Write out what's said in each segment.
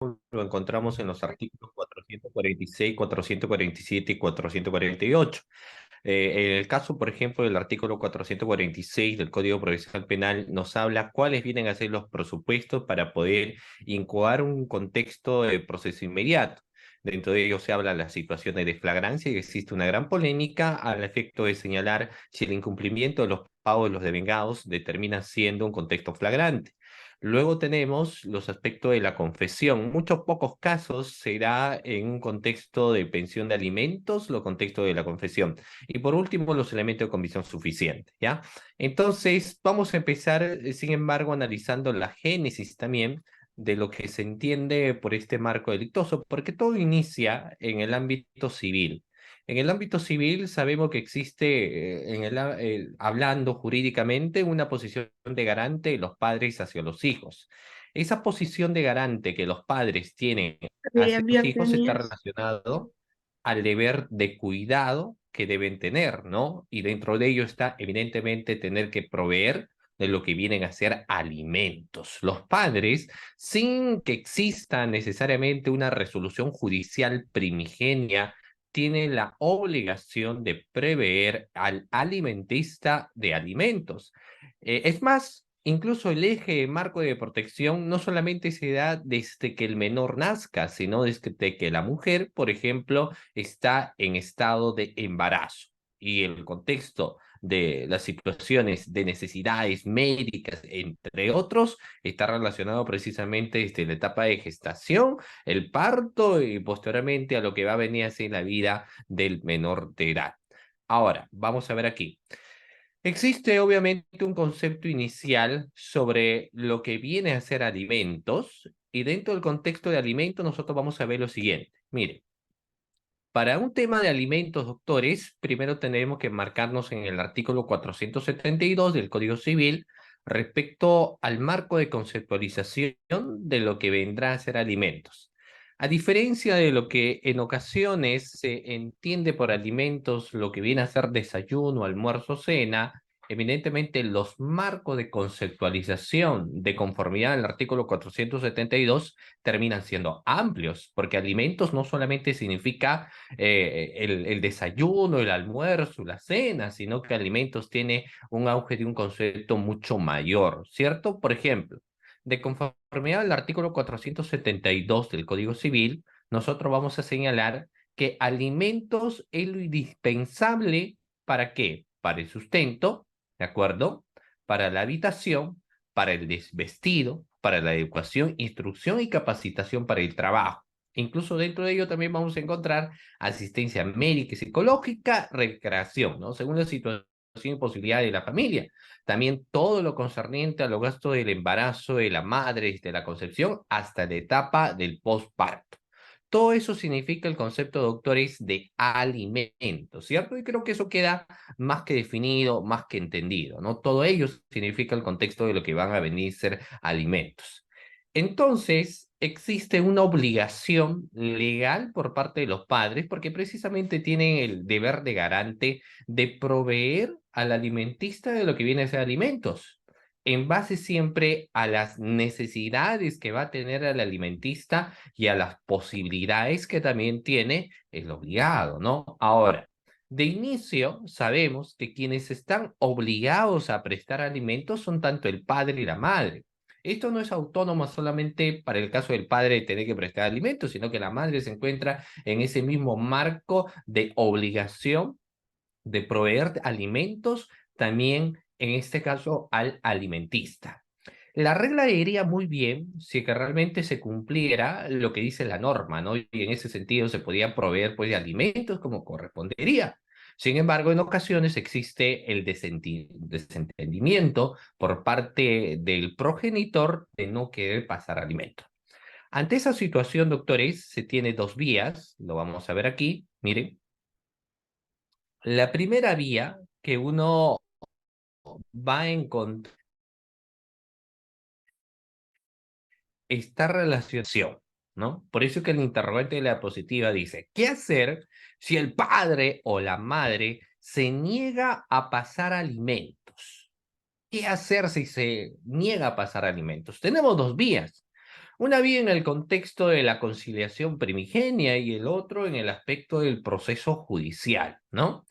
lo encontramos en los artículos 446, 447 y 448. En el caso, por ejemplo, del artículo 446 del Código Procesal Penal, nos habla cuáles vienen a ser los presupuestos para poder incoar un contexto de proceso inmediato. Dentro de ello se habla de las situaciones de flagrancia y existe una gran polémica al efecto de señalar si el incumplimiento de los pagos de los devengados determina siendo un contexto flagrante. Luego tenemos los aspectos de la confesión. Muchos pocos casos se da en un contexto de pensión de alimentos, lo contexto de la confesión. Y por último, los elementos de convicción suficiente, ¿ya? Entonces, vamos a empezar, sin embargo, analizando la génesis también de lo que se entiende por este marco delictoso, porque todo inicia en el ámbito civil. En el ámbito civil sabemos que existe, hablando jurídicamente, una posición de garante de los padres hacia los hijos. Esa posición de garante que los padres tienen hacia los hijos está Bienvenidos. relacionado al deber de cuidado que deben tener, ¿no? Y dentro de ello está evidentemente tener que proveer de lo que vienen a ser alimentos. Los padres, sin que exista necesariamente una resolución judicial primigenia, tienen la obligación de prever al alimentista de alimentos. Es más, incluso el eje marco de protección no solamente se da desde que el menor nazca, sino desde que la mujer, por ejemplo, está en estado de embarazo. Y el contexto de las situaciones de necesidades médicas, entre otros, está relacionado precisamente desde la etapa de gestación, el parto y posteriormente a lo que va a venir a ser la vida del menor de edad. Ahora, vamos a ver aquí. Existe obviamente un concepto inicial sobre lo que viene a ser alimentos y dentro del contexto de alimentos nosotros vamos a ver lo siguiente. Mire, para un tema de alimentos, doctores, primero tenemos que marcarnos en el artículo 472 del Código Civil respecto al marco de conceptualización de lo que vendrá a ser alimentos. A diferencia de lo que en ocasiones se entiende por alimentos, lo que viene a ser desayuno, almuerzo, cena, evidentemente los marcos de conceptualización de conformidad al artículo 472 terminan siendo amplios, porque alimentos no solamente significa el desayuno, el almuerzo, la cena, sino que alimentos tiene un auge de un concepto mucho mayor, ¿cierto? Por ejemplo, de conformidad al artículo 472 del Código Civil, nosotros vamos a señalar que alimentos es lo indispensable ¿para qué? Para el sustento, ¿de acuerdo? Para la habitación, para el vestido, para la educación, instrucción y capacitación para el trabajo. Incluso dentro de ello también vamos a encontrar asistencia médica y psicológica, recreación, ¿no? Según la situación y posibilidad de la familia. También todo lo concerniente a los gastos del embarazo de la madre desde la concepción hasta la etapa del postparto. Todo eso significa el concepto, doctores, de alimentos, ¿cierto? Y creo que eso queda más que definido, más que entendido, ¿no? Todo ello significa el contexto de lo que van a venir a ser alimentos. Entonces, existe una obligación legal por parte de los padres porque precisamente tienen el deber de garante de proveer al alimentista de lo que viene a ser alimentos, en base siempre a las necesidades que va a tener el alimentista y a las posibilidades que también tiene el obligado, ¿no? Ahora, de inicio, sabemos que quienes están obligados a prestar alimentos son tanto el padre y la madre. Esto no es autónomo solamente para el caso del padre de tener que prestar alimentos, sino que la madre se encuentra en ese mismo marco de obligación de proveer alimentos también, en este caso, al alimentista. La regla iría muy bien si que realmente se cumpliera lo que dice la norma, ¿no? Y en ese sentido se podía proveer pues de alimentos como correspondería. Sin embargo, en ocasiones existe el desentendimiento por parte del progenitor de no querer pasar alimento. Ante esa situación, doctores, se tiene dos vías, lo vamos a ver aquí, miren. La primera vía que uno va a encontrar esta relación, ¿no? Por eso que el interrogante de la diapositiva dice, ¿qué hacer si el padre o la madre se niega a pasar alimentos? ¿Qué hacer si se niega a pasar alimentos? Tenemos dos vías. Una vía en el contexto de la conciliación primigenia y el otro en el aspecto del proceso judicial, ¿no?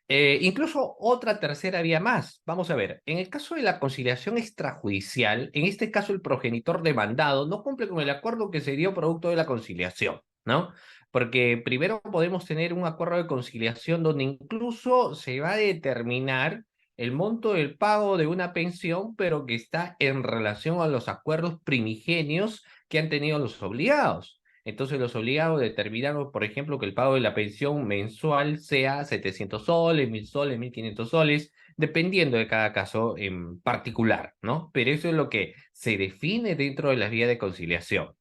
Incluso otra tercera vía más. Vamos a ver, en el caso de la conciliación extrajudicial, en este caso el progenitor demandado no cumple con el acuerdo que se dio producto de la conciliación, ¿no? Porque primero podemos tener un acuerdo de conciliación donde incluso se va a determinar el monto del pago de una pensión, pero que está en relación a los acuerdos primigenios que han tenido los obligados. Entonces los obligados determinaron, por ejemplo, que el pago de la pensión mensual sea 700 soles, 1000 soles, 1500 soles, dependiendo de cada caso en particular, ¿no? Pero eso es lo que se define dentro de las vías de conciliación.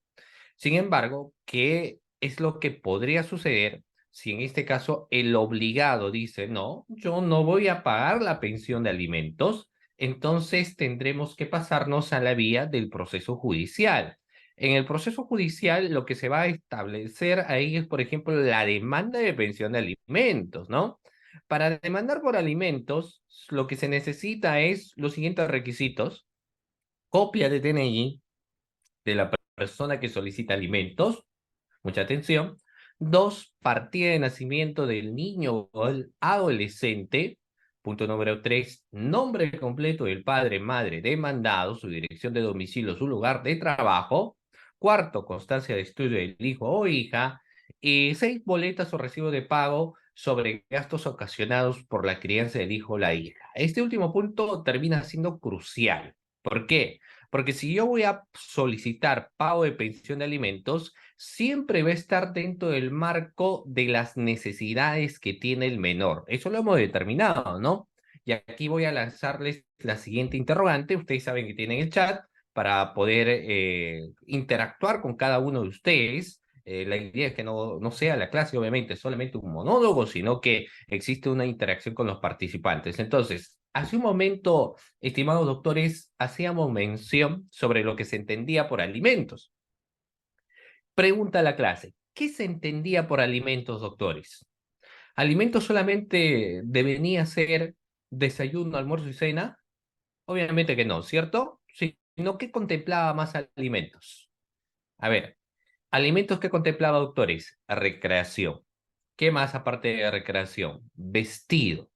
Sin embargo, ¿qué es lo que podría suceder si en este caso el obligado dice, no, yo no voy a pagar la pensión de alimentos? Entonces tendremos que pasarnos a la vía del proceso judicial. En el proceso judicial lo que se va a establecer ahí es, por ejemplo, la demanda de pensión de alimentos, ¿no? Para demandar por alimentos, lo que se necesita es los siguientes requisitos: copia de DNI de la persona que solicita alimentos, mucha atención. Dos, partida de nacimiento del niño o el adolescente. Punto número tres, nombre completo del padre, madre demandado, su dirección de domicilio, su lugar de trabajo. Cuarto, constancia de estudio del hijo o hija. Y seis, boletas o recibo de pago sobre gastos ocasionados por la crianza del hijo o la hija. Este último punto termina siendo crucial. ¿Por qué? Porque si yo voy a solicitar pago de pensión de alimentos, siempre va a estar dentro del marco de las necesidades que tiene el menor. Eso lo hemos determinado, ¿no? Y aquí voy a lanzarles la siguiente interrogante. Ustedes saben que tienen el chat para poder interactuar con cada uno de ustedes. La idea es que no sea la clase, obviamente, solamente un monólogo, sino que existe una interacción con los participantes. Entonces, hace un momento, estimados doctores, hacíamos mención sobre lo que se entendía por alimentos. Pregunta a la clase, ¿qué se entendía por alimentos, doctores? ¿Alimentos solamente devenía ser desayuno, almuerzo y cena? Obviamente que no, ¿cierto? Sino que contemplaba más alimentos. A ver, alimentos que contemplaba, doctores: recreación. ¿Qué más aparte de recreación? Vestido.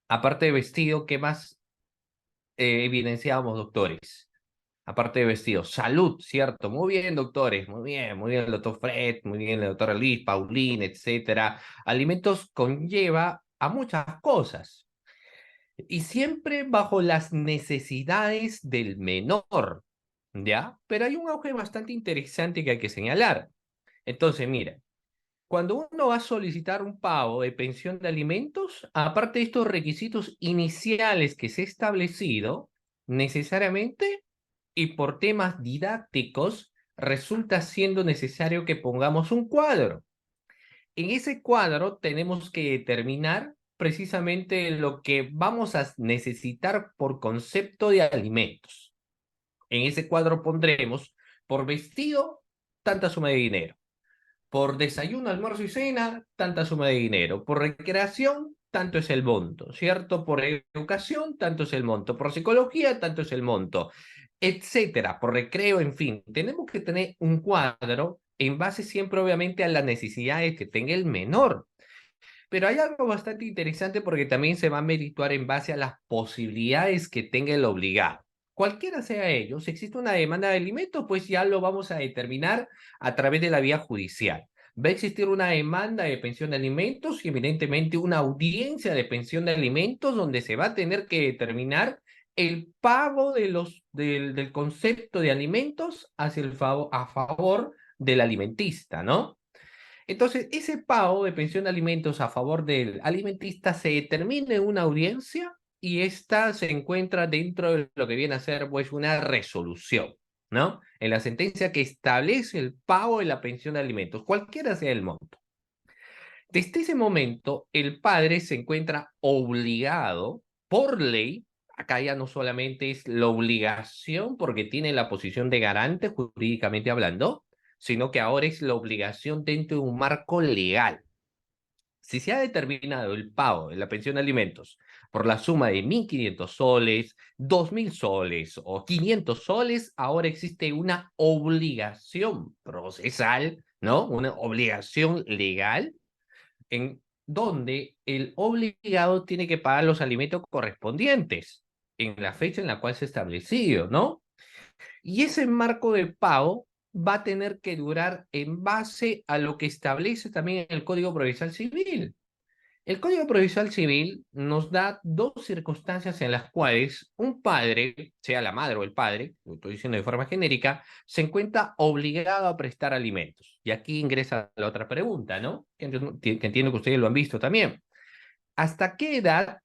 Aparte de vestido, ¿qué más evidenciábamos, doctores? Aparte de vestido, salud, ¿cierto? Muy bien, doctores, muy bien, el doctor Fred, muy bien, el doctor Liz, Paulín, etcétera. Alimentos conlleva a muchas cosas y siempre bajo las necesidades del menor, ¿ya? Pero hay un auge bastante interesante que hay que señalar. Entonces, mira, cuando uno va a solicitar un pago de pensión de alimentos, aparte de estos requisitos iniciales que se ha establecido, necesariamente y por temas didácticos resulta siendo necesario que pongamos un cuadro. En ese cuadro tenemos que determinar precisamente lo que vamos a necesitar por concepto de alimentos. En ese cuadro pondremos por vestido tanta suma de dinero, por desayuno, almuerzo y cena tanta suma de dinero, por recreación tanto es el monto, ¿cierto? Por educación tanto es el monto, por psicología tanto es el monto, etcétera, por recreo, en fin. Tenemos que tener un cuadro en base siempre, obviamente, a las necesidades que tenga el menor. Pero hay algo bastante interesante porque también se va a merituar en base a las posibilidades que tenga el obligado. Cualquiera sea ello, si existe una demanda de alimentos, pues ya lo vamos a determinar a través de la vía judicial. Va a existir una demanda de pensión de alimentos y evidentemente una audiencia de pensión de alimentos donde se va a tener que determinar el pago del concepto de alimentos hacia a favor del alimentista, ¿no? Entonces, ese pago de pensión de alimentos a favor del alimentista se determina en una audiencia y esta se encuentra dentro de lo que viene a ser pues una resolución, ¿no? En la sentencia que establece el pago de la pensión de alimentos, cualquiera sea el monto. Desde ese momento, el padre se encuentra obligado por ley. Acá ya no solamente es la obligación porque tiene la posición de garante jurídicamente hablando, sino que ahora es la obligación dentro de un marco legal. Si se ha determinado el pago de la pensión de alimentos por la suma de 1.500 soles, 2.000 soles o 500 soles, ahora existe una obligación procesal, ¿no? Una obligación legal en donde el obligado tiene que pagar los alimentos correspondientes en la fecha en la cual se ha establecido, ¿no? Y ese marco de pago va a tener que durar en base a lo que establece también el Código Procesal Civil. El Código Procesal Civil nos da dos circunstancias en las cuales un padre, sea la madre o el padre, lo estoy diciendo de forma genérica, se encuentra obligado a prestar alimentos. Y aquí ingresa la otra pregunta, ¿no? Que entiendo que ustedes lo han visto también. ¿Hasta qué edad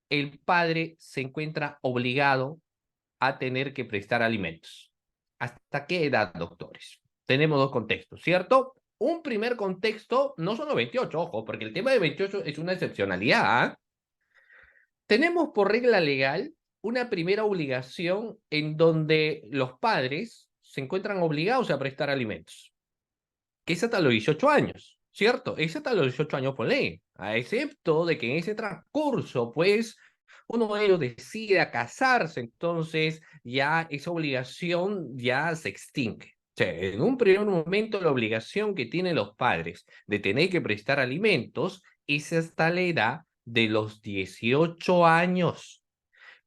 el padre se encuentra obligado a tener que prestar alimentos? ¿Hasta qué edad, doctores? Tenemos dos contextos, ¿cierto? Un primer contexto, no son los 28, ojo, porque el tema de 28 es una excepcionalidad. ¿Eh? Tenemos por regla legal una primera obligación en donde los padres se encuentran obligados a prestar alimentos, que es hasta los 18 años, ¿cierto? Es hasta los 18 años por ley, a excepto de que en ese transcurso, pues, uno de ellos decida casarse, entonces ya esa obligación ya se extingue. O sea, en un primer momento la obligación que tienen los padres de tener que prestar alimentos es hasta la edad de los 18 años.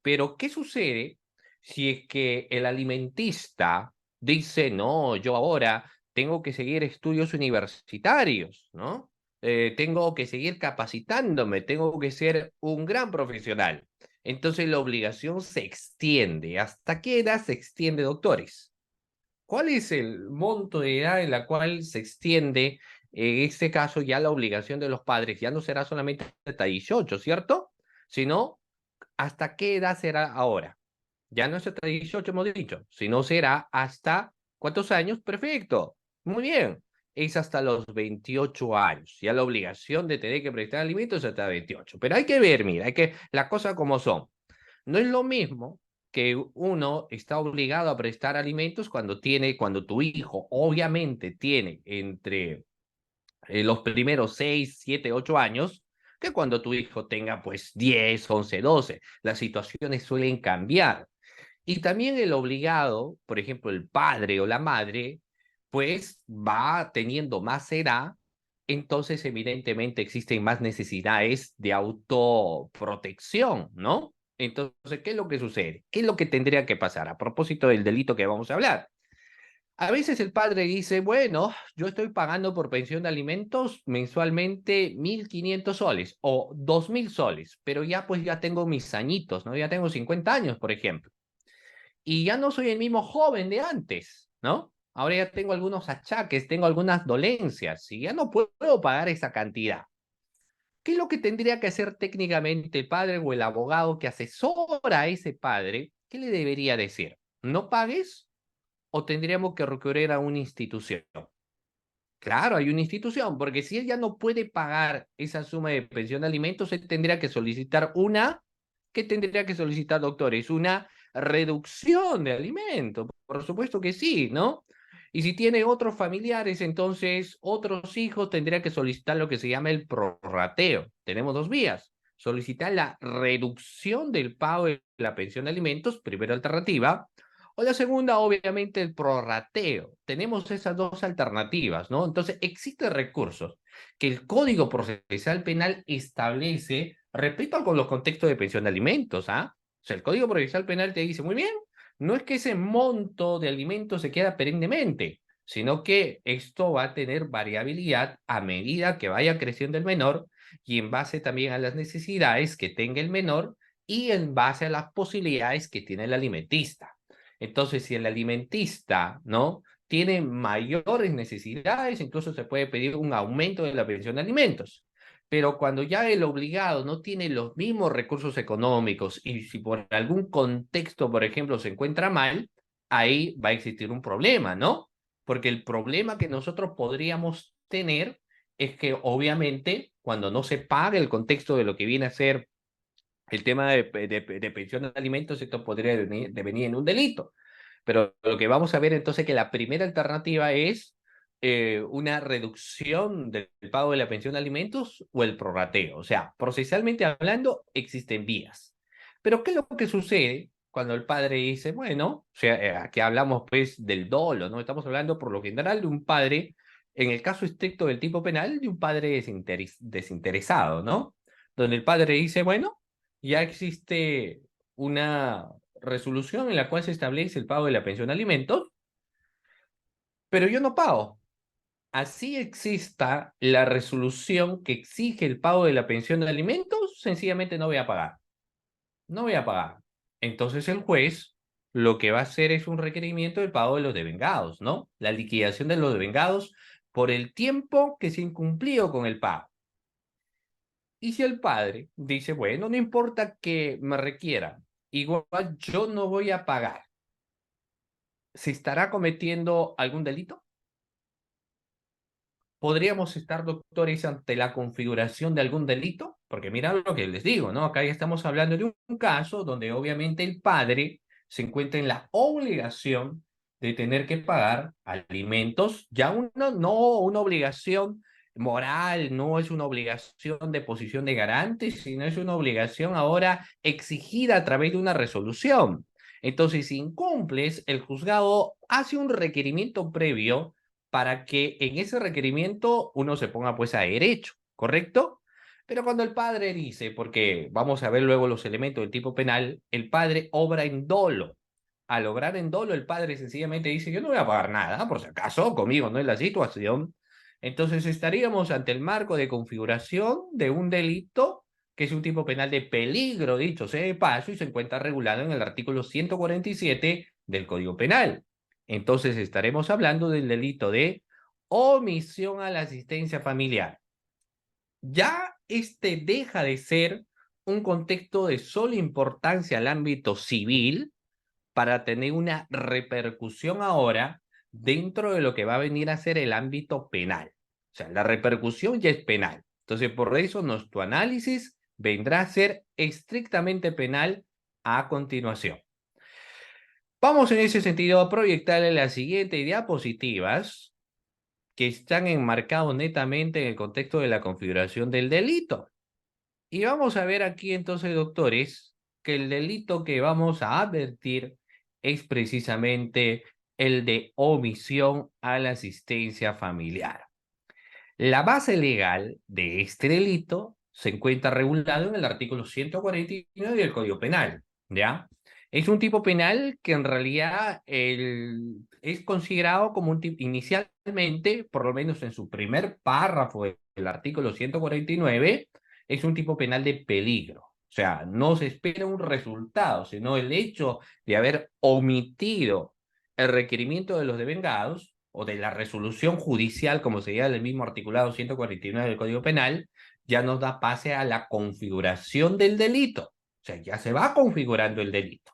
Pero, ¿qué sucede si es que el alimentista dice, no, yo ahora tengo que seguir estudios universitarios, ¿no? Tengo que seguir capacitándome, tengo que ser un gran profesional. Entonces la obligación se extiende. ¿Hasta qué edad se extiende, doctores? ¿Cuál es el monto de edad en la cual se extiende, en este caso, ya la obligación de los padres? Ya no será solamente hasta 18, ¿cierto? Sino, ¿hasta qué edad será ahora? Ya no es hasta 18, hemos dicho, sino será hasta, ¿cuántos años? Perfecto, muy bien. Es hasta los 28 años. Ya la obligación de tener que prestar alimentos es hasta 28. Pero hay que ver, mira, hay que, las cosas como son. No es lo mismo que uno está obligado a prestar alimentos cuando tu hijo obviamente tiene entre los primeros 6, 7, 8 años, que cuando tu hijo tenga pues 10, 11, 12. Las situaciones suelen cambiar. Y también el obligado, por ejemplo, el padre o la madre, pues va teniendo más edad, entonces evidentemente existen más necesidades de autoprotección, ¿no? Entonces, ¿qué es lo que sucede? ¿Qué es lo que tendría que pasar? A propósito del delito que vamos a hablar. A veces el padre dice, bueno, yo estoy pagando por pensión de alimentos mensualmente 1.500 soles o 2.000 soles, pero ya pues ya tengo mis añitos, ¿no? Ya tengo 50 años, por ejemplo, y ya no soy el mismo joven de antes, ¿no? Ahora ya tengo algunos achaques, tengo algunas dolencias y ya no puedo pagar esa cantidad. ¿Qué es lo que tendría que hacer técnicamente el padre o el abogado que asesora a ese padre? ¿Qué le debería decir? ¿No pagues o tendríamos que recurrir a una institución? Claro, hay una institución, porque si él ya no puede pagar esa suma de pensión de alimentos, él tendría que solicitar ¿qué tendría que solicitar, doctores? Una reducción de alimentos, por supuesto que sí, ¿no? Y si tiene otros familiares, entonces otros hijos tendría que solicitar lo que se llama el prorrateo. Tenemos dos vías. Solicitar la reducción del pago de la pensión de alimentos, primera alternativa, o la segunda, obviamente, el prorrateo. Tenemos esas dos alternativas, ¿no? Entonces, existen recursos que el Código Procesal Penal establece respecto con los contextos de pensión de alimentos, ¿ah? O sea, el Código Procesal Penal te dice, muy bien, no es que ese monto de alimentos se queda perennemente, sino que esto va a tener variabilidad a medida que vaya creciendo el menor y en base también a las necesidades que tenga el menor y en base a las posibilidades que tiene el alimentista. Entonces, si el alimentista, ¿no? Tiene mayores necesidades, incluso se puede pedir un aumento de la pensión de alimentos. Pero cuando ya el obligado no tiene los mismos recursos económicos y si por algún contexto, por ejemplo, se encuentra mal, ahí va a existir un problema, ¿no? Porque el problema que nosotros podríamos tener es que obviamente cuando no se paga el contexto de lo que viene a ser el tema de pensión de alimentos, esto podría devenir en un delito. Pero lo que vamos a ver entonces que la primera alternativa es una reducción del pago de la pensión de alimentos o el prorrateo. O sea, procesalmente hablando, existen vías. Pero ¿qué es lo que sucede cuando el padre dice, bueno, o sea, aquí hablamos pues del dolo, ¿no? Estamos hablando por lo general de un padre, en el caso estricto del tipo penal, de un padre desinteresado, ¿no? Donde el padre dice, bueno, ya existe una resolución en la cual se establece el pago de la pensión de alimentos, pero yo no pago. Así exista la resolución que exige el pago de la pensión de alimentos, sencillamente no voy a pagar. No voy a pagar. Entonces el juez lo que va a hacer es un requerimiento del pago de los devengados, ¿no? La liquidación de los devengados por el tiempo que se incumplió con el pago. Y si el padre dice, bueno, no importa que me requiera, igual yo no voy a pagar, ¿se estará cometiendo algún delito? ¿Podríamos estar, doctores, ante la configuración de algún delito? Porque mira lo que les digo, ¿no? Acá ya estamos hablando de un caso donde obviamente el padre se encuentra en la obligación de tener que pagar alimentos, ya no una obligación moral, no es una obligación de posición de garante, sino es una obligación ahora exigida a través de una resolución. Entonces, si incumples, el juzgado hace un requerimiento previo para que en ese requerimiento uno se ponga pues a derecho, ¿correcto? Pero cuando el padre dice, porque vamos a ver luego los elementos del tipo penal, el padre obra en dolo. Al obrar en dolo, el padre sencillamente dice, yo no voy a pagar nada, por si acaso, conmigo no es la situación. Entonces estaríamos ante el marco de configuración de un delito que es un tipo penal de peligro, dicho sea de paso, y se encuentra regulado en el artículo 147 del Código Penal. Entonces estaremos hablando del delito de omisión a la asistencia familiar. Ya este deja de ser un contexto de sola importancia al ámbito civil para tener una repercusión ahora dentro de lo que va a venir a ser el ámbito penal. O sea, la repercusión ya es penal. Entonces, por eso nuestro análisis vendrá a ser estrictamente penal a continuación. Vamos en ese sentido a proyectarle las siguientes diapositivas que están enmarcados netamente en el contexto de la configuración del delito. Y vamos a ver aquí entonces, doctores, que el delito que vamos a advertir es precisamente el de omisión a la asistencia familiar. La base legal de este delito se encuentra regulado en el artículo 149 del Código Penal, ¿ya? Es un tipo penal que en realidad es considerado como un tipo, inicialmente, por lo menos en su primer párrafo del artículo 149, es un tipo penal de peligro. O sea, no se espera un resultado, sino el hecho de haber omitido el requerimiento de los devengados o de la resolución judicial, como se llama el mismo articulado 149 del Código Penal, ya nos da pase a la configuración del delito. O sea, ya se va configurando el delito.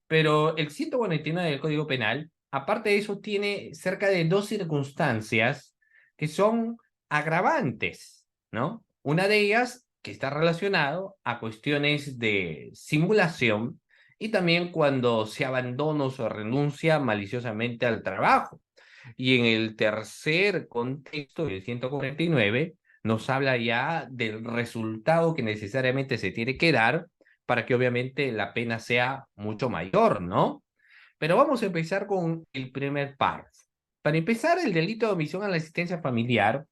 Pero el 149 del Código Penal, aparte de eso, tiene cerca de dos circunstancias que son agravantes, ¿no? Una de ellas que está relacionado a cuestiones de simulación y también cuando se abandona o se renuncia maliciosamente al trabajo. Y en el tercer contexto, el 149, nos habla ya del resultado que necesariamente se tiene que dar para que obviamente la pena sea mucho mayor, ¿no? Pero vamos a empezar con el primer párrafo. Para empezar, el delito de omisión a la asistencia familiar,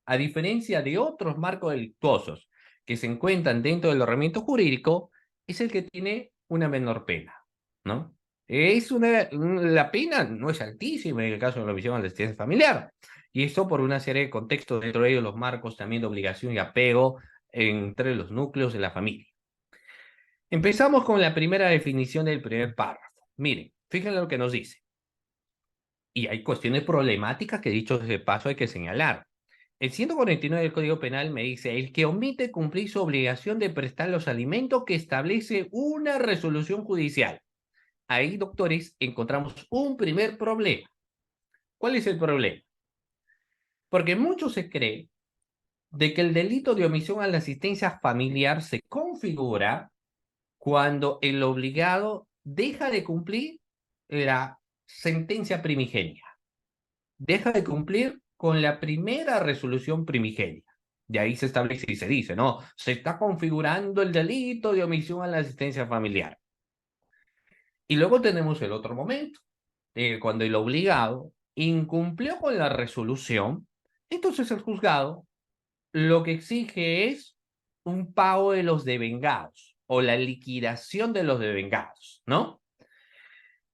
a diferencia de otros marcos delictuosos que se encuentran dentro del ordenamiento jurídico, es el que tiene una menor pena, ¿no? La pena no es altísima en el caso de la omisión a la asistencia familiar, y esto por una serie de contextos, dentro de ellos los marcos también de obligación y apego entre los núcleos de la familia. Empezamos con la primera definición del primer párrafo. Miren, fíjense lo que nos dice. Y hay cuestiones problemáticas que, dicho de paso, hay que señalar. El 149 del Código Penal me dice, el que omite cumplir su obligación de prestar los alimentos que establece una resolución judicial. Ahí, doctores, encontramos un primer problema. ¿Cuál es el problema? Porque mucho se cree de que el delito de omisión a la asistencia familiar se configura cuando el obligado deja de cumplir la sentencia primigenia. deja de cumplir con la primera resolución primigenia. De ahí se establece y se dice, ¿no? Se está configurando el delito de omisión a la asistencia familiar. Y luego tenemos el otro momento, cuando el obligado incumplió con la resolución, entonces el juzgado lo que exige es un pago de los devengados o la liquidación de los devengados, ¿no?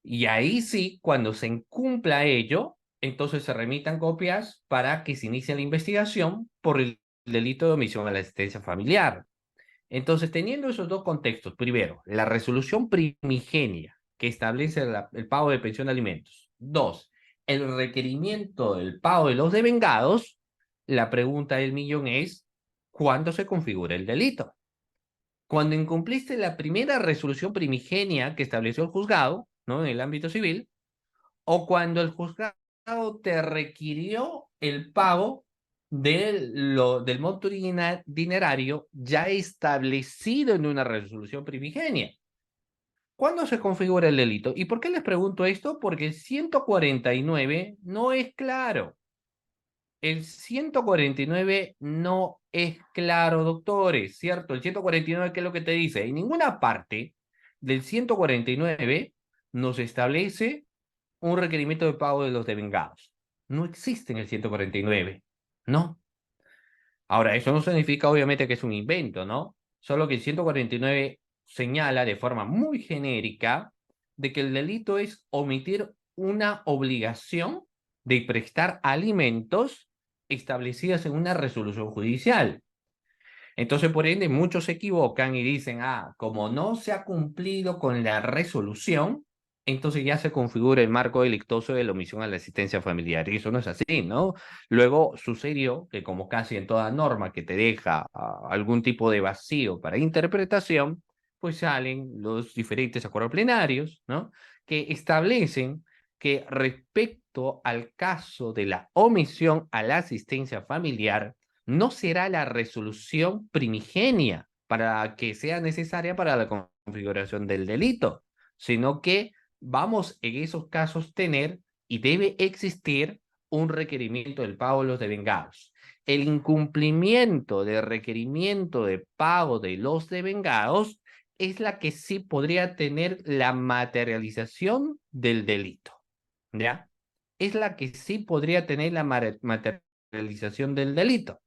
Y ahí sí, cuando se incumpla ello, entonces se remitan copias para que se inicie la investigación por el delito de omisión a la asistencia familiar. Entonces, teniendo esos dos contextos, primero, la resolución primigenia que establece el pago de pensión de alimentos. Dos, el requerimiento del pago de los devengados. La pregunta del millón es, ¿cuándo se configura el delito? Cuando incumpliste la primera resolución primigenia que estableció el juzgado, ¿no? En el ámbito civil, o cuando el juzgado te requirió el pago del monto dinerario ya establecido en una resolución primigenia. ¿Cuándo se configura el delito? ¿Y por qué les pregunto esto? Porque el 149 no es claro. El 149 no es claro, doctores, ¿cierto? El 149, ¿qué es lo que te dice? En ninguna parte del 149 nos establece un requerimiento de pago de los devengados. No existe en el 149, ¿no? Ahora, eso no significa obviamente que es un invento, ¿no? Solo que el 149 señala de forma muy genérica de que el delito es omitir una obligación de prestar alimentos establecidas en una resolución judicial. Entonces, por ende, muchos se equivocan y dicen, como no se ha cumplido con la resolución, entonces ya se configura el marco delictuoso de la omisión a la asistencia familiar. Y eso no es así, ¿no? Luego sucedió que, como casi en toda norma que te deja algún tipo de vacío para interpretación, pues salen los diferentes acuerdos plenarios, ¿no? Que establecen que respecto al caso de la omisión a la asistencia familiar, no será la resolución primigenia para que sea necesaria para la configuración del delito, sino que vamos en esos casos tener y debe existir un requerimiento del pago de los devengados. El incumplimiento del requerimiento de pago de los devengados es la que sí podría tener la materialización del delito, ¿ya? Es la que sí podría tener la materialización del delito.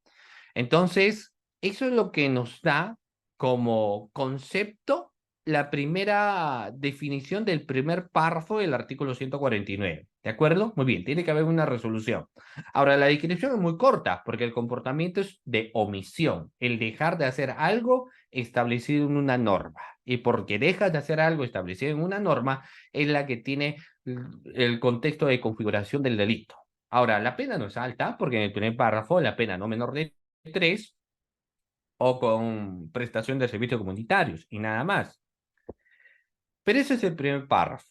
Entonces, eso es lo que nos da como concepto la primera definición del primer párrafo del artículo 149. ¿De acuerdo? Muy bien, tiene que haber una resolución. Ahora, la descripción es muy corta porque el comportamiento es de omisión, el dejar de hacer algo establecido en una norma. Y porque dejas de hacer algo establecido en una norma es la que tiene el contexto de configuración del delito. Ahora, la pena no es alta porque en el primer párrafo la pena no menor de 3 o con prestación de servicios comunitarios y nada más. Pero ese es el primer párrafo.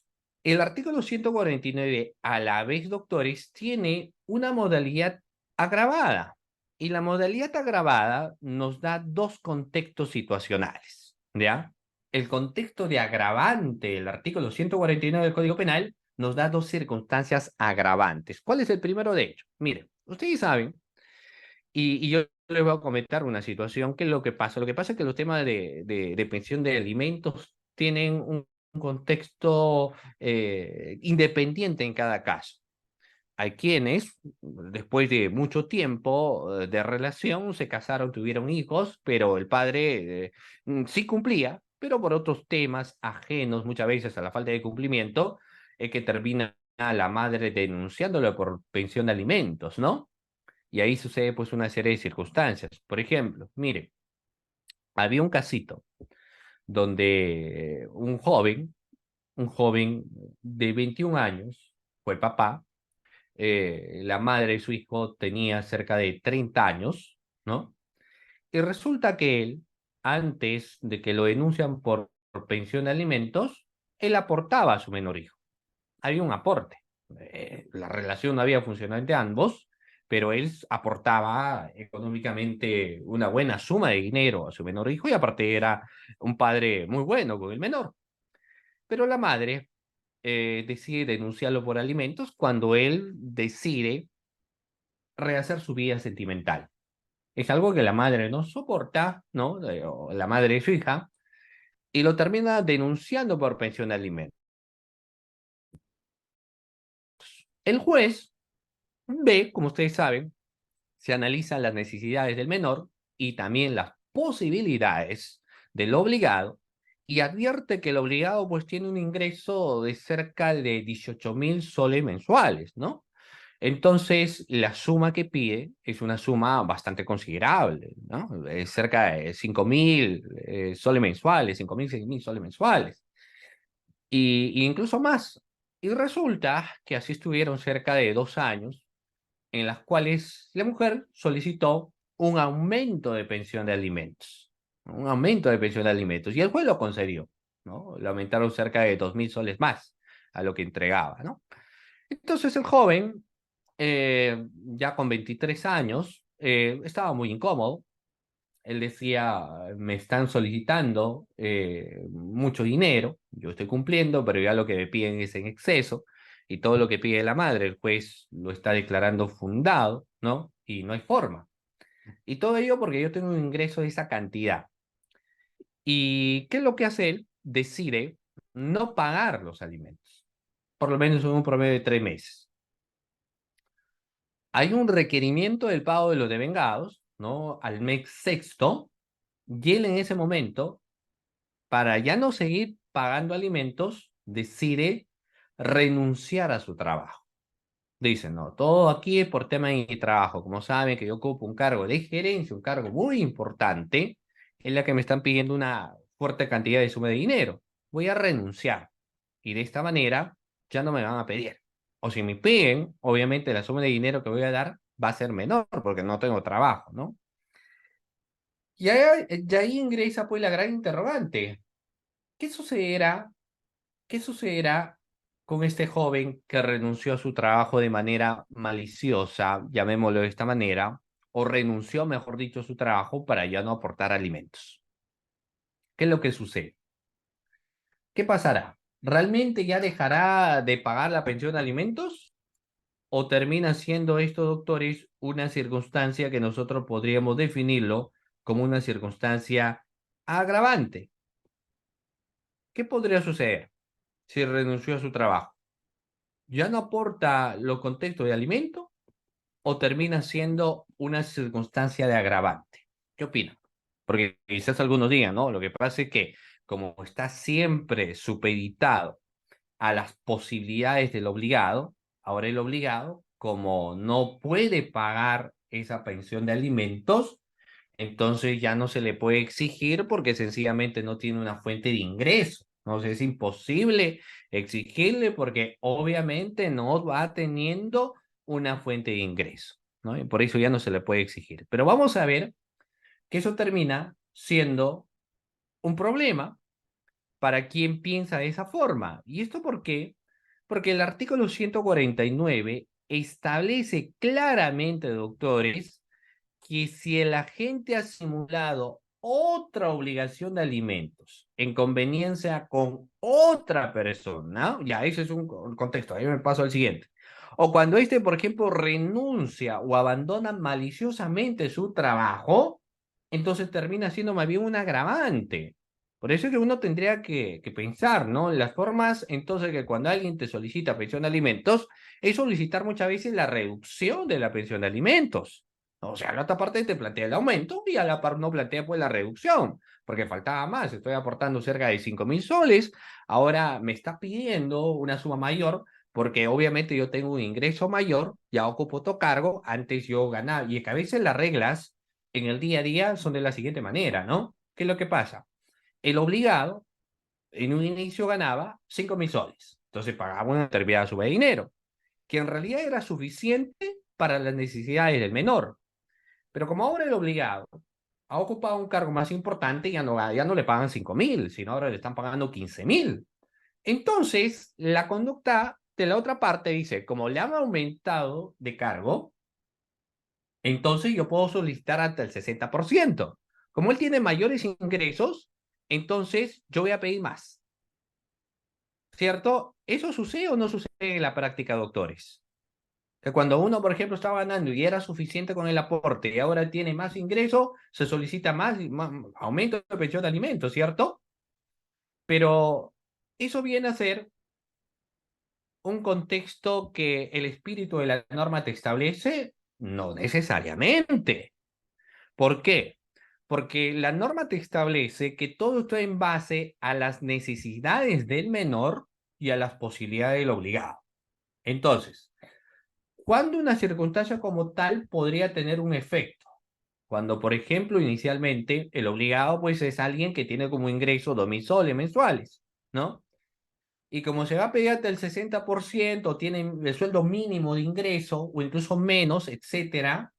El artículo 149, a la vez, doctores, tiene una modalidad agravada. Y la modalidad agravada nos da dos contextos situacionales, ¿ya? El contexto de agravante del artículo 149 del Código Penal nos da dos circunstancias agravantes. ¿Cuál es el primero de ellos? Miren, ustedes saben y yo les voy a comentar una situación, que es lo que pasa. Lo que pasa es que los temas de pensión de alimentos tienen un contexto independiente en cada caso. Hay quienes, después de mucho tiempo de relación, se casaron, tuvieron hijos, pero el padre sí cumplía, pero por otros temas ajenos muchas veces a la falta de cumplimiento, es que termina la madre denunciándolo por pensión de alimentos, ¿no? Y ahí sucede pues una serie de circunstancias. Por ejemplo, mire, había un casito donde un joven de 21 años, fue papá, la madre de su hijo tenía cerca de 30 años, ¿no? Y resulta que él, antes de que lo denuncian por pensión de alimentos, él aportaba a su menor hijo. Había un aporte. La relación no había funcionado entre ambos, pero él aportaba económicamente una buena suma de dinero a su menor hijo y aparte era un padre muy bueno con el menor. Pero la madre decide denunciarlo por alimentos cuando él decide rehacer su vida sentimental. Es algo que la madre no soporta, ¿no? O la madre de su hija, y lo termina denunciando por pensión de alimentos. El juez ve, como ustedes saben, se analizan las necesidades del menor y también las posibilidades del obligado y advierte que el obligado pues tiene un ingreso de cerca de 18.000 soles mensuales, ¿no? Entonces, la suma que pide es una suma bastante considerable, ¿no? Es cerca de 5.000 soles mensuales, 5.000, 6.000 soles mensuales, y incluso más. Y resulta que así estuvieron cerca de 2 años en las cuales la mujer solicitó un aumento de pensión de alimentos, ¿no? Un aumento de pensión de alimentos, y el juez lo concedió, ¿no? Le aumentaron cerca de 2.000 soles más a lo que entregaba, ¿no? Entonces el joven, ya con 23 años, estaba muy incómodo. Él decía, me están solicitando mucho dinero, yo estoy cumpliendo, pero ya lo que me piden es en exceso, y todo lo que pide la madre, el juez lo está declarando fundado, ¿no? Y no hay forma. Y todo ello porque yo tengo un ingreso de esa cantidad. ¿Y qué es lo que hace él? Decide no pagar los alimentos, por lo menos en un promedio de 3 meses. Hay un requerimiento del pago de los devengados, ¿no? Al mes sexto, y él en ese momento, para ya no seguir pagando alimentos, decide renunciar a su trabajo. Dice, no, todo aquí es por tema de mi trabajo. Como saben que yo ocupo un cargo de gerencia, un cargo muy importante, en la que me están pidiendo una fuerte cantidad de suma de dinero. Voy a renunciar. Y de esta manera ya no me van a pedir. O si me piden, obviamente la suma de dinero que voy a dar va a ser menor porque no tengo trabajo, ¿no? Y ahí ingresa pues la gran interrogante. ¿Qué sucederá ¿Qué sucederá con este joven que renunció a su trabajo de manera maliciosa, llamémoslo de esta manera, o renunció, mejor dicho, a su trabajo para ya no aportar alimentos? ¿Qué es lo que sucede? ¿Qué pasará? ¿Realmente ya dejará de pagar la pensión de alimentos? ¿O termina siendo esto, doctores, una circunstancia que nosotros podríamos definirlo como una circunstancia agravante? ¿Qué podría suceder si renunció a su trabajo? ¿Ya no aporta los contextos de alimento o termina siendo una circunstancia de agravante? ¿Qué opina? Porque quizás algunos digan, ¿no? Lo que pasa es que como está siempre supeditado a las posibilidades del obligado, ahora el obligado, como no puede pagar esa pensión de alimentos, entonces ya no se le puede exigir porque sencillamente no tiene una fuente de ingreso. No sé, es imposible exigirle porque obviamente no va teniendo una fuente de ingreso, ¿no? Y por eso ya no se le puede exigir. Pero vamos a ver que eso termina siendo un problema para quien piensa de esa forma. ¿Y esto por qué? Porque el artículo 149 establece claramente, doctores, que si el agente ha simulado otra obligación de alimentos en conveniencia con otra persona, ya ese es un contexto, ahí me paso al siguiente. O cuando este, por ejemplo, renuncia o abandona maliciosamente su trabajo, entonces termina siendo más bien un agravante. Por eso es que uno tendría que pensar, ¿no? Las formas, entonces, que cuando alguien te solicita pensión de alimentos, es solicitar muchas veces la reducción de la pensión de alimentos. O sea, la otra parte te plantea el aumento y a la par no plantea pues la reducción, porque faltaba más, estoy aportando cerca de 5.000 soles, ahora me está pidiendo una suma mayor, porque obviamente yo tengo un ingreso mayor, ya ocupo otro cargo, antes yo ganaba, y que a veces las reglas en el día a día son de la siguiente manera, ¿no? ¿Qué es lo que pasa? El obligado en un inicio ganaba 5.000 soles, entonces pagaba una determinada suma de dinero, que en realidad era suficiente para las necesidades del menor. Pero como ahora el obligado ha ocupado un cargo más importante, ya no le pagan 5.000, sino ahora le están pagando 15.000. Entonces, la conducta de la otra parte dice, como le han aumentado de cargo, entonces yo puedo solicitar hasta el 60%. Como él tiene mayores ingresos, entonces yo voy a pedir más. ¿cierto? ¿Eso sucede o no sucede en la práctica, doctores? Que cuando uno, por ejemplo, estaba ganando y era suficiente con el aporte y ahora tiene más ingreso, se solicita más aumento de pensión de alimentos, ¿cierto? Pero eso viene a ser un contexto que el espíritu de la norma te establece, no necesariamente. ¿Por qué? Porque la norma te establece que todo está en base a las necesidades del menor y a las posibilidades del obligado. Entonces, ¿cuándo una circunstancia como tal podría tener un efecto? Cuando, por ejemplo, inicialmente el obligado pues es alguien que tiene como ingreso 2.000 soles mensuales, ¿no? Y como se va a pedir hasta el 60%, tienen el sueldo mínimo de ingreso o incluso menos, etcétera,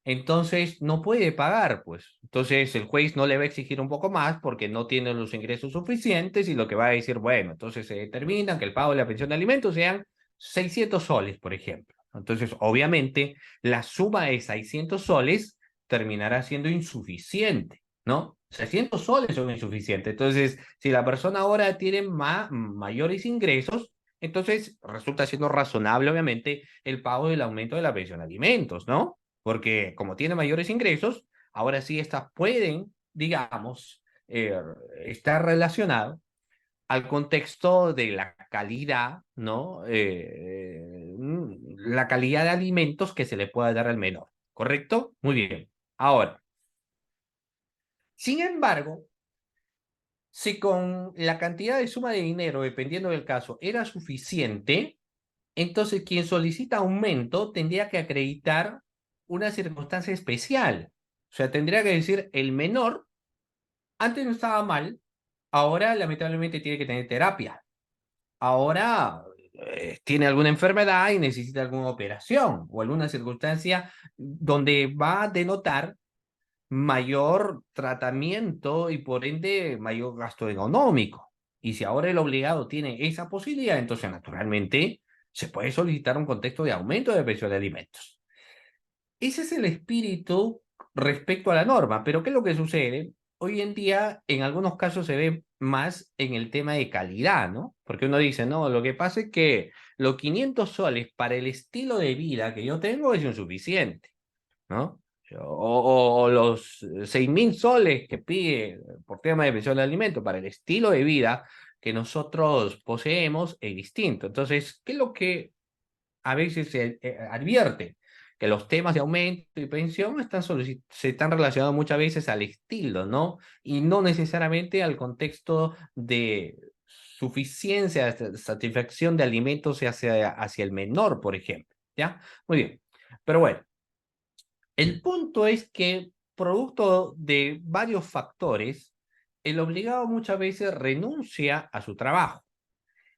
entonces no puede pagar, pues. Entonces el juez no le va a exigir un poco más porque no tiene los ingresos suficientes y lo que va a decir, bueno, entonces se determina que el pago de la pensión de alimentos sean 600 soles, por ejemplo. Entonces, obviamente, la suma de 600 soles terminará siendo insuficiente, ¿no? 600 soles son insuficientes. Entonces, si la persona ahora tiene mayores ingresos, entonces resulta siendo razonable, obviamente, el pago del aumento de la pensión de alimentos, ¿no? Porque como tiene mayores ingresos, ahora sí estas pueden, digamos, estar relacionado al contexto de la calidad, ¿no? La calidad de alimentos que se le pueda dar al menor, ¿correcto? Muy bien. Ahora, sin embargo, si con la cantidad de suma de dinero, dependiendo del caso, era suficiente, entonces quien solicita aumento tendría que acreditar una circunstancia especial. O sea, tendría que decir, el menor antes no estaba mal, ahora lamentablemente tiene que tener terapia. Ahora tiene alguna enfermedad y necesita alguna operación o alguna circunstancia donde va a denotar mayor tratamiento y por ende mayor gasto económico. Y si ahora el obligado tiene esa posibilidad, entonces naturalmente se puede solicitar un contexto de aumento de precio de alimentos. Ese es el espíritu respecto a la norma, pero ¿qué es lo que sucede? Hoy en día, en algunos casos se ve más en el tema de calidad, ¿no? Porque uno dice, no, lo que pasa es que los 500 soles para el estilo de vida que yo tengo es insuficiente, ¿no? O los 6.000 soles que pide por tema de pensión de alimento para el estilo de vida que nosotros poseemos es distinto. Entonces, ¿qué es lo que a veces se advierte? Que los temas de aumento y pensión se están relacionados muchas veces al estilo, ¿no? Y no necesariamente al contexto de suficiencia, satisfacción de alimentos hacia el menor, por ejemplo, ¿ya? Muy bien. Pero bueno, el punto es que, producto de varios factores, el obligado muchas veces renuncia a su trabajo.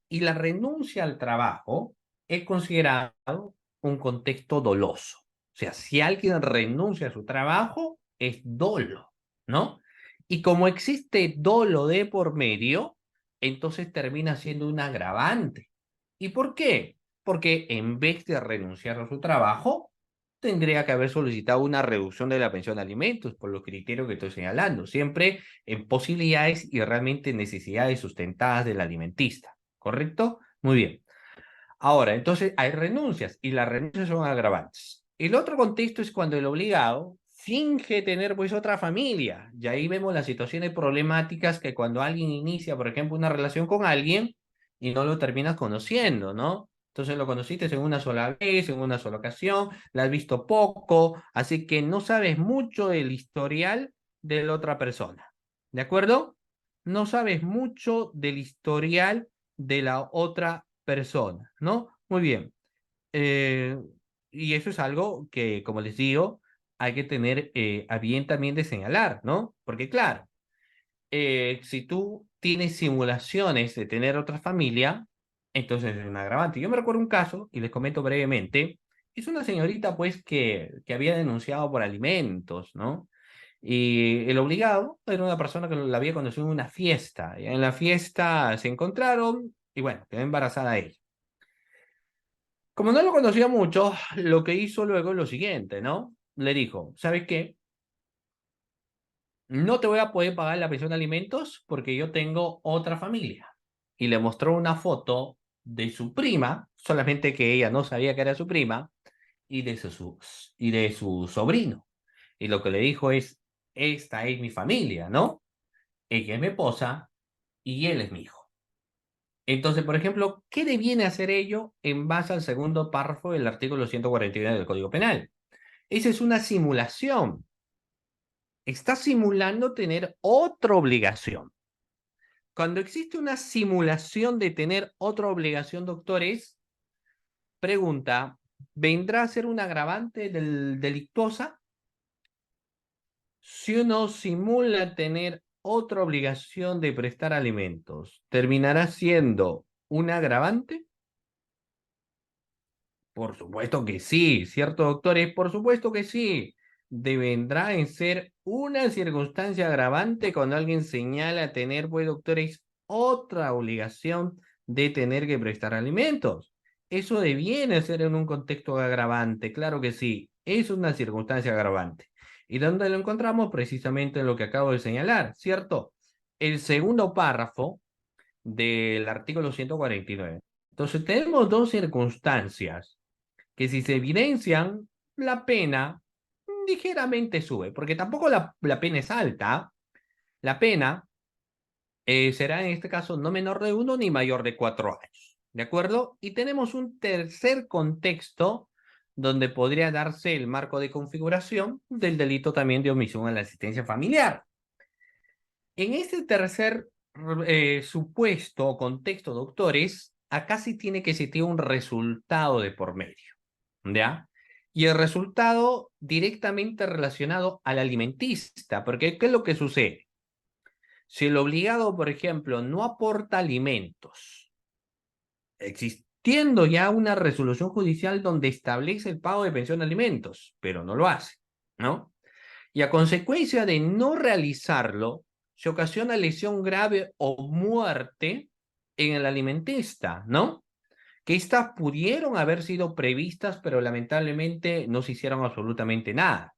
Y la renuncia al trabajo es considerado un contexto doloso. O sea, si alguien renuncia a su trabajo, es dolo, ¿no? Y como existe dolo de por medio, entonces termina siendo un agravante. ¿Y por qué? Porque en vez de renunciar a su trabajo, tendría que haber solicitado una reducción de la pensión de alimentos por los criterios que estoy señalando, siempre en posibilidades y realmente necesidades sustentadas del alimentista. ¿Correcto? Muy bien. Ahora, entonces hay renuncias y las renuncias son agravantes. El otro contexto es cuando el obligado finge tener pues otra familia. Y ahí vemos las situaciones problemáticas que cuando alguien inicia, por ejemplo, una relación con alguien y no lo terminas conociendo, ¿no? Entonces lo conociste en una sola vez, en una sola ocasión, la has visto poco, así que no sabes mucho del historial de la otra persona. ¿De acuerdo? No sabes mucho del historial de la otra persona, ¿no? Muy bien. Eh, y eso es algo que, como les digo, hay que tener a bien también de señalar, ¿no? Porque claro, si tú tienes simulaciones de tener otra familia, entonces es un agravante. Yo me recuerdo un caso, y les comento brevemente, es una señorita pues que había denunciado por alimentos, ¿no? Y el obligado era una persona que la había conocido en una fiesta. Y en la fiesta se encontraron y bueno, quedó embarazada ella. Como no lo conocía mucho, lo que hizo luego es lo siguiente, ¿no? Le dijo, ¿sabes qué? No te voy a poder pagar la pensión de alimentos porque yo tengo otra familia. y le mostró una foto de su prima, solamente que ella no sabía que era su prima, y y de su sobrino. Y lo que le dijo es, esta es mi familia, ¿no? Ella es mi esposa y él es mi hijo. Entonces, por ejemplo, ¿qué deviene hacer ello en base al segundo párrafo del artículo 149 del Código Penal? Esa es una simulación. Está simulando tener otra obligación. Cuando existe una simulación de tener otra obligación, doctores, pregunta, ¿vendrá a ser un agravante delictuosa? Si uno simula tener otra obligación de prestar alimentos, ¿terminará siendo un agravante? Por supuesto que sí, ¿cierto, doctores? Por supuesto que sí. Devendrá en ser una circunstancia agravante cuando alguien señala tener, pues, doctores, otra obligación de tener que prestar alimentos. Eso deviene ser en un contexto agravante, claro que sí, es una circunstancia agravante. ¿Y dónde lo encontramos? Precisamente en lo que acabo de señalar, ¿cierto? El segundo párrafo del artículo 149. Entonces, tenemos dos circunstancias que si se evidencian, la pena ligeramente sube, porque tampoco la pena es alta. La pena será en este caso no menor de 1 ni mayor de 4 años. ¿De acuerdo? Y tenemos un tercer contexto donde podría darse el marco de configuración del delito también de omisión a la asistencia familiar. En este tercer supuesto o contexto, doctores, acá sí tiene que existir un resultado de por medio. ¿Ya? Y el resultado directamente relacionado al alimentista, porque ¿qué es lo que sucede? Si el obligado, por ejemplo, no aporta alimentos, existiendo ya una resolución judicial donde establece el pago de pensión de alimentos, pero no lo hace, ¿no? Y a consecuencia de no realizarlo, se ocasiona lesión grave o muerte en el alimentista, ¿no? Que estas pudieron haber sido previstas, pero lamentablemente no se hicieron absolutamente nada.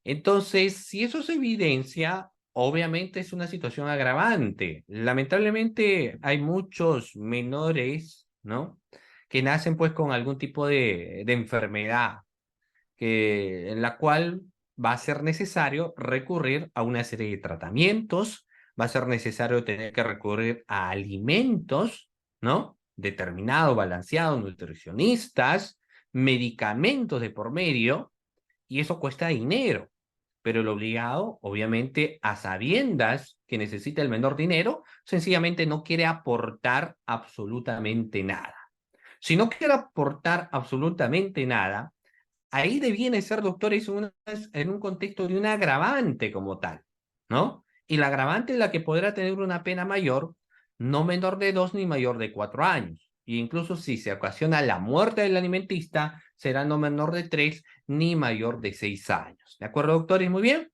Entonces, si eso se evidencia, obviamente es una situación agravante. Lamentablemente hay muchos menores, ¿no? Que nacen pues con algún tipo de enfermedad en la cual va a ser necesario recurrir a una serie de tratamientos, va a ser necesario tener que recurrir a alimentos, ¿no? Determinados, balanceados, nutricionistas, medicamentos de por medio, y eso cuesta dinero. Pero el obligado, obviamente, a sabiendas que necesita el menor dinero, sencillamente no quiere aportar absolutamente nada. Si no quiere aportar absolutamente nada, ahí deviene ser doctores en un contexto de un agravante como tal, ¿no? Y la agravante es la que podrá tener una pena mayor, no menor de 2 ni mayor de 4 años. Y incluso si se ocasiona la muerte del alimentista, será no menor de 3 ni mayor de 6 años. ¿De acuerdo, doctores? Muy bien.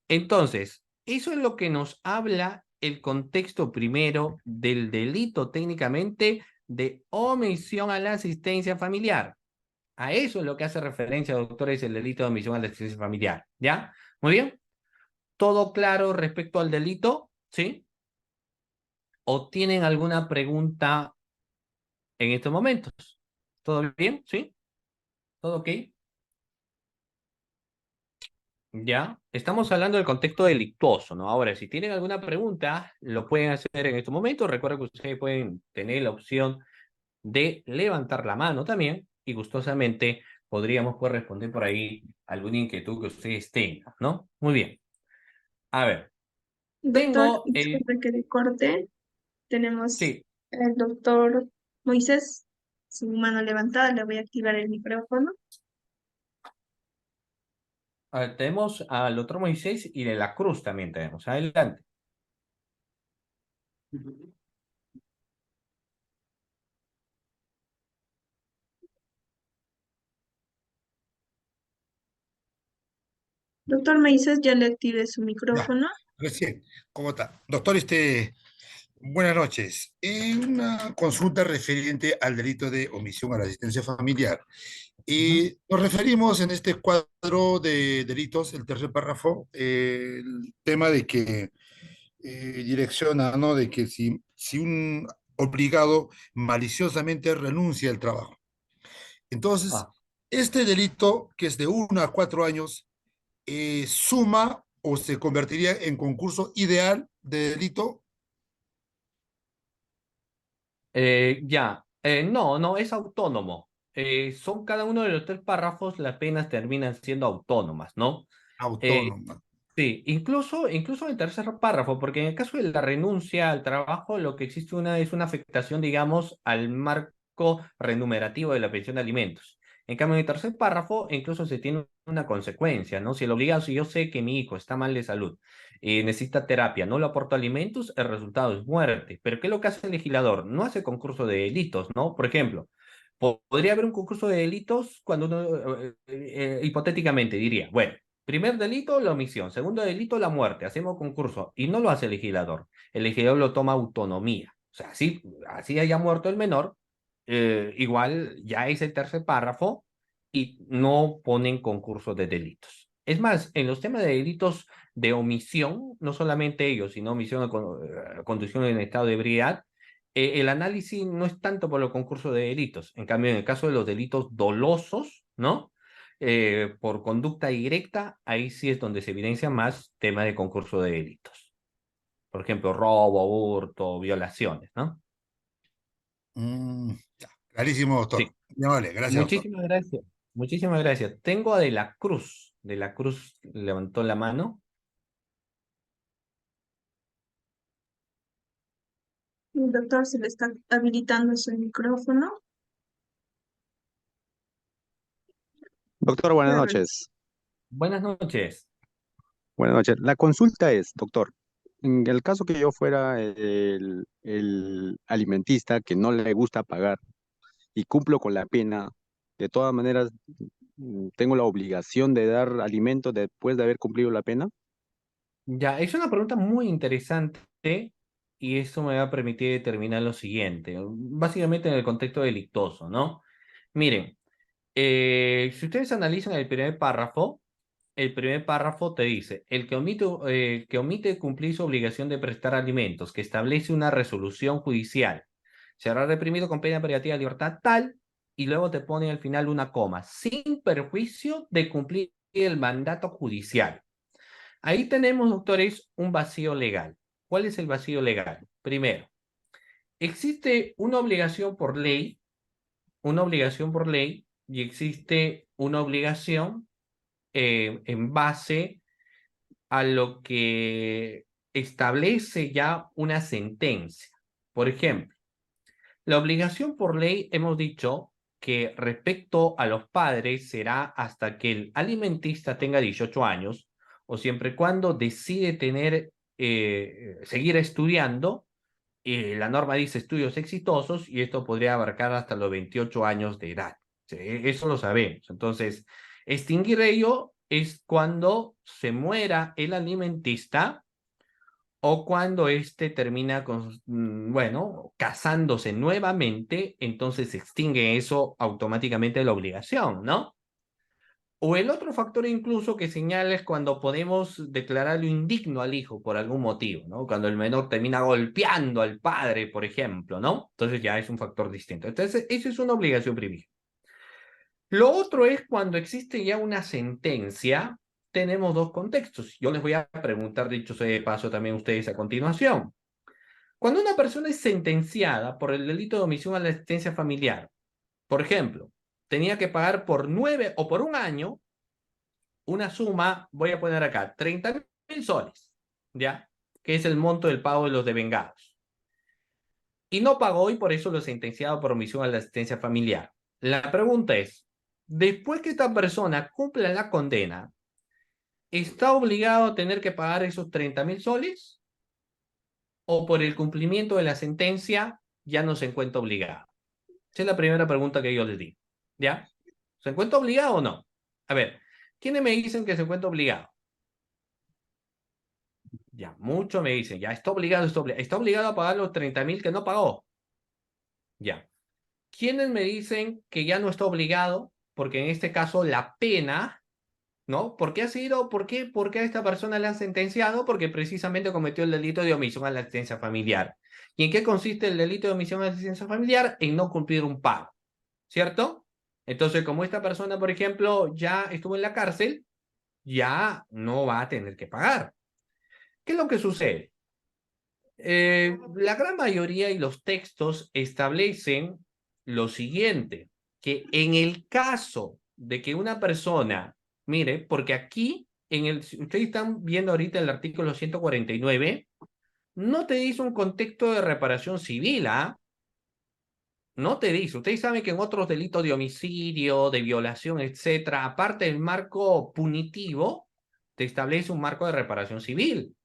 Entonces, eso es lo que nos habla el contexto primero del delito técnicamente de omisión a la asistencia familiar. A eso es lo que hace referencia, doctores, el delito de omisión a la asistencia familiar. ¿Ya? Muy bien. ¿Todo claro respecto al delito? ¿Sí? ¿O tienen alguna pregunta en estos momentos? ¿Todo bien? ¿Sí? ¿Todo ok? Ya. Estamos hablando del contexto delictuoso, ¿no? Ahora, si tienen alguna pregunta, lo pueden hacer en estos momentos. Recuerden que ustedes pueden tener la opción de levantar la mano también y gustosamente podríamos pues, responder por ahí alguna inquietud que ustedes tengan, ¿no? Muy bien. A ver, Doctor, tengo el... disculpe que le corte. Tenemos Sí, el doctor Moisés, su mano levantada. Le voy a activar el micrófono. a ver, tenemos al otro Moisés y de la Cruz también tenemos. Adelante. Doctor Moisés, ya le activé su Ya, micrófono. recién, ¿cómo está? Doctor, buenas noches. Una consulta referente al delito de omisión a la asistencia familiar. Ujú. Y nos referimos en este cuadro de delitos, el tercer párrafo, el tema de que direcciona, ¿no? De que si un obligado maliciosamente renuncia al trabajo. Entonces, Ah, este delito, que es de 1 a 4 años, suma o se convertiría en concurso ideal de delito. no, no, es autónomo. Son cada uno de los tres párrafos, las penas terminan siendo autónomas, ¿no? Eh, Autónoma. Sí, incluso en el tercer párrafo, porque en el caso de la renuncia al trabajo, lo que existe es una afectación, digamos, al marco remunerativo de la pensión de alimentos. En cambio, en el tercer párrafo, incluso se tiene una consecuencia, ¿no? Si el obligado, si yo sé que mi hijo está mal de salud y necesita terapia, no le aporto alimentos, el resultado es muerte. Pero ¿qué es lo que hace el legislador? No hace concurso de delitos, ¿no? Por ejemplo, podría haber un concurso de delitos cuando uno, hipotéticamente diría, bueno, primer delito, la omisión. Segundo delito, la muerte. Hacemos concurso. Y no lo hace el legislador. El legislador lo toma autonomía. O sea, así haya muerto el menor, igual ya es el tercer párrafo y no ponen concurso de delitos. Es más, en los temas de delitos de omisión, no solamente ellos, sino omisión de conducción en estado de ebriedad, el análisis no es tanto por los concursos de delitos. En cambio, en el caso de los delitos dolosos, ¿no? Por conducta directa, ahí sí es donde se evidencia más tema de concurso de delitos. Por ejemplo, robo, hurto, violaciones, ¿no? Mm, clarísimo, Sí. doctor. Muy amable, gracias, doctor. Muchísimas gracias. Muchísimas gracias. Tengo a De la Cruz. De la Cruz levantó la mano. El doctor se le está habilitando su micrófono. Doctor, buenas Claro. noches. Buenas noches. Buenas noches. La consulta es, doctor, en el caso que yo fuera el alimentista que no le gusta pagar y cumplo con la pena, de todas maneras, tengo la obligación de dar alimento después de haber cumplido la pena. Ya, es una pregunta muy interesante y eso me va a permitir determinar lo siguiente, básicamente en el contexto delictuoso, ¿no? Miren, si ustedes analizan el primer párrafo te dice, el que omite cumplir su obligación de prestar alimentos, que establece una resolución judicial, será reprimido con pena privativa de libertad tal, y luego te pone al final una coma, sin perjuicio de cumplir el mandato judicial. Ahí tenemos, doctores, un vacío legal. ¿Cuál es el vacío legal? Primero, existe una obligación por ley, y existe una obligación en base a lo que establece ya una sentencia. Por ejemplo, la obligación por ley, hemos dicho que respecto a los padres será hasta que el alimentista tenga 18 años o siempre y cuando decide seguir estudiando. La norma dice estudios exitosos y esto podría abarcar hasta los 28 años de edad. Sí, eso lo sabemos. Entonces, extinguir ello es cuando se muera el alimentista o cuando éste termina bueno, casándose nuevamente, entonces se extingue eso automáticamente la obligación, ¿no? O el otro factor incluso que señala es cuando podemos declararlo indigno al hijo por algún motivo, ¿no? Cuando el menor termina golpeando al padre, por ejemplo, ¿no? Entonces ya es un factor distinto. Entonces, eso es una obligación privada. Lo otro es cuando existe ya una sentencia, tenemos dos contextos. Yo les voy a preguntar, dicho sea de paso, también a ustedes a continuación. Cuando una persona es sentenciada por el delito de omisión a la asistencia familiar, por ejemplo, tenía que pagar por 9 o por un año una suma, voy a poner acá, 30.000 soles, ¿ya? Que es el monto del pago de los devengados. Y no pagó y por eso lo sentenciado por omisión a la asistencia familiar. La pregunta es, después que esta persona cumpla la condena, ¿está obligado a tener que pagar esos 30.000 soles? ¿O por el cumplimiento de la sentencia ya no se encuentra obligado? Esa es la primera pregunta que yo les digo. ¿Ya? ¿Se encuentra obligado o no? A ver, ¿quiénes me dicen que se encuentra obligado? Ya, muchos me dicen, ya está obligado a pagar los 30.000 que no pagó. Ya. ¿Quiénes me dicen que ya no está obligado? Porque en este caso la pena, ¿no? ¿Por qué ha sido, por qué a esta persona le han sentenciado? Porque precisamente cometió el delito de omisión a la asistencia familiar. ¿Y en qué consiste el delito de omisión a la asistencia familiar? En no cumplir un pago, ¿cierto? Entonces, como esta persona, por ejemplo, ya estuvo en la cárcel, ya no va a tener que pagar. ¿Qué es lo que sucede? La gran mayoría y los textos establecen lo siguiente, que en el caso de que una persona, mire, porque aquí, si ustedes están viendo ahorita el artículo 149, no te dice un contexto de reparación civil, ¿ah? No te dice. Ustedes saben que en otros delitos de homicidio, de violación, etcétera, aparte del marco punitivo, te establece un marco de reparación civil.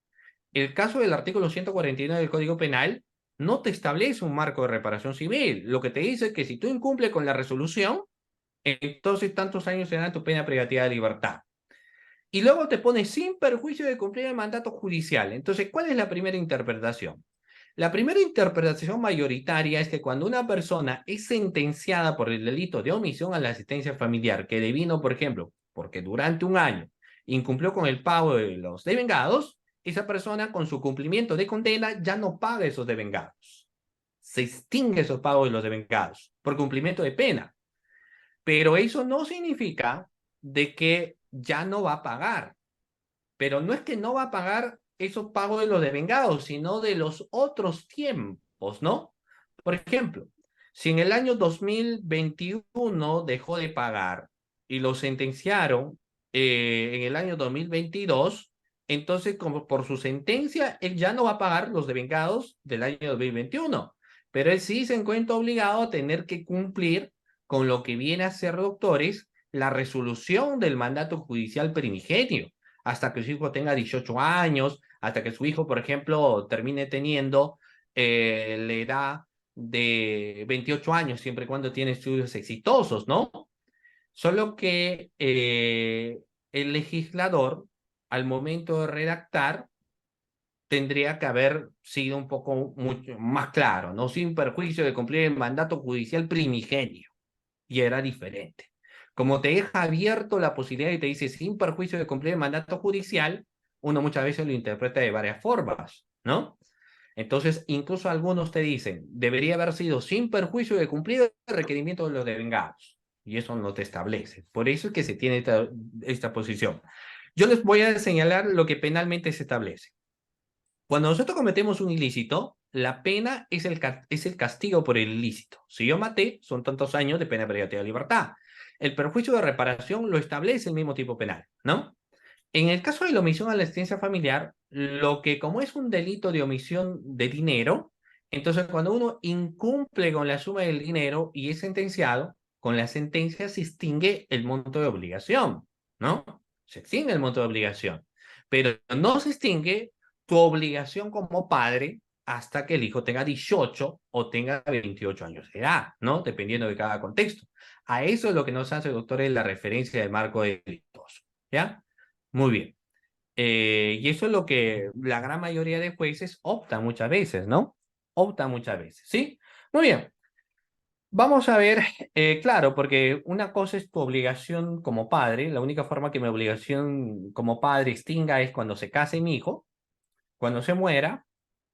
El caso del artículo 149 del Código Penal no te establece un marco de reparación civil. Lo que te dice es que si tú incumples con la resolución, entonces tantos años será tu pena privativa de libertad. Y luego te pone sin perjuicio de cumplir el mandato judicial. Entonces, ¿cuál es la primera interpretación? La primera interpretación mayoritaria es que cuando una persona es sentenciada por el delito de omisión a la asistencia familiar, que devino, por ejemplo, porque durante un año incumplió con el pago de los devengados, esa persona con su cumplimiento de condena ya no paga esos devengados. Se extingue esos pagos de los devengados por cumplimiento de pena. Pero eso no significa de que ya no va a pagar. Pero no es que no va a pagar esos pagos de los devengados, sino de los otros tiempos, ¿no? Por ejemplo, si en el año 2021 dejó de pagar y lo sentenciaron en el año 2022, entonces como por su sentencia, él ya no va a pagar los devengados del año 2021, pero él sí se encuentra obligado a tener que cumplir con lo que viene a ser, doctores, la resolución del mandato judicial primigenio hasta que su hijo tenga 18 años, hasta que su hijo, por ejemplo, termine teniendo la edad de 28 años, siempre y cuando tiene estudios exitosos, ¿no? Solo que el legislador, al momento de redactar, tendría que haber sido un poco mucho más claro, ¿no? Sin perjuicio de cumplir el mandato judicial primigenio. Y era diferente. Como te deja abierto la posibilidad y te dice sin perjuicio de cumplir el mandato judicial, uno muchas veces lo interpreta de varias formas, ¿no? Entonces, incluso algunos te dicen, debería haber sido sin perjuicio de cumplir el requerimiento de los devengados. Y eso no te establece. Por eso es que se tiene esta posición. Yo les voy a señalar lo que penalmente se establece. Cuando nosotros cometemos un ilícito, la pena es el castigo por el ilícito. Si yo maté, son tantos años de pena privativa de libertad. El perjuicio de reparación lo establece el mismo tipo penal, ¿no? En el caso de la omisión a la asistencia familiar, lo que como es un delito de omisión de dinero, entonces cuando uno incumple con la suma del dinero y es sentenciado, con la sentencia se extingue el monto de obligación, ¿no? Se extingue el monto de obligación, pero no se extingue tu obligación como padre hasta que el hijo tenga 18 o tenga 28 años de edad, ¿no? Dependiendo de cada contexto. A eso es lo que nos hace, doctores, la referencia del marco delictuoso, ¿ya? Muy bien. Y eso es lo que la gran mayoría de jueces optan muchas veces, ¿no? Optan muchas veces, ¿sí? Muy bien. Vamos a ver, claro, porque una cosa es tu obligación como padre. La única forma que mi obligación como padre extinga es cuando se case mi hijo, cuando se muera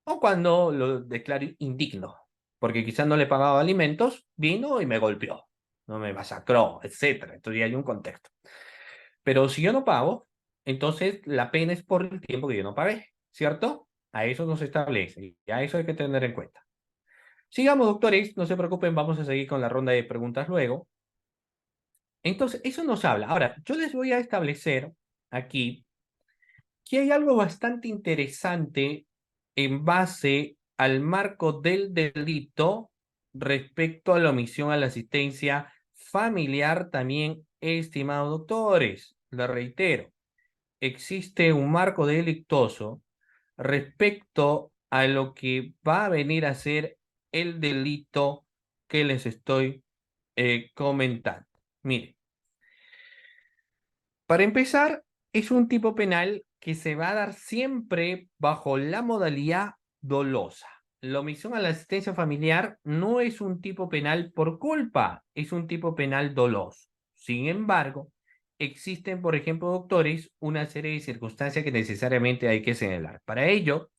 o cuando lo declaro indigno, porque quizás no le pagaba alimentos, vino y me golpeó, no me masacró, etcétera. Entonces ya hay un contexto. Pero si yo no pago, entonces la pena es por el tiempo que yo no pagué, ¿cierto? A eso no se establece y a eso hay que tener en cuenta. Sigamos, doctores, no se preocupen, vamos a seguir con la ronda de preguntas luego. Entonces, eso nos habla. Ahora, yo les voy a establecer aquí que hay algo bastante interesante en base al marco del delito respecto a la omisión a la asistencia familiar también, estimados doctores. Le reitero, existe un marco delictuoso respecto a lo que va a venir a ser el delito que les estoy comentando. Mire, para empezar, es un tipo penal que se va a dar siempre bajo la modalidad dolosa. La omisión a la asistencia familiar no es un tipo penal por culpa, es un tipo penal doloso. Sin embargo, existen, por ejemplo, doctores, una serie de circunstancias que necesariamente hay que señalar. Para ello,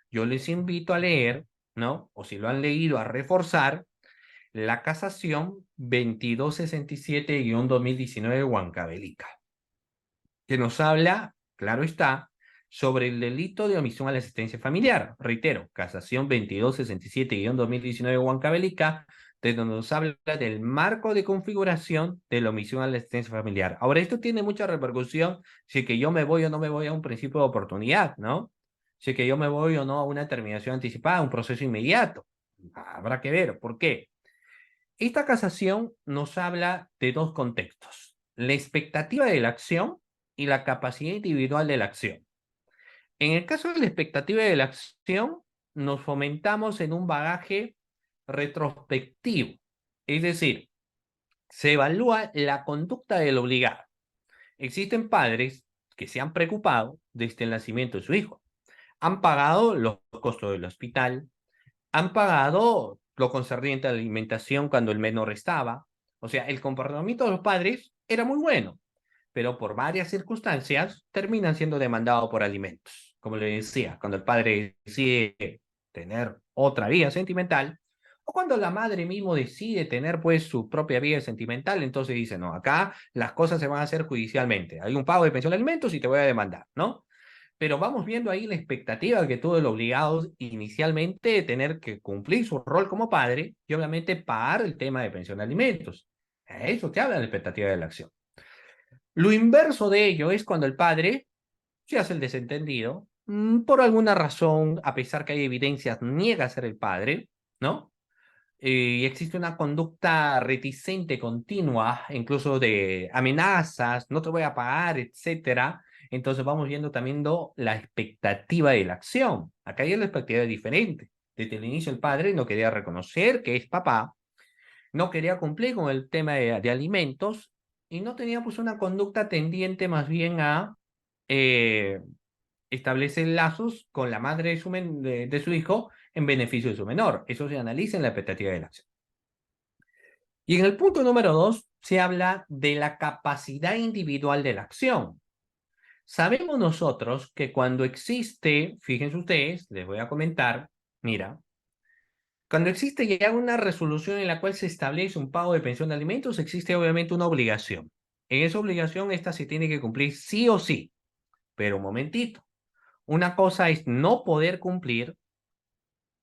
yo les invito a leer ¿no? O si lo han leído, a reforzar la casación 2267-2019 de Huancavelica, que nos habla, claro está, sobre el delito de omisión a la asistencia familiar. Reitero, casación 2267-2019 de Huancavelica, de donde nos habla del marco de configuración de la omisión a la asistencia familiar. Ahora, esto tiene mucha repercusión si es que yo me voy o no me voy a un principio de oportunidad, ¿no? Si es que yo me voy o no a una terminación anticipada, a un proceso inmediato. Habrá que ver. ¿Por qué? Esta casación nos habla de dos contextos: la expectativa de la acción y la capacidad individual de la acción. En el caso de la expectativa de la acción, nos fomentamos en un bagaje retrospectivo, es decir, se evalúa la conducta del obligado. Existen padres que se han preocupado desde el nacimiento de su hijo, han pagado los costos del hospital, han pagado lo concerniente a la alimentación cuando el menor estaba. O sea, el comportamiento de los padres era muy bueno, pero por varias circunstancias terminan siendo demandados por alimentos. Como le decía, cuando el padre decide tener otra vida sentimental, o cuando la madre mismo decide tener pues su propia vida sentimental, entonces dice, no, acá las cosas se van a hacer judicialmente. Hay un pago de pensión de alimentos y te voy a demandar, ¿no? Pero vamos viendo ahí la expectativa que tuvo el obligado inicialmente de tener que cumplir su rol como padre y obviamente pagar el tema de pensión de alimentos. Eso te habla de la expectativa de la acción. Lo inverso de ello es cuando el padre se hace el desentendido, por alguna razón, a pesar que hay evidencias, niega a ser el padre, ¿no? Y existe una conducta reticente continua, incluso de amenazas, no te voy a pagar, etcétera. Entonces vamos viendo también la expectativa de la acción. Acá hay la expectativa diferente. Desde el inicio el padre no quería reconocer que es papá, no quería cumplir con el tema de alimentos y no tenía pues una conducta tendiente más bien a eh, establecer lazos con la madre de su hijo en beneficio de su menor. Eso se analiza en la expectativa de la acción. Y en el punto número 2 se habla de la capacidad individual de la acción. Sabemos nosotros que cuando existe, fíjense ustedes, les voy a comentar, mira, cuando existe ya una resolución en la cual se establece un pago de pensión de alimentos, existe obviamente una obligación. En esa obligación, esta se tiene que cumplir sí o sí. Pero un momentito, una cosa es no poder cumplir,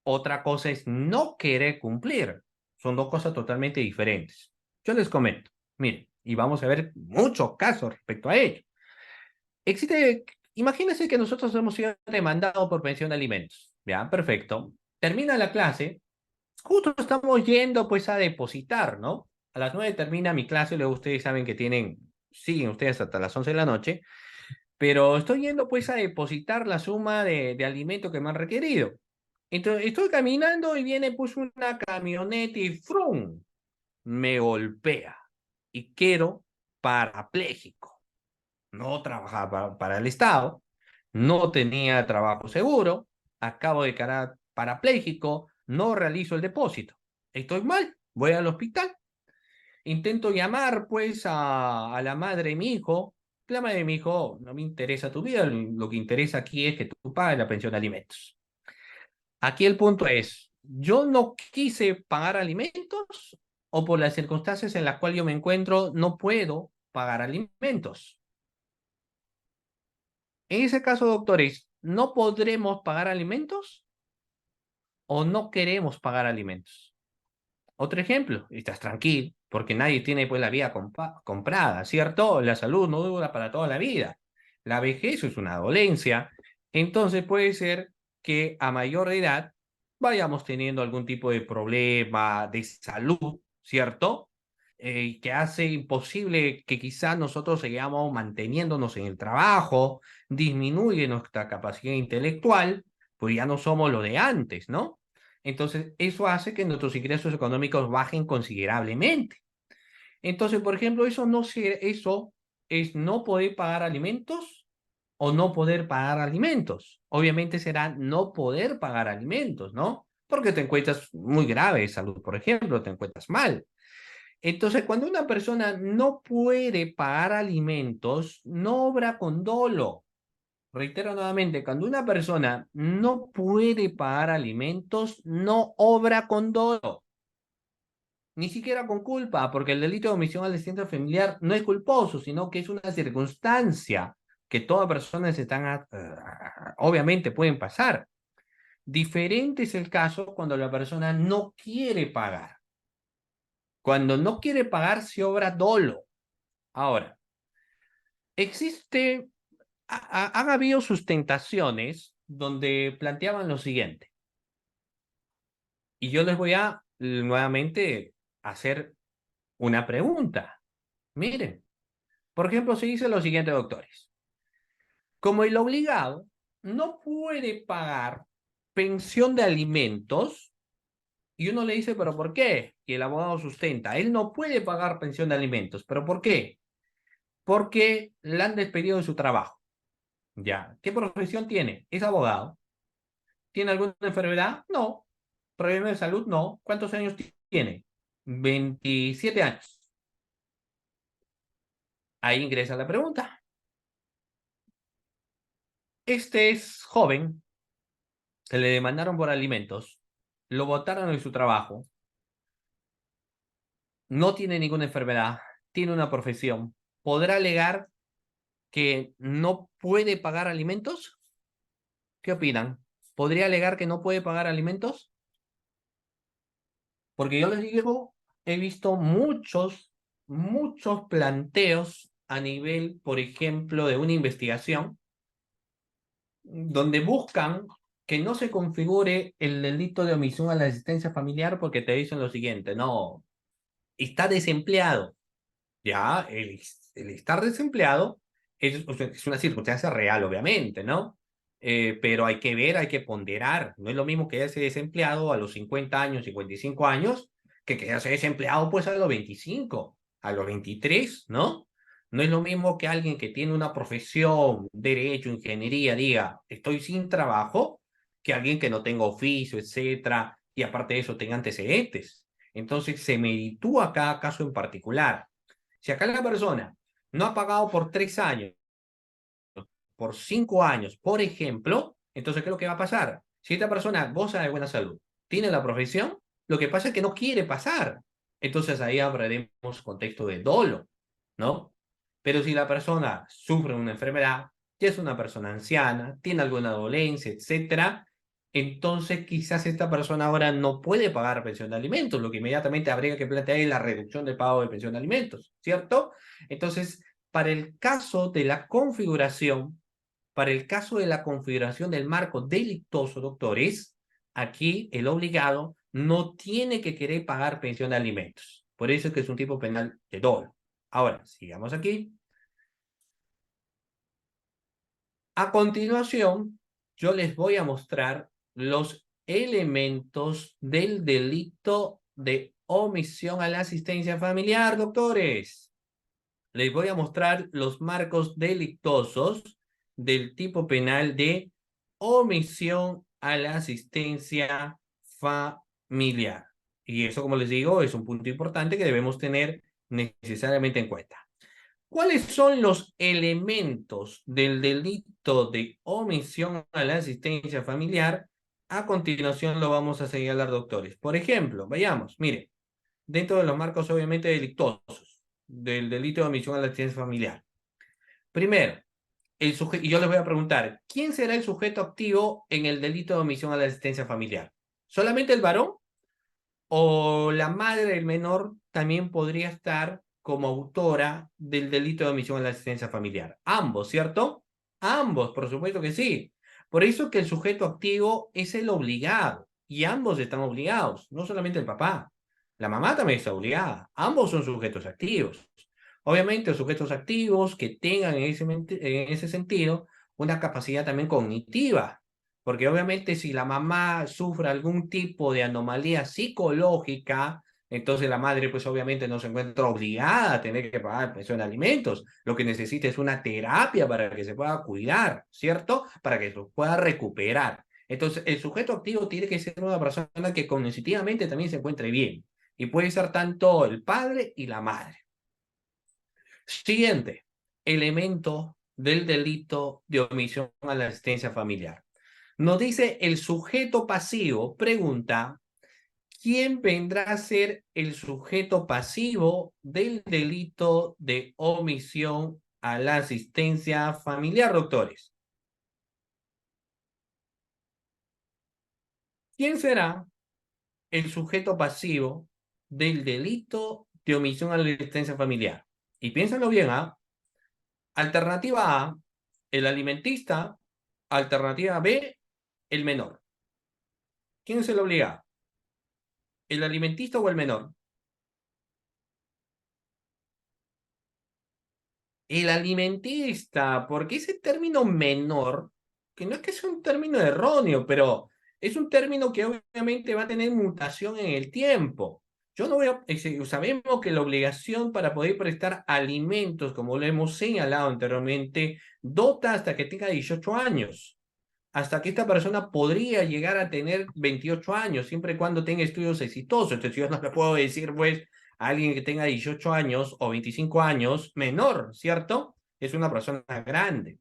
otra cosa es no querer cumplir. Son dos cosas totalmente diferentes. Yo les comento, miren, y vamos a ver muchos casos respecto a ello. Existe, imagínense que nosotros hemos sido demandados por pensión de alimentos. Ya, perfecto. Termina la clase, justo estamos yendo pues a depositar, ¿no? A las 9 termina mi clase, luego ustedes saben que siguen ustedes hasta las 11 de la noche, pero estoy yendo pues a depositar la suma de alimento que me han requerido. Entonces estoy caminando y viene pues una camioneta y ¡frum! Me golpea y quedo parapléjico. No trabajaba para el Estado, no tenía trabajo seguro, acabo de quedar parapléjico, no realizo el depósito. Estoy mal, voy al hospital. Intento llamar pues a la madre de mi hijo. La madre de mi hijo, no me interesa tu vida, lo que interesa aquí es que tú pagues la pensión de alimentos. Aquí el punto es, yo no quise pagar alimentos o por las circunstancias en las cuales yo me encuentro no puedo pagar alimentos. En ese caso, doctores, ¿no podremos pagar alimentos o no queremos pagar alimentos? Otro ejemplo, estás tranquilo, porque nadie tiene pues la vida comprada, ¿cierto? La salud no dura para toda la vida. La vejez es una dolencia. Entonces puede ser que a mayor edad vayamos teniendo algún tipo de problema de salud, ¿cierto? Que hace imposible que quizás nosotros sigamos manteniéndonos en el trabajo, disminuye nuestra capacidad intelectual, pues ya no somos lo de antes, ¿no? Entonces, eso hace que nuestros ingresos económicos bajen considerablemente. Entonces, por ejemplo, eso es no poder pagar alimentos o no poder pagar alimentos. Obviamente será no poder pagar alimentos, ¿no? Porque te encuentras muy grave de salud, por ejemplo, te encuentras mal. Entonces, cuando una persona no puede pagar alimentos, no obra con dolo, Reitero nuevamente, cuando una persona no puede pagar alimentos, no obra con dolo, ni siquiera con culpa, porque el delito de omisión al asistencia familiar no es culposo, sino que es una circunstancia que todas personas están, obviamente pueden pasar. Diferente es el caso cuando la persona no quiere pagar. Cuando no quiere pagar, se obra dolo. Ahora, existe, han habido sustentaciones donde planteaban lo siguiente, y yo les voy a nuevamente hacer una pregunta. Miren, por ejemplo, se dice lo siguiente, doctores. Como el obligado no puede pagar pensión de alimentos, y uno le dice, ¿pero por qué? Y el abogado sustenta, él no puede pagar pensión de alimentos. ¿Pero por qué? Porque le han despedido de su trabajo. Ya. ¿Qué profesión tiene? ¿Es abogado? ¿Tiene alguna enfermedad? No. ¿Problema de salud? No. ¿Cuántos años tiene? 27 años. Ahí ingresa la pregunta. Este es joven, se le demandaron por alimentos, lo botaron de su trabajo, no tiene ninguna enfermedad, tiene una profesión. ¿Podrá alegar que no puede pagar alimentos? ¿Qué opinan? ¿Podría alegar que no puede pagar alimentos? Porque yo les digo, he visto muchos planteos a nivel, por ejemplo, de una investigación, donde buscan que no se configure el delito de omisión a la asistencia familiar porque te dicen lo siguiente, no, está desempleado. Ya, el estar desempleado es una circunstancia real, obviamente, ¿no? Pero hay que ver, hay que ponderar. No es lo mismo quedarse desempleado a los 50 años, 55 años, que quedarse desempleado pues a los 25, a los 23, ¿no? No es lo mismo que alguien que tiene una profesión, derecho, ingeniería, diga, estoy sin trabajo, que alguien que no tenga oficio, etcétera, y aparte de eso tenga antecedentes. Entonces se meritúa cada caso en particular. Si acá la persona no ha pagado por 3 años, por 5 años, por ejemplo, entonces, ¿qué es lo que va a pasar? Si esta persona goza de buena salud, tiene la profesión, lo que pasa es que no quiere pasar. Entonces ahí hablaremos contexto de dolo, ¿no? Pero si la persona sufre una enfermedad, ya es una persona anciana, tiene alguna dolencia, etcétera, entonces quizás esta persona ahora no puede pagar pensión de alimentos, lo que inmediatamente habría que plantear es la reducción del pago de pensión de alimentos, ¿cierto? Entonces, para el caso de la configuración, para el caso de la configuración del marco delictuoso, doctores, aquí el obligado no tiene que querer pagar pensión de alimentos. Por eso es que es un tipo penal de dolo. Ahora, sigamos aquí. A continuación, yo les voy a mostrar los elementos del delito de omisión a la asistencia familiar, doctores. Les voy a mostrar los marcos delictosos del tipo penal de omisión a la asistencia familiar. Y eso, como les digo, es un punto importante que debemos tener necesariamente en cuenta. ¿Cuáles son los elementos del delito de omisión a la asistencia familiar? A continuación lo vamos a señalar, doctores. Por ejemplo, vayamos, mire, dentro de los marcos obviamente delictuosos del delito de omisión a la asistencia familiar. Primero, y yo les voy a preguntar, ¿quién será el sujeto activo en el delito de omisión a la asistencia familiar? ¿Solamente el varón? ¿O la madre del menor también podría estar como autora del delito de omisión a la asistencia familiar? Ambos, ¿cierto? Ambos, por supuesto que sí. Por eso que el sujeto activo es el obligado, y ambos están obligados, no solamente el papá. La mamá también está obligada. Ambos son sujetos activos. Obviamente, sujetos activos que tengan en ese sentido una capacidad también cognitiva, porque obviamente si la mamá sufre algún tipo de anomalía psicológica, entonces la madre pues obviamente no se encuentra obligada a tener que pagar pensión de alimentos. Lo que necesita es una terapia para que se pueda cuidar, ¿cierto? Para que se pueda recuperar. Entonces el sujeto activo tiene que ser una persona que cognitivamente también se encuentre bien. Y puede ser tanto el padre y la madre. Siguiente elemento del delito de omisión a la asistencia familiar. Nos dice el sujeto pasivo, pregunta, ¿quién vendrá a ser el sujeto pasivo del delito de omisión a la asistencia familiar, doctores? ¿Quién será el sujeto pasivo del delito de omisión a la asistencia familiar? Y piénsenlo bien, ¿ah? Alternativa A, el alimentista. Alternativa B, el menor. ¿Quién es el obligado? ¿El alimentista o el menor? El alimentista, porque ese término menor, que no es que sea un término erróneo, pero es un término que obviamente va a tener mutación en el tiempo. Yo no voy a, sabemos que la obligación para poder prestar alimentos, como lo hemos señalado anteriormente, dota hasta que tenga 18 años, hasta que esta persona podría llegar a tener 28 años, siempre y cuando tenga estudios exitosos. Entonces yo no le puedo decir, pues, a alguien que tenga 18 años o 25 años menor, ¿cierto? Es una persona grande.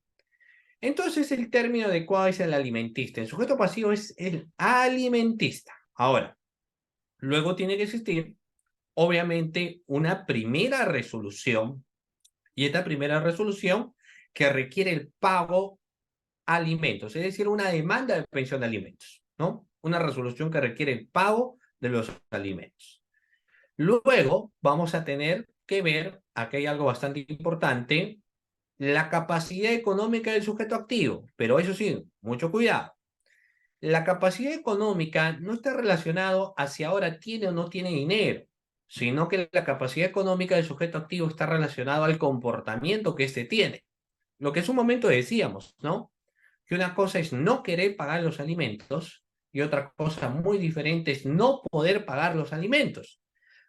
Entonces el término adecuado es el alimentista. El sujeto pasivo es el alimentista. Ahora, luego tiene que existir, obviamente, una primera resolución, y esta primera resolución que requiere el pago alimentos, es decir, una demanda de pensión de alimentos, ¿no? Una resolución que requiere el pago de los alimentos. Luego vamos a tener que ver, aquí hay algo bastante importante, la capacidad económica del sujeto activo, pero eso sí, mucho cuidado. La capacidad económica no está relacionado a si ahora tiene o no tiene dinero, sino que la capacidad económica del sujeto activo está relacionado al comportamiento que éste tiene. Lo que en un momento decíamos, ¿no? Que una cosa es no querer pagar los alimentos y otra cosa muy diferente es no poder pagar los alimentos.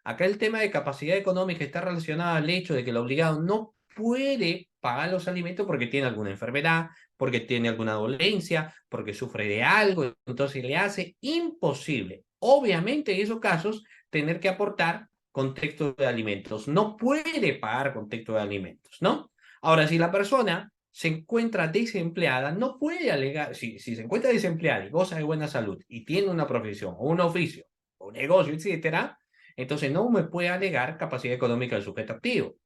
Acá el tema de capacidad económica está relacionado al hecho de que el obligado no puede pagar los alimentos porque tiene alguna enfermedad, porque tiene alguna dolencia, porque sufre de algo, entonces le hace imposible, obviamente en esos casos, tener que aportar contexto de alimentos. No puede pagar contexto de alimentos, ¿no? Ahora, si la persona se encuentra desempleada, no puede alegar, si se encuentra desempleada y goza de buena salud y tiene una profesión o un oficio o un negocio, etcétera, entonces no me puede alegar capacidad económica del sujeto activo.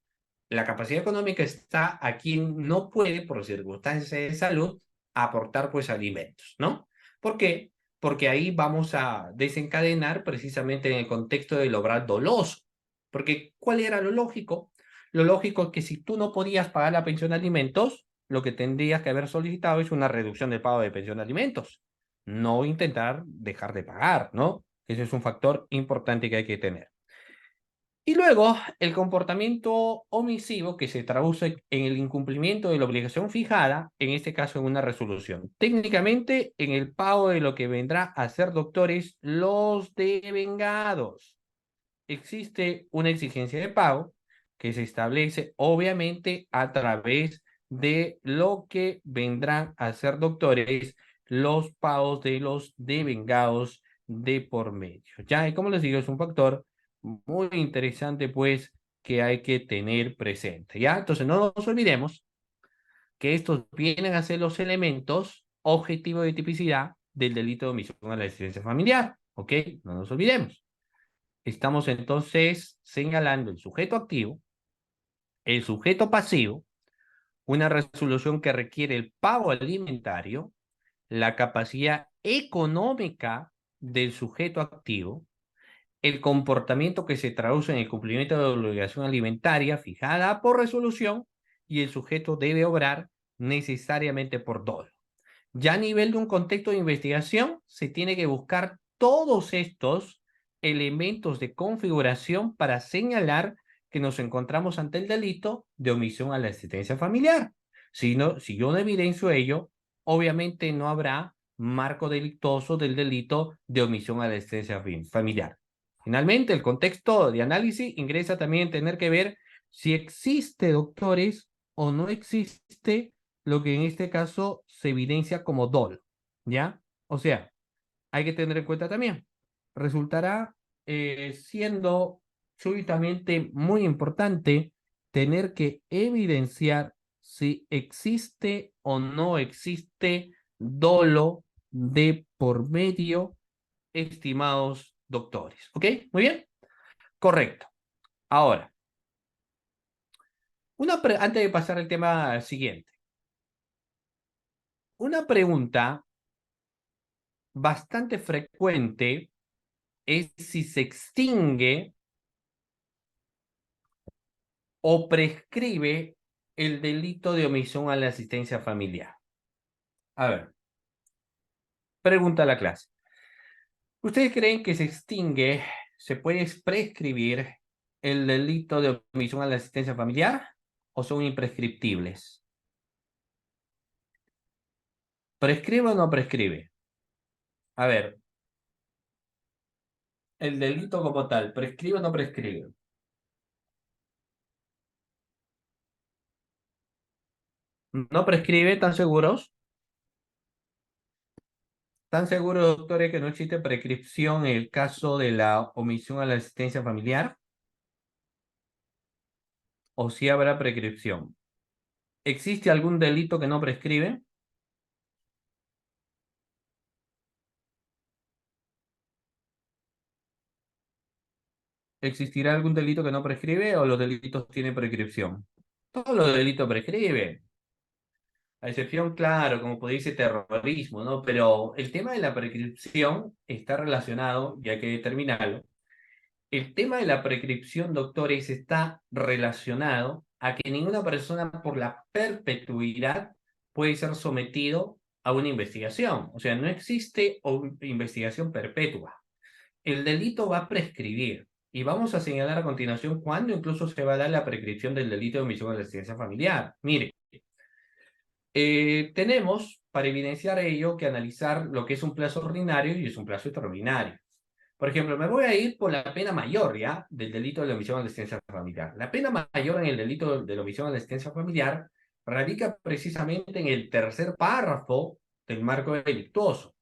La capacidad económica está a quien no puede, por circunstancias de salud, aportar pues alimentos, ¿no? ¿Por qué? Porque ahí vamos a desencadenar precisamente en el contexto del obrar doloso. Porque ¿cuál era lo lógico? Lo lógico es que si tú no podías pagar la pensión de alimentos, lo que tendrías que haber solicitado es una reducción del pago de pensión de alimentos, no intentar dejar de pagar, ¿no? Ese es un factor importante que hay que tener. Y luego, el comportamiento omisivo que se traduce en el incumplimiento de la obligación fijada, en este caso en una resolución. Técnicamente, en el pago de lo que vendrá a ser, doctores, los devengados. Existe una exigencia de pago que se establece, obviamente, a través de lo que vendrán a ser, doctores, los pagos de los devengados de por medio. Ya, y como les digo, es un factor muy interesante, pues, que hay que tener presente, ¿ya? Entonces, no nos olvidemos que estos vienen a ser los elementos objetivos de tipicidad del delito de omisión a la asistencia familiar, ¿ok? No nos olvidemos. Estamos entonces señalando el sujeto activo, el sujeto pasivo, una resolución que requiere el pago alimentario, la capacidad económica del sujeto activo, el comportamiento que se traduce en el cumplimiento de la obligación alimentaria fijada por resolución y el sujeto debe obrar necesariamente por dolo. Ya a nivel de un contexto de investigación, se tiene que buscar todos estos elementos de configuración para señalar que nos encontramos ante el delito de omisión a la asistencia familiar. Si yo no evidencio ello, obviamente no habrá marco delictuoso del delito de omisión a la asistencia familiar. Finalmente, el contexto de análisis ingresa también en tener que ver si existe, doctores, o no existe lo que en este caso se evidencia como dolo, ¿ya? O sea, hay que tener en cuenta también, resultará siendo súbitamente muy importante tener que evidenciar si existe o no existe dolo de por medio, estimados doctores. ¿Ok? Muy bien. Correcto. Ahora, antes de pasar al tema siguiente. Una pregunta bastante frecuente es si se extingue o prescribe el delito de omisión a la asistencia familiar. A ver, pregunta a la clase. ¿Ustedes creen que se extingue, se puede prescribir el delito de omisión a la asistencia familiar o son imprescriptibles? ¿Prescribe o no prescribe? A ver, el delito como tal, ¿prescribe o no prescribe? ¿No prescribe? ¿Están seguros? ¿Están seguros, doctores, que no existe prescripción en el caso de la omisión a la asistencia familiar? ¿O si habrá prescripción? ¿Existe algún delito que no prescribe? ¿Existirá algún delito que no prescribe o los delitos tienen prescripción? Todos los delitos prescriben. A excepción, claro, como puede decir, terrorismo, ¿no? Pero el tema de la prescripción está relacionado, y hay que determinarlo. El tema de la prescripción, doctores, está relacionado a que ninguna persona por la perpetuidad puede ser sometido a una investigación. O sea, no existe investigación perpetua. El delito va a prescribir. Y vamos a señalar a continuación cuándo incluso se va a dar la prescripción del delito de omisión a la asistencia familiar. Mire, tenemos para evidenciar ello que analizar lo que es un plazo ordinario y es un plazo extraordinario. Por ejemplo, me voy a ir por la pena mayor, ¿ya? Del delito de la omisión a la asistencia familiar. La pena mayor en el delito de la omisión a la asistencia familiar radica precisamente en el tercer párrafo del marco delictuoso.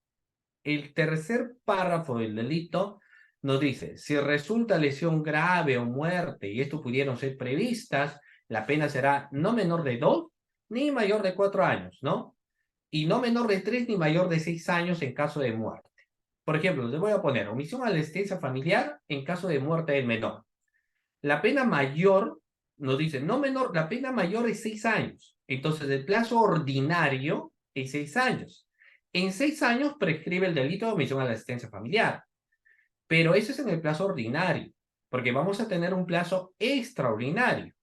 El tercer párrafo del delito nos dice, si resulta lesión grave o muerte, y esto pudieron ser previstas, la pena será no menor de 2 ni mayor de 4 años, ¿no? Y no menor de 3 ni mayor de 6 años en caso de muerte. Por ejemplo, les voy a poner omisión a la asistencia familiar en caso de muerte del menor. La pena mayor nos dice, no menor, la pena mayor es 6 años. Entonces, el plazo ordinario es 6 años. En 6 años prescribe el delito de omisión a la asistencia familiar. Pero eso es en el plazo ordinario, porque vamos a tener un plazo extraordinario.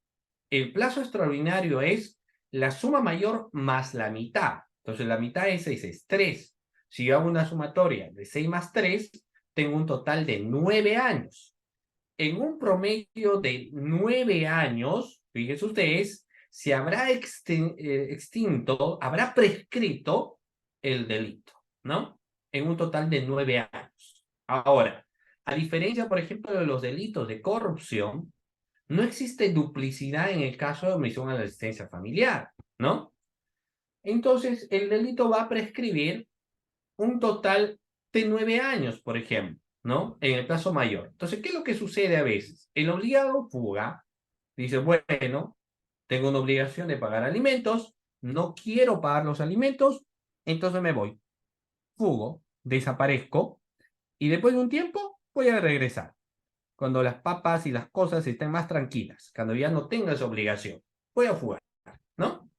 El plazo extraordinario es la suma mayor más la mitad. Entonces, la mitad de 6 es 3. Si yo hago una sumatoria de 6 más 3, tengo un total de 9 años. En un promedio de 9 años, fíjense ustedes, se habrá extinto, habrá prescrito el delito, ¿no? En un total de 9 años. Ahora, a diferencia, por ejemplo, de los delitos de corrupción, no existe duplicidad en el caso de omisión a la asistencia familiar, ¿no? Entonces, el delito va a prescribir un total de 9 años, por ejemplo, ¿no? En el plazo mayor. Entonces, ¿qué es lo que sucede a veces? El obligado fuga, dice, bueno, tengo una obligación de pagar alimentos, no quiero pagar los alimentos, entonces me voy. Fugo, desaparezco, y después de un tiempo voy a regresar. Cuando las papas y las cosas estén más tranquilas, cuando ya no tenga esa obligación, voy a fugar, ¿no?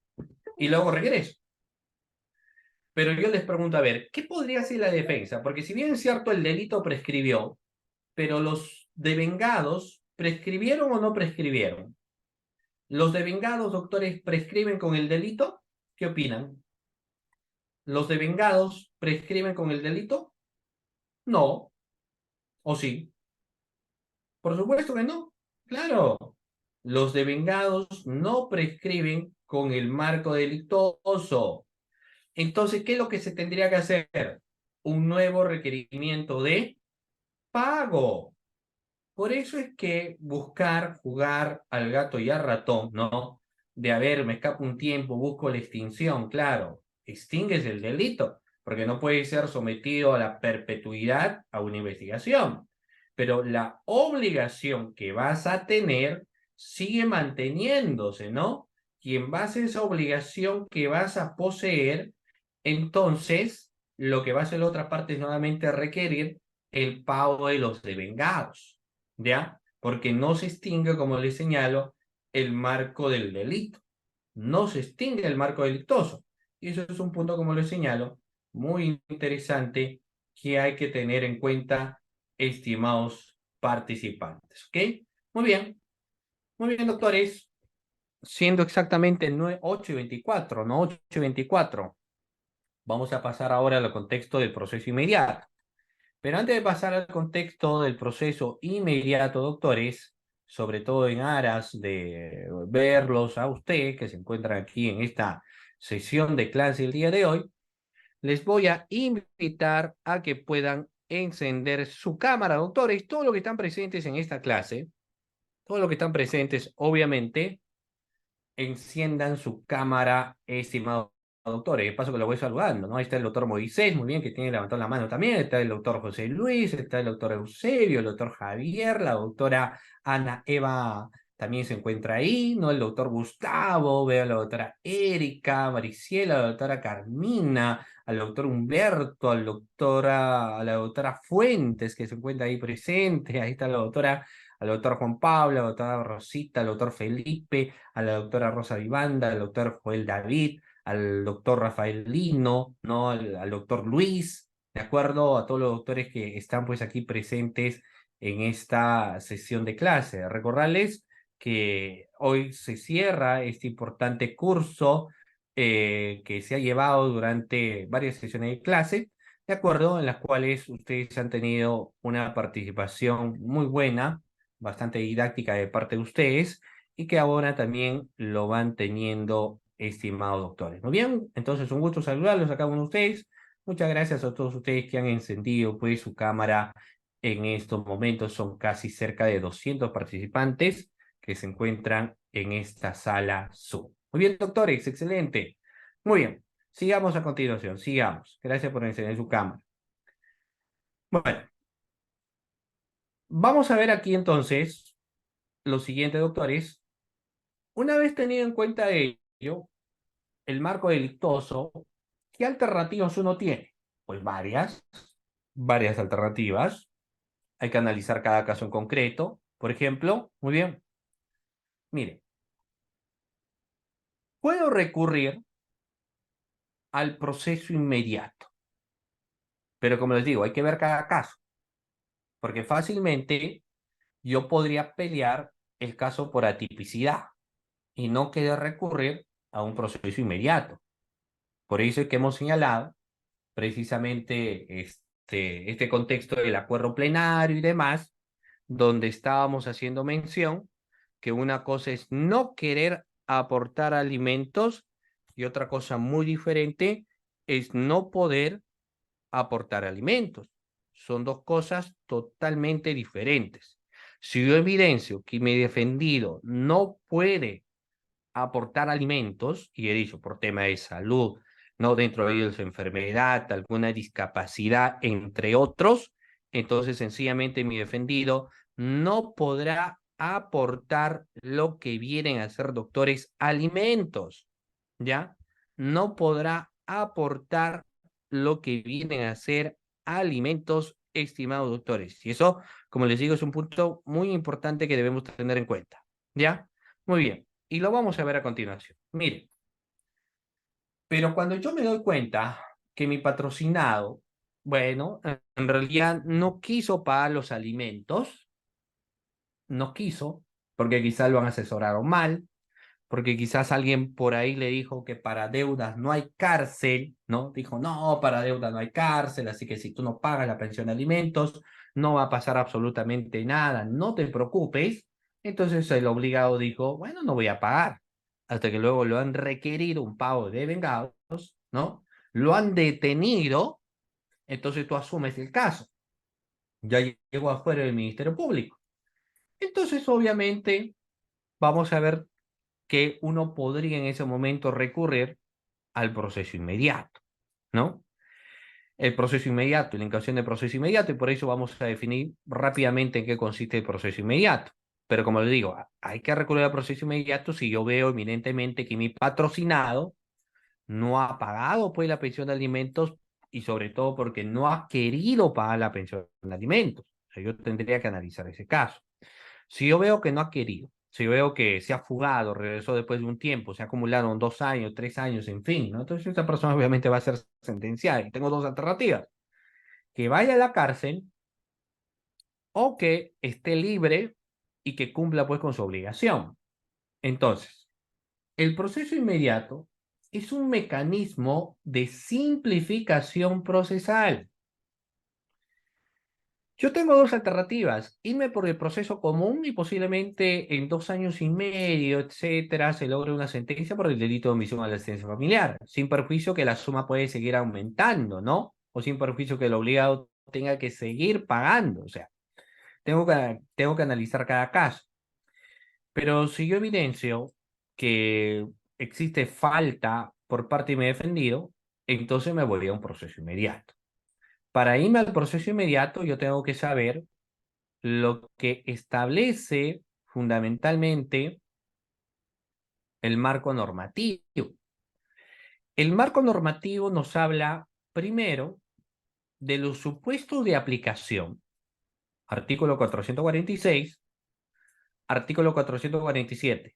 Y luego regreso. Pero yo les pregunto, a ver, ¿qué podría hacer la defensa? Porque si bien es cierto el delito prescribió, pero los devengados, ¿prescribieron o no prescribieron? ¿Los devengados, doctores, prescriben con el delito? ¿Qué opinan? ¿Los devengados prescriben con el delito? No. ¿O sí? Por supuesto que no. Claro. Los devengados no prescriben con el marco delictuoso. Entonces, ¿qué es lo que se tendría que hacer? Un nuevo requerimiento de pago. Por eso es que buscar jugar al gato y al ratón, ¿no? De a ver, me escapo un tiempo, busco la extinción, claro, extingues el delito, porque no puede ser sometido a la perpetuidad a una investigación. Pero la obligación que vas a tener sigue manteniéndose, ¿no? y en base a esa obligación que vas a poseer, entonces lo que va a hacer la otra parte es nuevamente requerir el pago de los devengados, ¿ya? Porque no se extingue, como les señalo, el marco del delito. No se extingue el marco delictoso. Y eso es un punto, como les señalo, muy interesante que hay que tener en cuenta, estimados participantes. ¿Ok? Muy bien, doctores. Siendo exactamente 8:24, ¿no? 8:24. Vamos a pasar ahora al contexto del proceso inmediato. Pero antes de pasar al contexto del proceso inmediato, doctores, sobre todo en aras de verlos a usted, que se encuentran aquí en esta sesión de clase el día de hoy, les voy a invitar a que puedan encender su cámara, doctores. Todos los que están presentes en esta clase, todos los que están presentes, obviamente, enciendan su cámara, estimados doctores. De paso que lo voy saludando, ¿no? Ahí está el doctor Moisés, muy bien, que tiene levantado la mano también. Está el doctor José Luis, está el doctor Eusebio, el doctor Javier, la doctora Ana Eva también se encuentra ahí, ¿no? El doctor Gustavo, veo a la doctora Erika, Mariciela, a la doctora Carmina, al doctor Humberto, a la doctora Fuentes, que se encuentra ahí presente. Ahí está la doctora, al doctor Juan Pablo, a la doctora Rosita, al doctor Felipe, a la doctora Rosa Vivanda, al doctor Joel David, al doctor Rafael Lino, ¿no? Al doctor Luis, ¿de acuerdo? A todos los doctores que están pues aquí presentes en esta sesión de clase. Recordarles que hoy se cierra este importante curso que se ha llevado durante varias sesiones de clase, ¿de acuerdo? En las cuales ustedes han tenido una participación muy buena, bastante didáctica de parte de ustedes, y que ahora también lo van teniendo, estimados doctores. Muy bien, entonces un gusto saludarlos a cada uno de ustedes. Muchas gracias a todos ustedes que han encendido pues su cámara en estos momentos. Son casi cerca de 200 participantes que se encuentran en esta sala Zoom. Muy bien, doctores, excelente. Muy bien, sigamos a continuación, sigamos. Gracias por encender su cámara. Bueno, vamos a ver aquí entonces lo siguiente, doctores. Una vez tenido en cuenta ello, el marco delictuoso, ¿qué alternativas uno tiene? Pues varias alternativas. Hay que analizar cada caso en concreto. Por ejemplo, muy bien, mire, puedo recurrir al proceso inmediato, pero como les digo, hay que ver cada caso, porque fácilmente yo podría pelear el caso por atipicidad y no querer recurrir a un proceso inmediato. Por eso es que hemos señalado precisamente este contexto del acuerdo plenario y demás, donde estábamos haciendo mención que una cosa es no querer aportar alimentos y otra cosa muy diferente es no poder aportar alimentos. Son dos cosas totalmente diferentes. Si yo evidencio que mi defendido no puede aportar alimentos, y he dicho por tema de salud, no dentro de ellos enfermedad, alguna discapacidad, entre otros, entonces sencillamente mi defendido no podrá aportar lo que vienen a ser, doctores, alimentos, ¿ya? No podrá aportar lo que vienen a ser alimentos, estimados doctores. Y eso, como les digo, es un punto muy importante que debemos tener en cuenta, ¿ya? Muy bien. Y lo vamos a ver a continuación. Mire, pero cuando yo me doy cuenta que mi patrocinado, bueno, en realidad no quiso pagar los alimentos, no quiso, porque quizás lo han asesorado mal, porque quizás alguien por ahí le dijo que para deudas no hay cárcel, ¿no? Dijo, no, para deudas no hay cárcel, así que si tú no pagas la pensión de alimentos, no va a pasar absolutamente nada, no te preocupes. Entonces el obligado dijo, bueno, no voy a pagar, hasta que luego lo han requerido un pago de vengados, ¿no? Lo han detenido, entonces tú asumes el caso. Ya llegó afuera del Ministerio Público. Entonces, obviamente, vamos a ver que uno podría en ese momento recurrir al proceso inmediato, ¿no? El proceso inmediato y la indicación de proceso inmediato, y por eso vamos a definir rápidamente en qué consiste el proceso inmediato. Pero como le digo, hay que recurrir al proceso inmediato si yo veo eminentemente que mi patrocinado no ha pagado pues la pensión de alimentos y sobre todo porque no ha querido pagar la pensión de alimentos. O sea, yo tendría que analizar ese caso. Si yo veo que no ha querido, si yo veo que se ha fugado, regresó después de un tiempo, se acumularon 2 años, 3 años, en fin, ¿no? Entonces esta persona obviamente va a ser sentenciada y tengo dos alternativas, que vaya a la cárcel o que esté libre y que cumpla pues con su obligación. Entonces, el proceso inmediato es un mecanismo de simplificación procesal. Yo tengo dos alternativas, irme por el proceso común y posiblemente en 2 años y medio, etcétera, se logre una sentencia por el delito de omisión a la asistencia familiar, sin perjuicio que la suma puede seguir aumentando, ¿no? O sin perjuicio que el obligado tenga que seguir pagando, o sea, tengo que analizar cada caso. Pero si yo evidencio que existe falta por parte de mi defendido, entonces me voy a un proceso inmediato. Para irme al proceso inmediato, yo tengo que saber lo que establece fundamentalmente el marco normativo. El marco normativo nos habla primero de los supuestos de aplicación, artículo 446, artículo 447.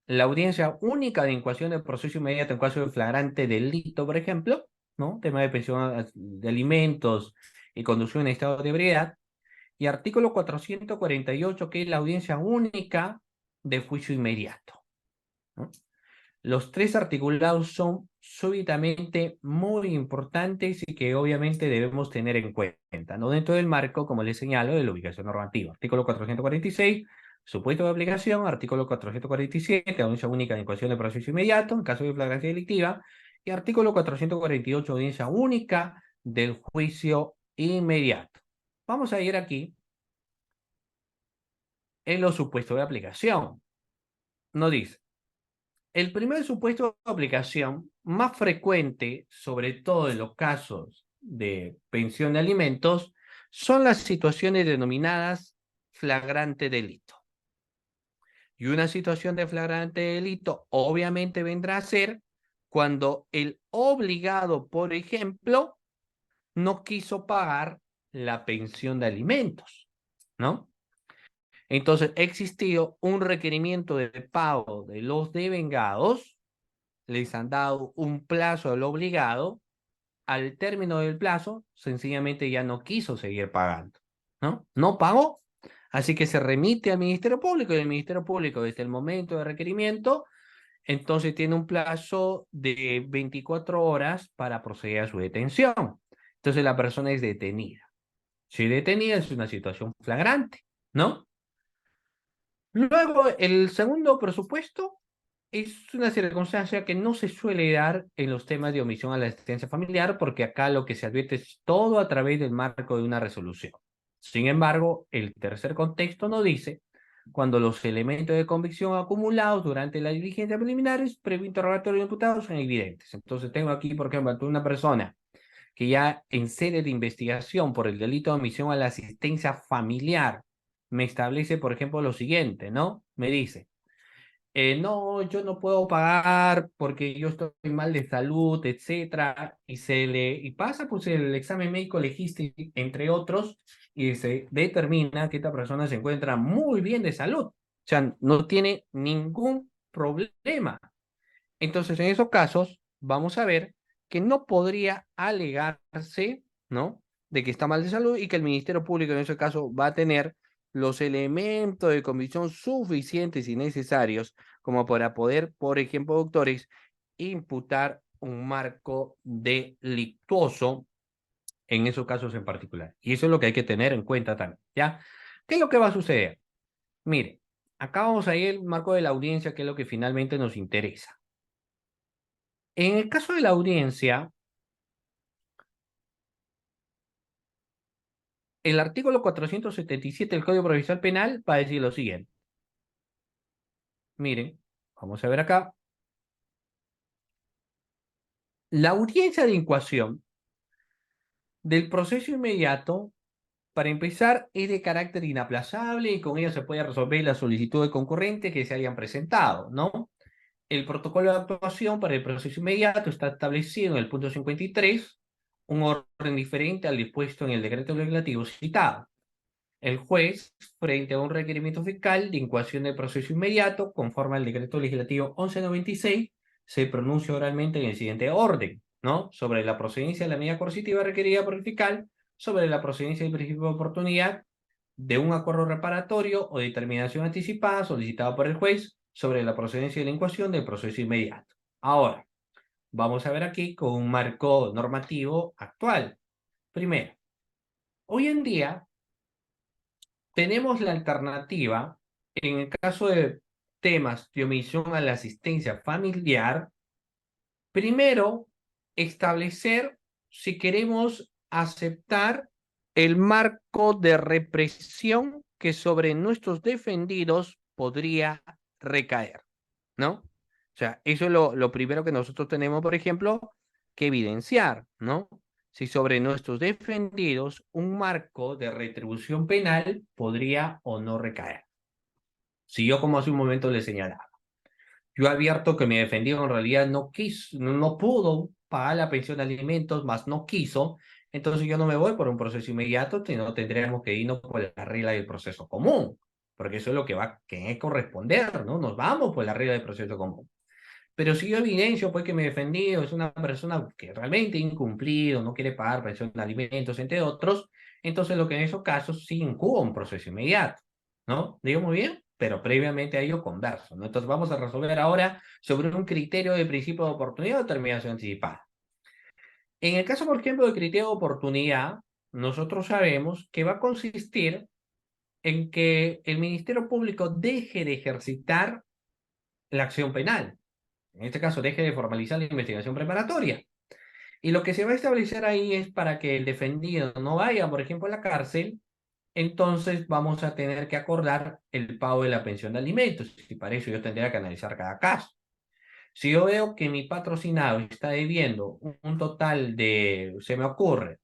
La audiencia única de incoación del proceso inmediato en caso de flagrante delito, por ejemplo, ¿no? Tema de pensión de alimentos y conducción en estado de ebriedad. Y artículo 448, que es la audiencia única de juicio inmediato, ¿no? Los tres articulados son súbitamente muy importantes y que obviamente debemos tener en cuenta, ¿no? Dentro del marco, como les señalo, de la ubicación normativa. Artículo 446, supuesto de aplicación. Artículo 447, audiencia única de incoación de proceso inmediato en caso de flagrancia delictiva. Y artículo 448, audiencia única del juicio inmediato. Vamos a ir aquí en los supuestos de aplicación. Nos dice, el primer supuesto de aplicación más frecuente, sobre todo en los casos de pensión de alimentos, son las situaciones denominadas flagrante delito. Y una situación de flagrante delito obviamente vendrá a ser cuando el obligado, por ejemplo, no quiso pagar la pensión de alimentos, ¿no? Entonces, ha existido un requerimiento de pago de los devengados, les han dado un plazo al obligado, al término del plazo, sencillamente ya no quiso seguir pagando, ¿no? No pagó, así que se remite al Ministerio Público y el Ministerio Público, desde el momento de requerimiento, entonces tiene un plazo de 24 horas para proceder a su detención. Entonces la persona es detenida. Si detenida es una situación flagrante, ¿no? Luego, el segundo presupuesto es una circunstancia que no se suele dar en los temas de omisión a la asistencia familiar, porque acá lo que se advierte es todo a través del marco de una resolución. Sin embargo, el tercer contexto nos dice cuando los elementos de convicción acumulados durante la diligencia preliminares, previo interrogatorio de imputados, son evidentes. Entonces tengo aquí, por ejemplo, ante una persona que ya en sede de investigación por el delito de omisión a la asistencia familiar me establece, por ejemplo, lo siguiente, ¿no? Me dice, no, yo no puedo pagar porque yo estoy mal de salud, etcétera, y pasa pues el examen médico legístico, entre otros, y se determina que esta persona se encuentra muy bien de salud, o sea, no tiene ningún problema. Entonces, en esos casos, vamos a ver que no podría alegarse, ¿no? De que está mal de salud y que el Ministerio Público en ese caso va a tener los elementos de convicción suficientes y necesarios como para poder, por ejemplo, doctores, imputar un marco delictuoso en esos casos en particular. Y eso es lo que hay que tener en cuenta también, ¿ya? ¿Qué es lo que va a suceder? Mire, acá vamos a ir al marco de la audiencia, que es lo que finalmente nos interesa. En el caso de la audiencia, el artículo 477 del Código Procesal Penal va a decir lo siguiente. Miren, vamos a ver acá. La audiencia de incoación del proceso inmediato para empezar, es de carácter inaplazable y con ella se puede resolver la solicitud de concurrente que se hayan presentado, ¿no? El protocolo de actuación para el proceso inmediato está establecido en el punto 53, un orden diferente al dispuesto en el decreto legislativo citado. El juez, frente a un requerimiento fiscal de incoación del proceso inmediato, conforme al decreto legislativo 1196, se pronuncia oralmente en el siguiente orden, ¿no? Sobre la procedencia de la medida coercitiva requerida por el fiscal, sobre la procedencia del principio de oportunidad de un acuerdo reparatorio o determinación anticipada solicitado por el juez, sobre la procedencia de la incoación del proceso inmediato. Ahora, vamos a ver aquí con un marco normativo actual. Primero, hoy en día tenemos la alternativa, en el caso de temas de omisión a la asistencia familiar, primero, establecer si queremos aceptar el marco de represión que sobre nuestros defendidos podría recaer, ¿no? O sea, eso es lo primero que nosotros tenemos, por ejemplo, que evidenciar, ¿no? Si sobre nuestros defendidos un marco de retribución penal podría o no recaer. Si yo, como hace un momento le señalaba, yo advierto que mi defendido en realidad no quiso, no pudo pagar la pensión de alimentos, más no quiso, entonces yo no me voy por un proceso inmediato, sino tendríamos que irnos por la regla del proceso común, porque eso es lo que va a corresponder, ¿no? Nos vamos por la regla del proceso común. Pero si yo evidencio pues que mi defendido es una persona que realmente ha incumplido, no quiere pagar pensión de alimentos, entre otros, entonces lo que en esos casos sí incuba un proceso inmediato, ¿no? Digo muy bien, pero previamente a ello converso, ¿no? Entonces vamos a resolver ahora sobre un criterio de principio de oportunidad o terminación anticipada. En el caso, por ejemplo, del criterio de oportunidad, nosotros sabemos que va a consistir en que el Ministerio Público deje de ejercitar la acción penal. En este caso, deje de formalizar la investigación preparatoria. Y lo que se va a establecer ahí es para que el defendido no vaya, por ejemplo, a la cárcel, entonces vamos a tener que acordar el pago de la pensión de alimentos. Y para eso yo tendría que analizar cada caso. Si yo veo que mi patrocinado está debiendo un total de, se me ocurre,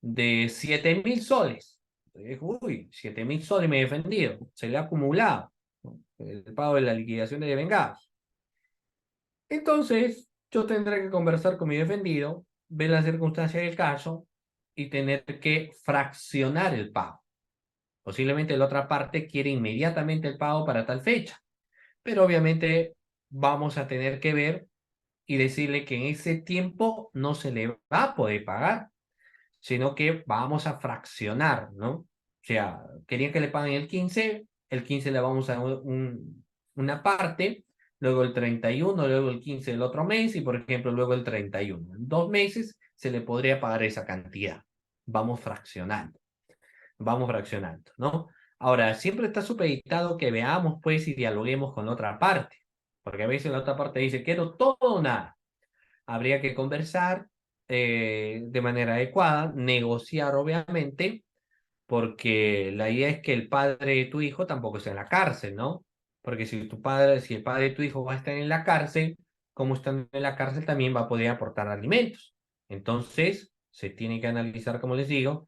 de 7.000 soles, uy, 7.000 soles me he defendido, se le ha acumulado, ¿no? El pago de la liquidación de vengados. Entonces, yo tendré que conversar con mi defendido, ver las circunstancias del caso y tener que fraccionar el pago. Posiblemente la otra parte quiere inmediatamente el pago para tal fecha, pero obviamente vamos a tener que ver y decirle que en ese tiempo no se le va a poder pagar, sino que vamos a fraccionar, ¿no? O sea, querían que le paguen el 15 le vamos a dar una parte, luego el 31, luego el 15 del otro mes y, por ejemplo, luego el 31. En 2 meses se le podría pagar esa cantidad. Vamos fraccionando, ¿no? Ahora, siempre está supeditado que veamos, pues, y dialoguemos con la otra parte, porque a veces la otra parte dice, quiero todo o nada. Habría que conversar de manera adecuada, negociar, obviamente, porque la idea es que el padre de tu hijo tampoco esté en la cárcel, ¿no? Porque si el padre de tu hijo va a estar en la cárcel, como estando en la cárcel también va a poder aportar alimentos. Entonces, se tiene que analizar, como les digo,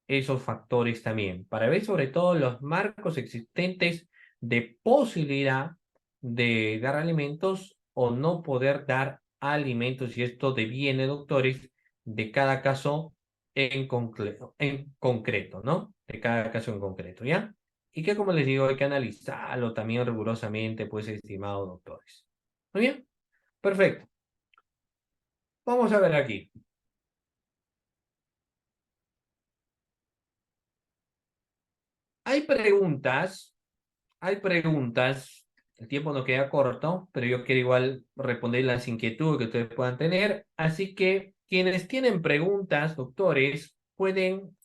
esos factores también, para ver sobre todo los marcos existentes de posibilidad de dar alimentos o no poder dar alimentos, y esto deviene, doctores, de cada caso en concreto, ¿no? De cada caso en concreto, ¿ya? Y que, como les digo, hay que analizarlo también rigurosamente, pues, estimados doctores. Muy bien, perfecto. Vamos a ver aquí. Hay preguntas, el tiempo nos queda corto, pero yo quiero igual responder las inquietudes que ustedes puedan tener, así que quienes tienen preguntas, doctores, pueden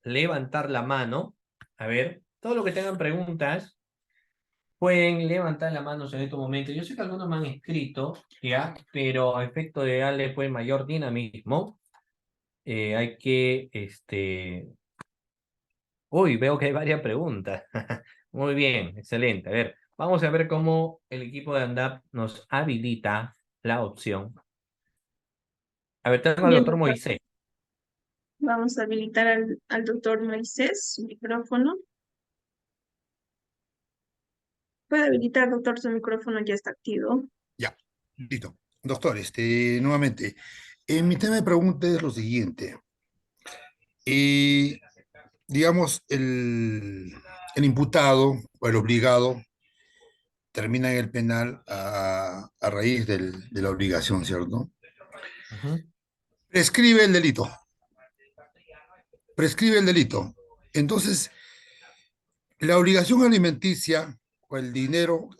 levantar la mano. A ver, todos los que tengan preguntas pueden levantar la mano en este momento. Yo sé que algunos me han escrito, ya, pero a efecto de darle pues mayor dinamismo, hay que, uy, veo que hay varias preguntas. Muy bien, excelente. A ver, vamos a ver cómo el equipo de ANDAP nos habilita la opción. A ver, tengo al Bien, doctor doctor. Moisés. Vamos a habilitar al doctor Moisés, su micrófono. Puede habilitar, doctor, su micrófono ya está activo. Ya, listo. Doctor, nuevamente, mi tema de pregunta es lo siguiente. Eh, digamos, el imputado o el obligado termina en el penal a raíz de la obligación, ¿cierto? Ujú. Prescribe el delito. Prescribe el delito. Entonces, la obligación alimenticia o el dinero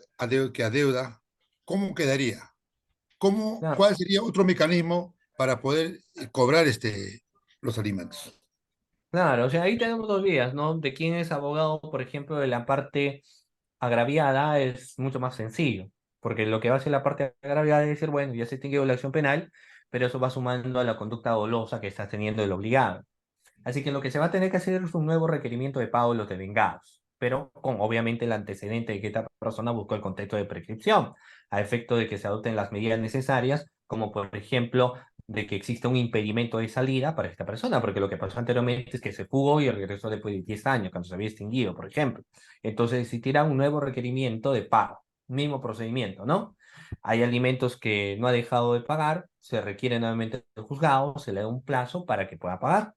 que adeuda, ¿cómo quedaría? Claro. ¿Cuál sería otro mecanismo para poder cobrar los alimentos? Claro, o sea, ahí tenemos dos vías, ¿no? De quién es abogado, por ejemplo, de la parte agraviada es mucho más sencillo, porque lo que va a hacer la parte agraviada es decir, bueno, ya se extinguió la acción penal, pero eso va sumando a la conducta dolosa que está teniendo el obligado. Así que lo que se va a tener que hacer es un nuevo requerimiento de pago de los devengados, pero con obviamente el antecedente de que esta persona buscó el contexto de prescripción, a efecto de que se adopten las medidas necesarias, como por ejemplo de que exista un impedimento de salida para esta persona, porque lo que pasó anteriormente es que se fugó y regresó después de 10 años, cuando se había extinguido, por ejemplo. Entonces existirá un nuevo requerimiento de pago, mismo procedimiento, ¿no? Hay alimentos que no ha dejado de pagar, se requiere nuevamente del juzgado, se le da un plazo para que pueda pagar.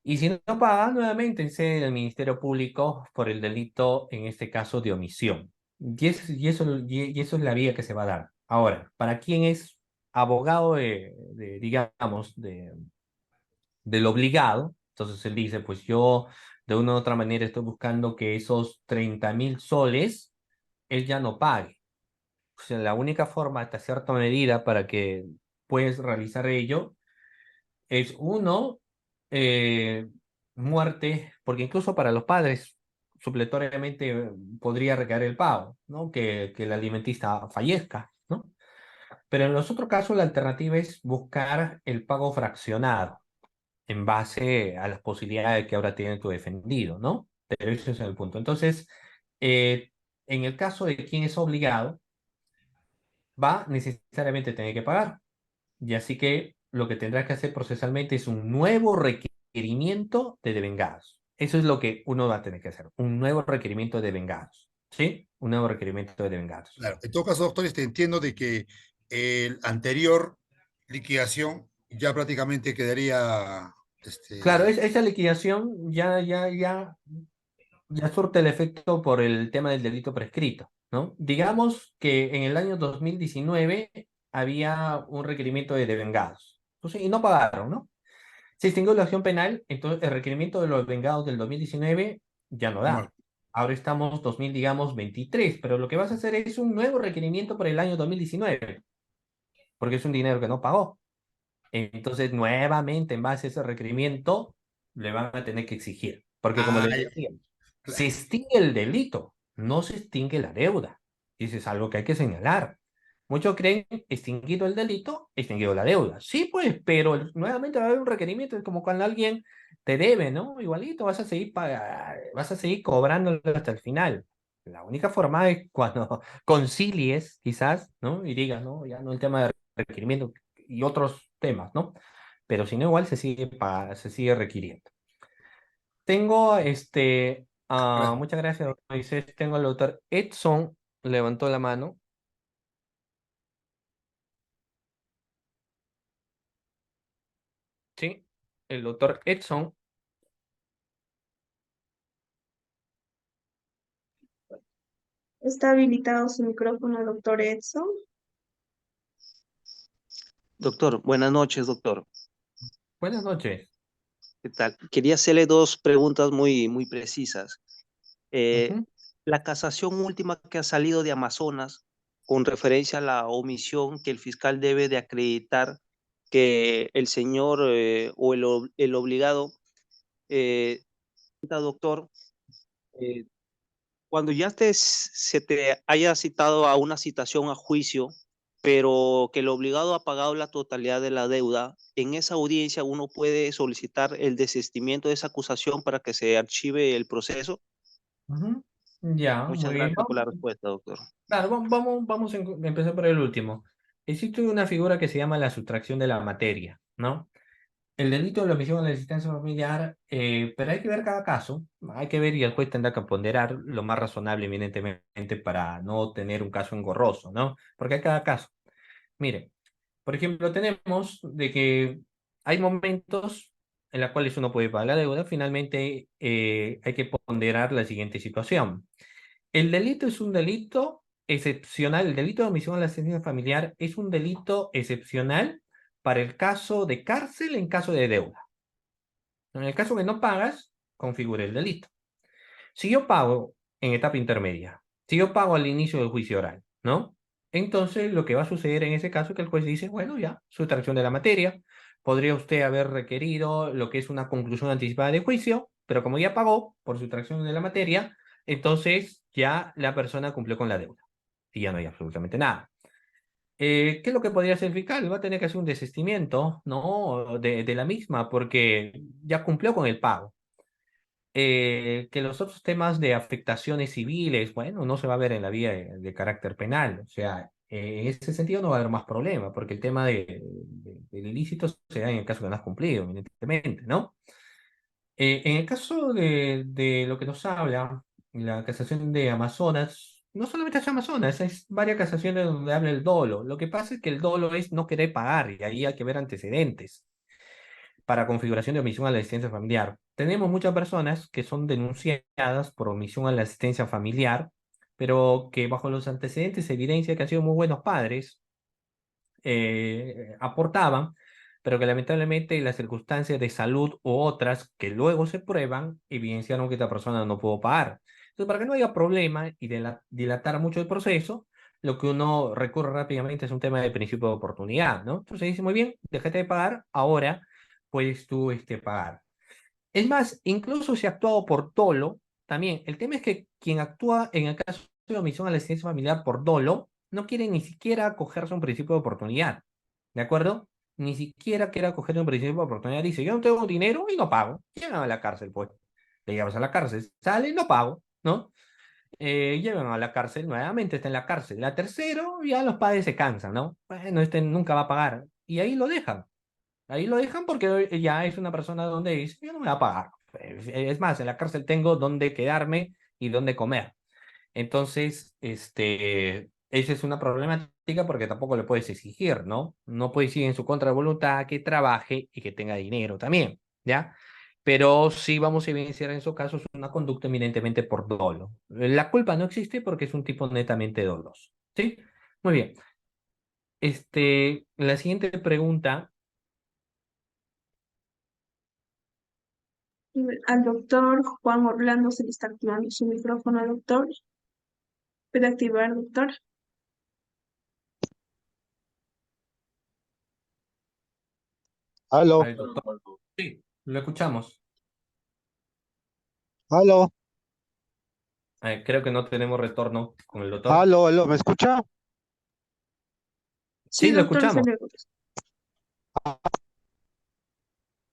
Y si no paga, nuevamente en sede del Ministerio Público por el delito, en este caso, de omisión. Y eso es la vía que se va a dar. Ahora, para quien es abogado digamos, del obligado, entonces él dice, pues yo de una u otra manera estoy buscando que esos 30.000 soles, él ya no pague. O sea, la única forma, hasta cierta medida, para que puedas realizar ello, es uno, eh, muerte, porque incluso para los padres supletoriamente podría recaer el pago, ¿no? Que el alimentista fallezca, ¿no? Pero en los otros casos la alternativa es buscar el pago fraccionado en base a las posibilidades que ahora tiene tu defendido, ¿no? Pero ese es el punto. Entonces, eh, en el caso de quien es obligado, va necesariamente a tener que pagar. Y así que lo que tendrás que hacer procesalmente es un nuevo requerimiento de devengados. Eso es lo que uno va a tener que hacer, un nuevo requerimiento de devengados. ¿Sí? Un nuevo requerimiento de devengados. Claro, en todo caso, doctor, entiendo de que el anterior liquidación ya prácticamente quedaría, Claro, esa liquidación ya surte el efecto por el tema del delito prescrito, ¿no? Digamos que en el año 2019 había un requerimiento de devengados. Entonces, y no pagaron, ¿no? Se extinguió la acción penal, entonces el requerimiento de los vengados del 2019 ya no da. muerto. Ahora estamos 2000, digamos, 23, pero lo que vas a hacer es un nuevo requerimiento por el año 2019, porque es un dinero que no pagó. Entonces, nuevamente, en base a ese requerimiento, le van a tener que exigir. Porque como Ah, les ya, decía, se claro. extingue el delito, no se extingue la deuda. Y eso es algo que hay que señalar. Muchos creen extinguido el delito, extinguido la deuda. Sí, pues, pero nuevamente va a haber un requerimiento, es como cuando alguien te debe, ¿no? Igualito vas a seguir cobrándolo hasta el final. La única forma es cuando concilies, quizás, ¿no? Y digas, ¿no? Ya no el tema de requerimiento y otros temas, ¿no? Pero si no, igual se sigue requiriendo. Tengo Gracias. muchas gracias, doctor Moisés. Tengo al doctor Edson, levantó la mano. Sí, el doctor Edson. Está habilitado su micrófono, doctor Edson. Doctor, buenas noches, doctor. Buenas noches. ¿Qué tal? Quería hacerle dos preguntas muy precisas. Eh, Ujú, la casación última que ha salido de Amazonas con referencia a la omisión que el fiscal debe de acreditar que el señor o el obligado, eh, doctor, eh, cuando ya se te haya citado a una citación a juicio, pero que el obligado ha pagado la totalidad de la deuda, en esa audiencia uno puede solicitar el desistimiento de esa acusación para que se archive el proceso. ujú. Ya, Muchas muy bien. gracias por la respuesta, doctor. Claro, vamos a empezar por el último. Existe una figura que se llama la sustracción de la materia, ¿no? El delito de la omisión a la asistencia familiar, pero hay que ver cada caso, hay que ver y el juez tendrá que ponderar lo más razonable, evidentemente, para no tener un caso engorroso, ¿no? Porque hay cada caso. Mire, por ejemplo, tenemos de que hay momentos en los cuales uno puede pagar la deuda, finalmente hay que ponderar la siguiente situación. El delito es un delito excepcional, el delito de omisión a la asistencia familiar es un delito excepcional para el caso de cárcel en caso de deuda. En el caso que no pagas, configura el delito. Si yo pago en etapa intermedia, si yo pago al inicio del juicio oral, ¿no? Entonces lo que va a suceder en ese caso es que el juez dice, bueno, ya, sustracción de la materia, podría usted haber requerido lo que es una conclusión anticipada de juicio, pero como ya pagó por sustracción de la materia, entonces ya la persona cumplió con la deuda y ya no hay absolutamente nada. ¿Qué es lo que podría hacer el fiscal? Va a tener que hacer un desistimiento, ¿no? De la misma, porque ya cumplió con el pago. Que los otros temas de afectaciones civiles, bueno, no se va a ver en la vía de carácter penal. O sea, en ese sentido no va a haber más problema, porque el tema del ilícito se da en el caso que no has cumplido, evidentemente, ¿no? En el caso de lo que nos habla, la casación de Amazonas, no solamente es Amazonas, es varias casaciones donde habla el dolo. Lo que pasa es que el dolo es no querer pagar y ahí hay que ver antecedentes para configuración de omisión a la asistencia familiar. Tenemos muchas personas que son denunciadas por omisión a la asistencia familiar, pero que bajo los antecedentes se evidencia que han sido muy buenos padres, aportaban, pero que lamentablemente las circunstancias de salud u otras que luego se prueban evidenciaron que esta persona no pudo pagar. Entonces, para que no haya problema y dilatar mucho el proceso, lo que uno recurre rápidamente es un tema de principio de oportunidad, ¿no? Entonces dice, muy bien, déjate de pagar, ahora puedes tú pagar. Es más, incluso si ha actuado por dolo, también, el tema es que quien actúa en el caso de omisión a la asistencia familiar por dolo, no quiere ni siquiera acogerse a un principio de oportunidad, ¿de acuerdo? Ni siquiera quiere acogerse a un principio de oportunidad. Dice, yo no tengo dinero y no pago. Llegan a la cárcel, pues. Le llevas a la cárcel, sale, no pago, ¿no? Llevan a la cárcel, nuevamente está en la cárcel. La tercero, ya los padres se cansan, ¿no? Bueno, nunca va a pagar. Y ahí lo dejan. Ahí lo dejan porque ya es una persona donde dice, yo no me voy a pagar. Es más, en la cárcel tengo donde quedarme y donde comer. Entonces, esa es una problemática porque tampoco le puedes exigir, ¿no? No puedes ir en su contra de voluntad que trabaje y que tenga dinero también, ¿ya? Pero sí vamos a evidenciar en su caso una conducta eminentemente por dolo. La culpa no existe porque es un tipo netamente doloso, ¿sí? Muy bien. La siguiente pregunta. Al doctor Juan Orlando se le está activando su micrófono, doctor. ¿Puede activar, doctor? Aló, Al doctor. Sí, lo escuchamos. aló, Creo que no tenemos retorno con el doctor. aló, ¿me escucha? Sí, Sí, lo doctor, se escuchamos.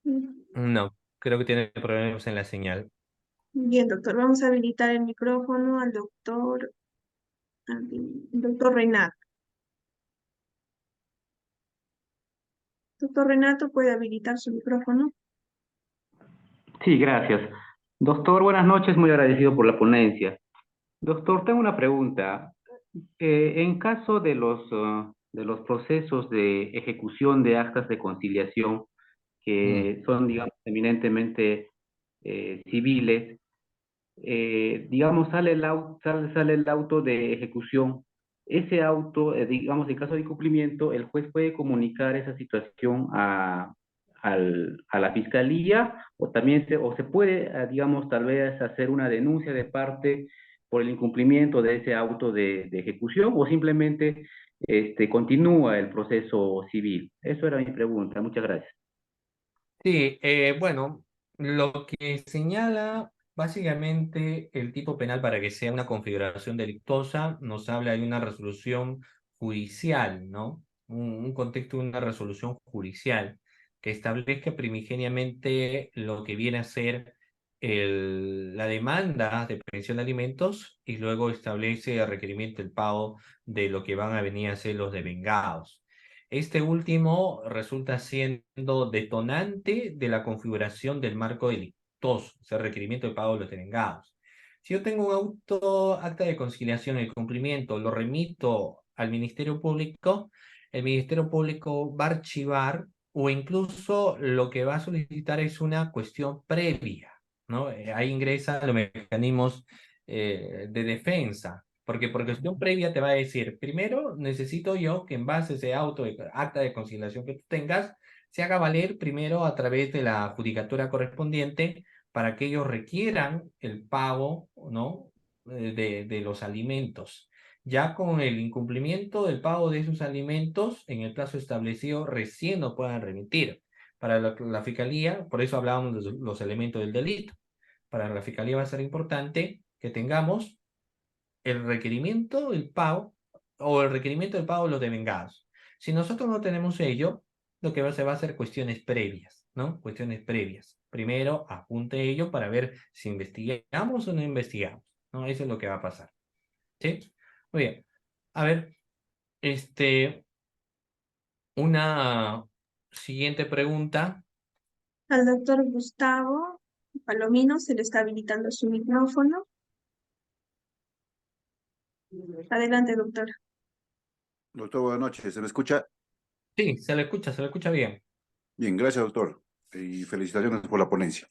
le... No, creo que tiene problemas en la señal. Bien, doctor, vamos a habilitar el micrófono al doctor Renato. Doctor Renato, ¿puede habilitar su micrófono? Sí, gracias. Doctor, buenas noches, muy agradecido por la ponencia. Doctor, tengo una pregunta. En caso de los procesos de ejecución de actas de conciliación, Mm. que son, digamos, eminentemente civiles, digamos, sale el auto de ejecución. Ese auto, digamos, en caso de incumplimiento, el juez puede comunicar esa situación a la fiscalía o también o se puede, digamos, tal vez hacer una denuncia de parte por el incumplimiento de ese auto de ejecución o simplemente continúa el proceso civil. Eso era mi pregunta. Muchas gracias. Sí, bueno, lo que señala básicamente el tipo penal para que sea una configuración delictuosa nos habla de una resolución judicial, ¿no? Un contexto de una resolución judicial que establezca primigeniamente lo que viene a ser la demanda de pensión de alimentos y luego establece el requerimiento del pago de lo que van a venir a ser los devengados. Este último resulta siendo detonante de la configuración del marco delictuoso, o sea, requerimiento de pago de los denegados. Si yo tengo un acta de conciliación y cumplimiento, lo remito al Ministerio Público, el Ministerio Público va a archivar o incluso lo que va a solicitar es una cuestión previa, ¿no? Ahí ingresan los mecanismos de defensa, porque por cuestión previa te va a decir, primero necesito yo que en base a ese acta de conciliación que tú tengas, se haga valer primero a través de la judicatura correspondiente para que ellos requieran el pago, ¿no? de los alimentos. Ya con el incumplimiento del pago de esos alimentos en el plazo establecido, recién lo puedan remitir. Para la Fiscalía, por eso hablábamos de los elementos del delito. Para la Fiscalía va a ser importante que tengamos el requerimiento del pago o el requerimiento del pago de los devengados. Si nosotros no tenemos ello, lo que se va a hacer cuestiones previas, ¿no? Cuestiones previas. Primero, apunte ello para ver si investigamos o no investigamos, ¿no? Eso es lo que va a pasar. ¿Sí? Muy bien. A ver, una siguiente pregunta. Al doctor Gustavo Palomino se le está habilitando su micrófono. Adelante, doctor. Doctor, buenas noches. ¿Se me escucha? Sí, se le escucha bien. Bien, gracias, doctor. Y felicitaciones por la ponencia.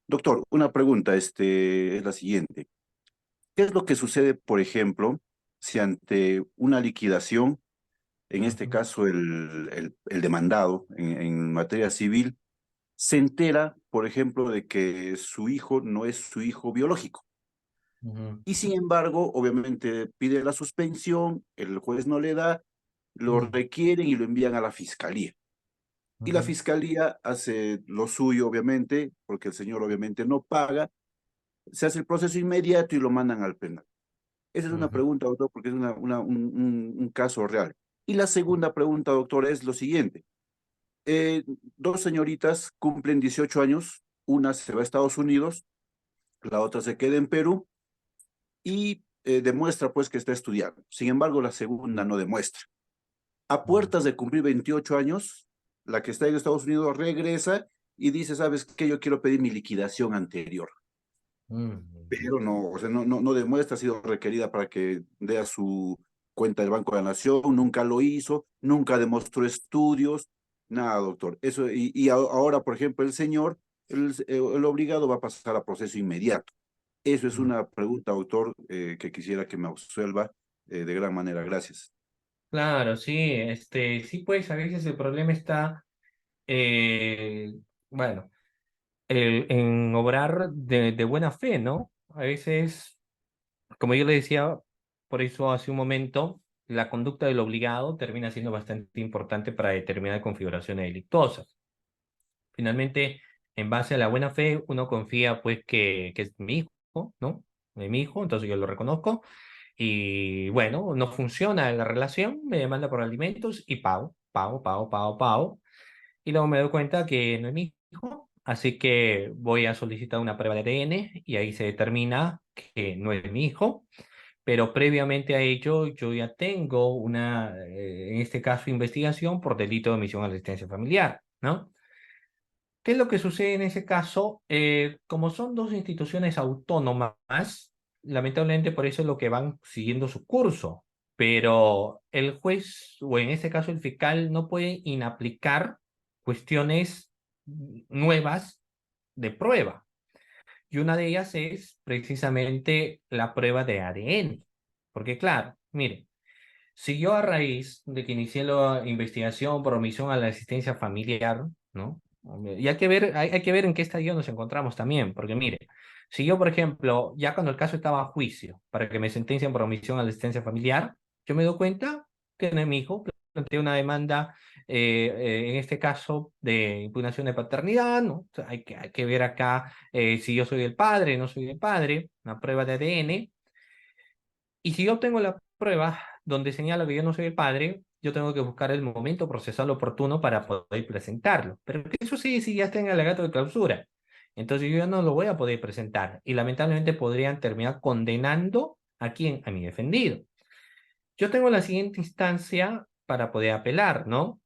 Doctor, una pregunta, es la siguiente. ¿Qué es lo que sucede, por ejemplo, si ante una liquidación, en este caso el demandado en materia civil, se entera, por ejemplo, de que su hijo no es su hijo biológico? Y sin embargo, obviamente pide la suspensión, el juez no le da, lo requieren y lo envían a la fiscalía. Y la fiscalía hace lo suyo, obviamente, porque el señor obviamente no paga, se hace el proceso inmediato y lo mandan al penal. Esa es una pregunta, doctor, porque es un caso real. Y la segunda pregunta, doctor, es lo siguiente. Dos señoritas cumplen 18 años, una se va a Estados Unidos, la otra se queda en Perú y demuestra pues que está estudiando. Sin embargo, la segunda no demuestra. A puertas de cumplir 28 años, la que está en Estados Unidos regresa y dice, ¿sabes qué? Yo quiero pedir mi liquidación anterior. Pero no, o sea, no demuestra, ha sido requerida para que dé a su cuenta del Banco de la Nación, nunca lo hizo, nunca demostró estudios, nada, doctor. Eso, ahora, por ejemplo, el señor, el obligado va a pasar a proceso inmediato. Eso es una pregunta, doctor, que quisiera que me absuelva de gran manera. Gracias. Claro, sí, sí, pues a veces el problema está, bueno, en obrar de buena fe, ¿no? A veces, como yo le decía, por eso hace un momento, la conducta del obligado termina siendo bastante importante para determinar configuraciones delictuosas. Finalmente, en base a la buena fe, uno confía, pues, que es mi hijo, ¿no? Es mi hijo, entonces yo lo reconozco. Y bueno, no funciona la relación, me demanda por alimentos y pago. Y luego me doy cuenta que no es mi hijo, así que voy a solicitar una prueba de ADN y ahí se determina que no es mi hijo. Pero previamente a ello, yo ya tengo una, en este caso, investigación por delito de omisión a la asistencia familiar, ¿no? ¿Qué es lo que sucede en ese caso? Como son dos instituciones autónomas, lamentablemente por eso es lo que van siguiendo su curso, pero el juez, o en este caso el fiscal, no puede inaplicar cuestiones nuevas de prueba. Y una de ellas es precisamente la prueba de ADN. Porque claro, mire, si yo a raíz de que inicié la investigación por omisión a la asistencia familiar, ¿no? Y hay que ver en qué estadio nos encontramos también, porque mire, si yo, por ejemplo, ya cuando el caso estaba a juicio para que me sentencien por omisión a la asistencia familiar, yo me doy cuenta que no es mi hijo, planteé una demanda, en este caso, de impugnación de paternidad, ¿no? O sea, hay que ver acá si yo soy el padre, no soy el padre, una prueba de ADN, y si yo obtengo la prueba donde señala que yo no soy el padre, yo tengo que buscar el momento procesal oportuno para poder presentarlo. Pero que eso sí, si ya está en el alegato de clausura. Entonces yo ya no lo voy a poder presentar. Y lamentablemente podrían terminar condenando a quién, a mi defendido. Yo tengo la siguiente instancia para poder apelar, ¿no?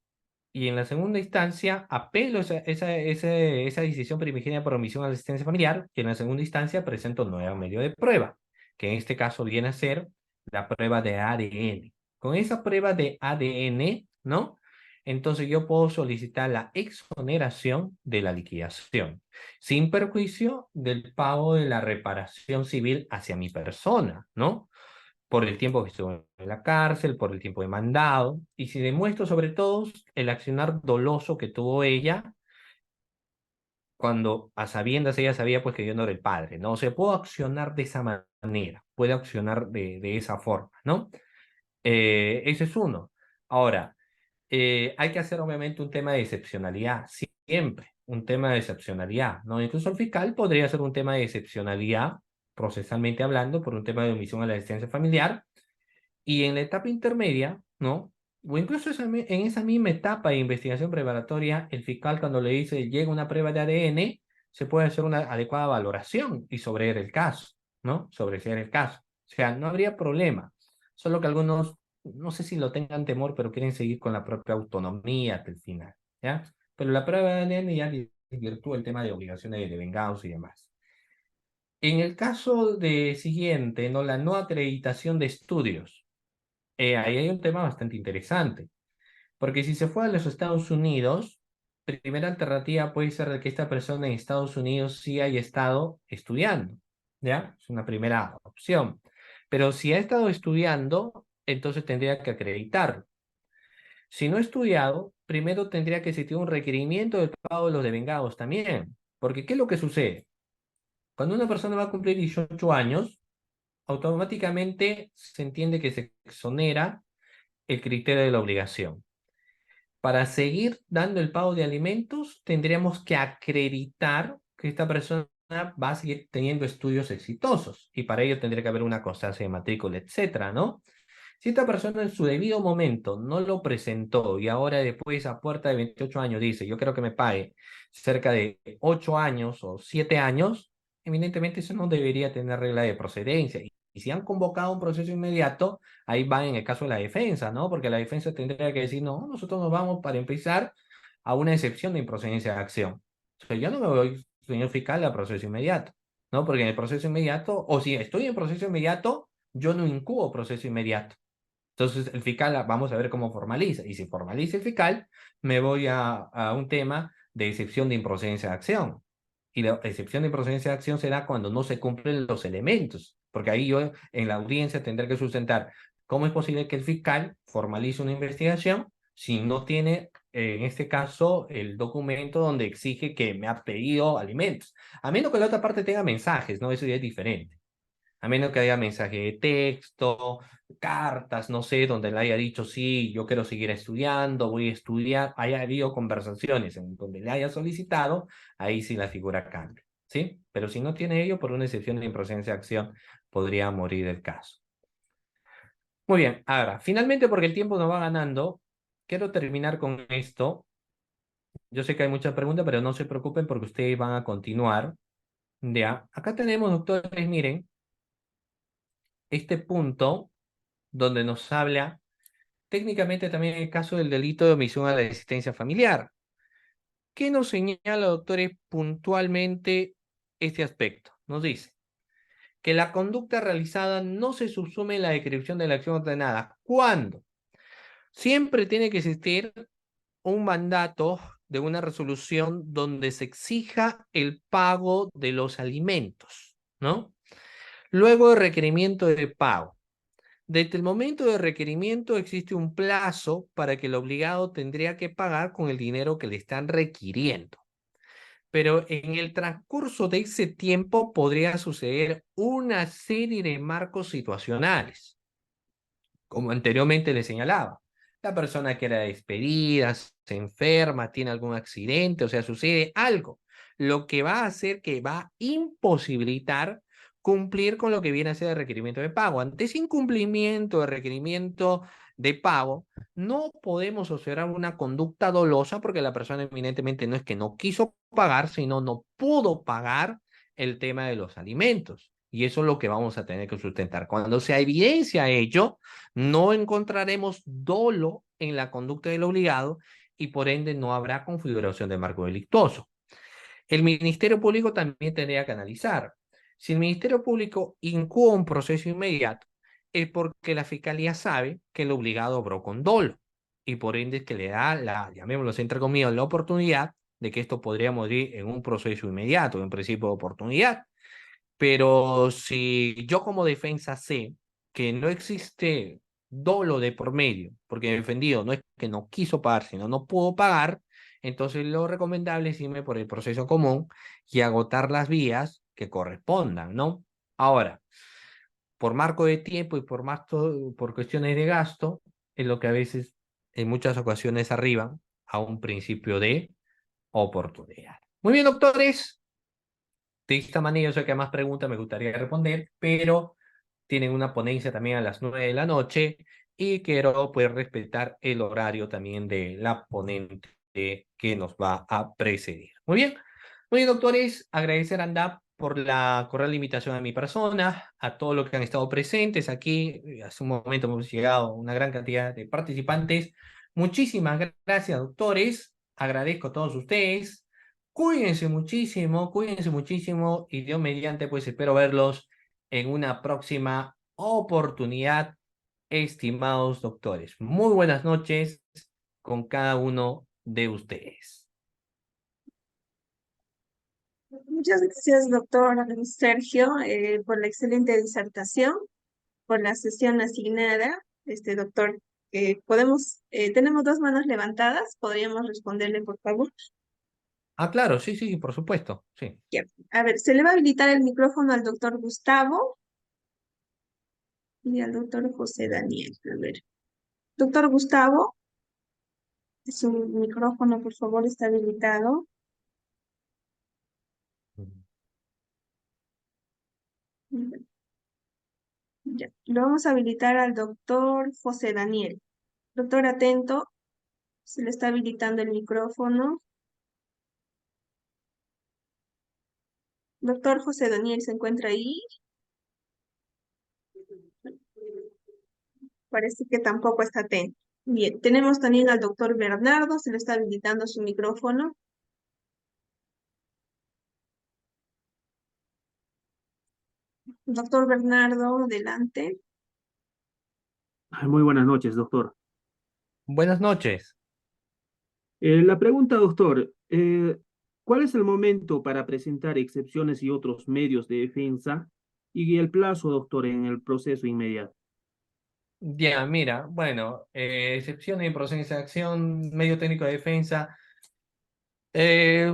y en la segunda instancia apelo esa decisión primigenia por omisión a la asistencia familiar, y en la segunda instancia presento un nuevo medio de prueba, que en este caso viene a ser la prueba de ADN. Con esa prueba de ADN, ¿no? Entonces yo puedo solicitar la exoneración de la liquidación, sin perjuicio del pago de la reparación civil hacia mi persona, ¿no? Por el tiempo que estuvo en la cárcel, por el tiempo demandado, y si demuestro sobre todo el accionar doloso que tuvo ella, cuando a sabiendas ella sabía pues que yo no era el padre, ¿no? O sea, puedo accionar de esa manera, puedo accionar de esa forma, ¿no? Ese es uno. Ahora, hay que hacer obviamente un tema de excepcionalidad, siempre un tema de excepcionalidad, ¿no? Incluso el fiscal podría ser un tema de excepcionalidad, procesalmente hablando, por un tema de omisión a la asistencia familiar, y en la etapa intermedia, ¿no? O incluso en esa misma etapa de investigación preparatoria, el fiscal cuando le dice llega una prueba de ADN, se puede hacer una adecuada valoración y sobre el caso, ¿no? Sobre el caso. O sea, no habría problema. Solo que algunos, no sé si lo tengan temor, pero quieren seguir con la propia autonomía hasta el final, ¿ya? Pero la prueba de ADN ya desvirtúa el tema de obligaciones de venganza y demás. En el caso de siguiente, ¿no? La no acreditación de estudios. Ahí hay un tema bastante interesante, porque si se fue a los Estados Unidos, primera alternativa puede ser de que esta persona en Estados Unidos sí haya estado estudiando, ¿ya? Es una primera opción. Pero si ha estado estudiando, entonces tendría que acreditarlo. Si no ha estudiado, primero tendría que existir un requerimiento del pago de los devengados también, porque ¿qué es lo que sucede? Cuando una persona va a cumplir 18 años, automáticamente se entiende que se exonera el criterio de la obligación. Para seguir dando el pago de alimentos, tendríamos que acreditar que esta persona va a seguir teniendo estudios exitosos, y para ello tendría que haber una constancia de matrícula, etcétera, ¿no? Si esta persona en su debido momento no lo presentó y ahora después a puerta de 28 años dice, yo quiero que me pague cerca de 8 años o 7 años, evidentemente eso no debería tener regla de procedencia. Y si han convocado un proceso inmediato, ahí va en el caso de la defensa, ¿no? Porque la defensa tendría que decir, no, nosotros nos vamos para empezar a una excepción de improcedencia de acción. O sea, yo no me voy, señor fiscal, a proceso inmediato, ¿no? Porque en el proceso inmediato, o si estoy en proceso inmediato, yo no incubo proceso inmediato. Entonces, el fiscal, vamos a ver cómo formaliza. Y si formaliza el fiscal, me voy a un tema de excepción de improcedencia de acción. Y la excepción de improcedencia de acción será cuando no se cumplen los elementos, porque ahí yo en la audiencia tendré que sustentar cómo es posible que el fiscal formalice una investigación si no tiene, en este caso, el documento donde exige que me ha pedido alimentos. A menos que la otra parte tenga mensajes, ¿no? Eso ya es diferente. A menos que haya mensaje de texto, cartas, no sé, donde le haya dicho, sí, yo quiero seguir estudiando, voy a estudiar, haya habido conversaciones en donde le haya solicitado, ahí sí la figura cambia, ¿sí? Pero si no tiene ello, por una excepción de improcedencia de acción, podría morir el caso. Muy bien, ahora, finalmente, porque el tiempo nos va ganando, quiero terminar con esto. Yo sé que hay muchas preguntas, pero no se preocupen porque ustedes van a continuar. Ya, acá tenemos, doctores, miren, este punto donde nos habla técnicamente también el caso del delito de omisión a la existencia familiar. ¿Qué nos señala, doctores, puntualmente este aspecto? Nos dice que la conducta realizada no se subsume en la descripción de la acción ordenada. ¿Cuándo? Siempre tiene que existir un mandato de una resolución donde se exija el pago de los alimentos, ¿no? Luego el requerimiento de pago. Desde el momento de requerimiento existe un plazo para que el obligado tendría que pagar con el dinero que le están requiriendo. Pero en el transcurso de ese tiempo podría suceder una serie de marcos situacionales, como anteriormente le señalaba. La persona que era despedida, se enferma, tiene algún accidente, o sea, sucede algo, lo que va a hacer que va a imposibilitar cumplir con lo que viene a ser el requerimiento de pago. Ante ese incumplimiento de requerimiento de pago, no podemos observar una conducta dolosa porque la persona evidentemente no es que no quiso pagar, sino no pudo pagar el tema de los alimentos. Y eso es lo que vamos a tener que sustentar. Cuando se evidencia ello, no encontraremos dolo en la conducta del obligado y por ende no habrá configuración de marco delictuoso. El Ministerio Público también tendría que analizar. Si el Ministerio Público incoa un proceso inmediato, es porque la Fiscalía sabe que el obligado obró con dolo y por ende es que le da la, llamémoslo entre comillas, la oportunidad de que esto podría morir en un proceso inmediato, en principio de oportunidad. Pero si yo como defensa sé que no existe dolo de por medio, porque el defendido no es que no quiso pagar, sino no pudo pagar, entonces lo recomendable es irme por el proceso común y agotar las vías que correspondan, ¿no? Ahora, por marco de tiempo y por cuestiones de gasto, es lo que a veces, en muchas ocasiones, arriba a un principio de oportunidad. Muy bien, doctores. De esta manera, yo sé que hay más preguntas, me gustaría responder, pero tienen una ponencia también a las 9 de la noche y quiero poder respetar el horario también de la ponente que nos va a precedir. Muy bien, doctores, agradecer a ANDAP por la cordial invitación a mi persona, a todos los que han estado presentes aquí. Hace un momento hemos llegado a una gran cantidad de participantes. Muchísimas gracias, doctores. Agradezco a todos ustedes. Cuídense muchísimo y Dios mediante, pues espero verlos en una próxima oportunidad, estimados doctores. Muy buenas noches con cada uno de ustedes. Muchas gracias, doctor Sergio, por la excelente disertación, por la sesión asignada. Doctor, tenemos dos manos levantadas, ¿podríamos responderle, por favor? Ah, claro, sí, sí, por supuesto, sí. Ya. A ver, se le va a habilitar el micrófono al doctor Gustavo y al doctor José Daniel. A ver, doctor Gustavo, su micrófono, por favor, está habilitado. Ya. Lo vamos a habilitar al doctor José Daniel. Doctor, atento, se le está habilitando el micrófono. Doctor José Daniel, ¿se encuentra ahí? Parece que tampoco está atento. Bien, tenemos también al doctor Bernardo, se le está habilitando su micrófono. Doctor Bernardo, adelante. Muy buenas noches, doctor. Buenas noches. La pregunta, doctor, ¿cuál es el momento para presentar excepciones y otros medios de defensa y el plazo, doctor, en el proceso inmediato? Ya, mira, bueno, excepciones en proceso de acción, medio técnico de defensa. Eh,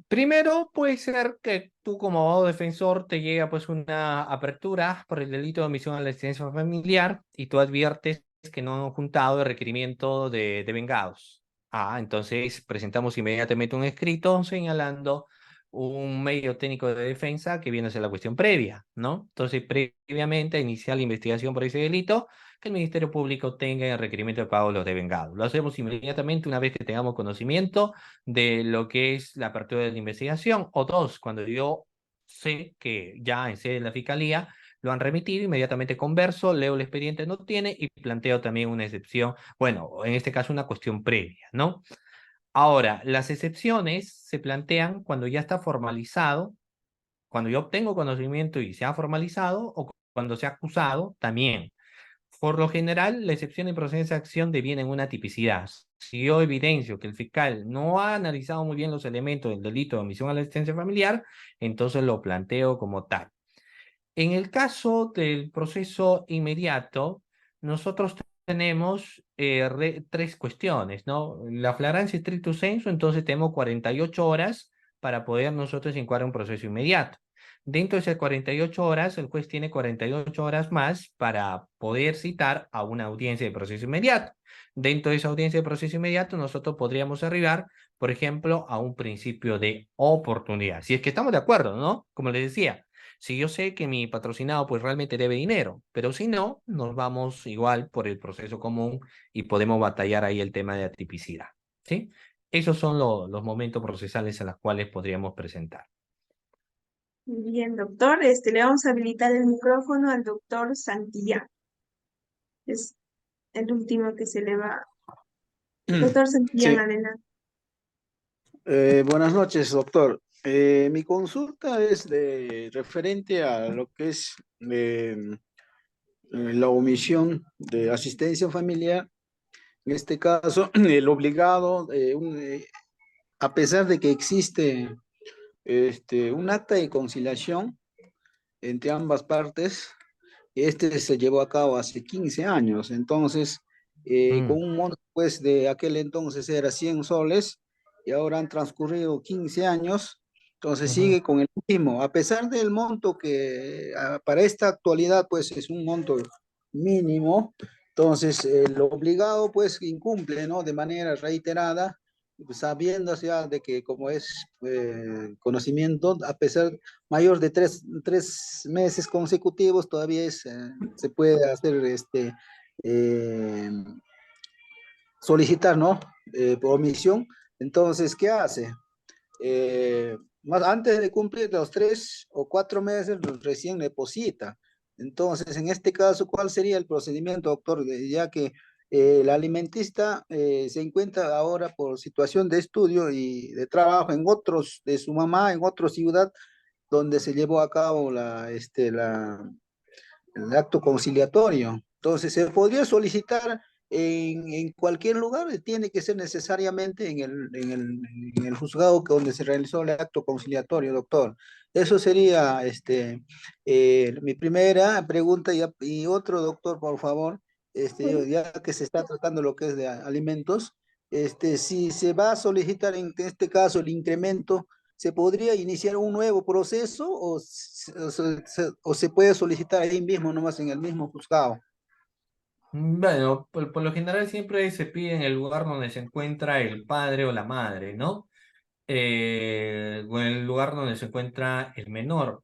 Primero puede ser que tú como abogado defensor te llega pues una apertura por el delito de omisión a la asistencia familiar y tú adviertes que no han juntado el requerimiento de vengados. Ah, entonces presentamos inmediatamente un escrito señalando un medio técnico de defensa que viene a ser la cuestión previa, ¿no? Entonces, previamente a iniciar la investigación por ese delito, que el Ministerio Público tenga el requerimiento de pago de los devengados. Lo hacemos inmediatamente una vez que tengamos conocimiento de lo que es la apertura de la investigación, o dos, cuando yo sé que ya en sede de la Fiscalía lo han remitido, inmediatamente converso, leo el expediente, no tiene, y planteo también una excepción, bueno, en este caso una cuestión previa, ¿no? Ahora, las excepciones se plantean cuando ya está formalizado, cuando yo obtengo conocimiento y se ha formalizado, o cuando se ha acusado también. Por lo general, la excepción en proceso de acción deviene en una tipicidad. Si yo evidencio que el fiscal no ha analizado muy bien los elementos del delito de omisión a la asistencia familiar, entonces lo planteo como tal. En el caso del proceso inmediato, nosotros tenemos tres cuestiones, ¿no? La flagrancia stricto sensu, entonces tenemos 48 horas para poder nosotros incoar un proceso inmediato. Dentro de esas 48 horas, el juez tiene 48 horas más para poder citar a una audiencia de proceso inmediato. Dentro de esa audiencia de proceso inmediato, nosotros podríamos arribar, por ejemplo, a un principio de oportunidad. Si es que estamos de acuerdo, ¿no? Como les decía, si yo sé que mi patrocinado pues realmente debe dinero, pero si no, nos vamos igual por el proceso común y podemos batallar ahí el tema de atipicidad, ¿sí? Esos son los momentos procesales a los cuales podríamos presentar. Bien, doctor, le vamos a habilitar el micrófono al doctor Santillán. Es el último que se le va Doctor Santillán, Sí, adelante. buenas noches, doctor. Mi consulta es referente a lo que es la omisión de asistencia familiar. En este caso, el obligado, a pesar de que existe un acta de conciliación entre ambas partes, este se llevó a cabo hace 15 años. Entonces, con Mm, un monto pues de aquel entonces era 100 soles y ahora han transcurrido 15 años, entonces ujú. sigue con el mismo, a pesar del monto que para esta actualidad pues es un monto mínimo. Entonces el obligado pues incumple, ¿no? De manera reiterada, sabiendo ya de que como es conocimiento, a pesar mayor de tres meses consecutivos, todavía se puede hacer eh, solicitar, ¿no? Por omisión. Entonces, ¿qué hace? Más antes de cumplir los 3 o 4 meses, recién deposita. Entonces, en este caso, ¿cuál sería el procedimiento, doctor? Ya que el alimentista se encuentra ahora por situación de estudio y de trabajo en otros, de su mamá, en otra ciudad, donde se llevó a cabo el acto conciliatorio. Entonces, se podría solicitar en cualquier lugar, tiene que ser necesariamente en el juzgado donde se realizó el acto conciliatorio, doctor. Eso sería mi primera pregunta y otro, doctor, por favor, ya que se está tratando lo que es de alimentos, si se va a solicitar en este caso el incremento, ¿se podría iniciar un nuevo proceso o se puede solicitar ahí mismo, nomás en el mismo juzgado? Bueno, por lo general siempre se pide en el lugar donde se encuentra el padre o la madre, ¿no? O en el lugar donde se encuentra el menor.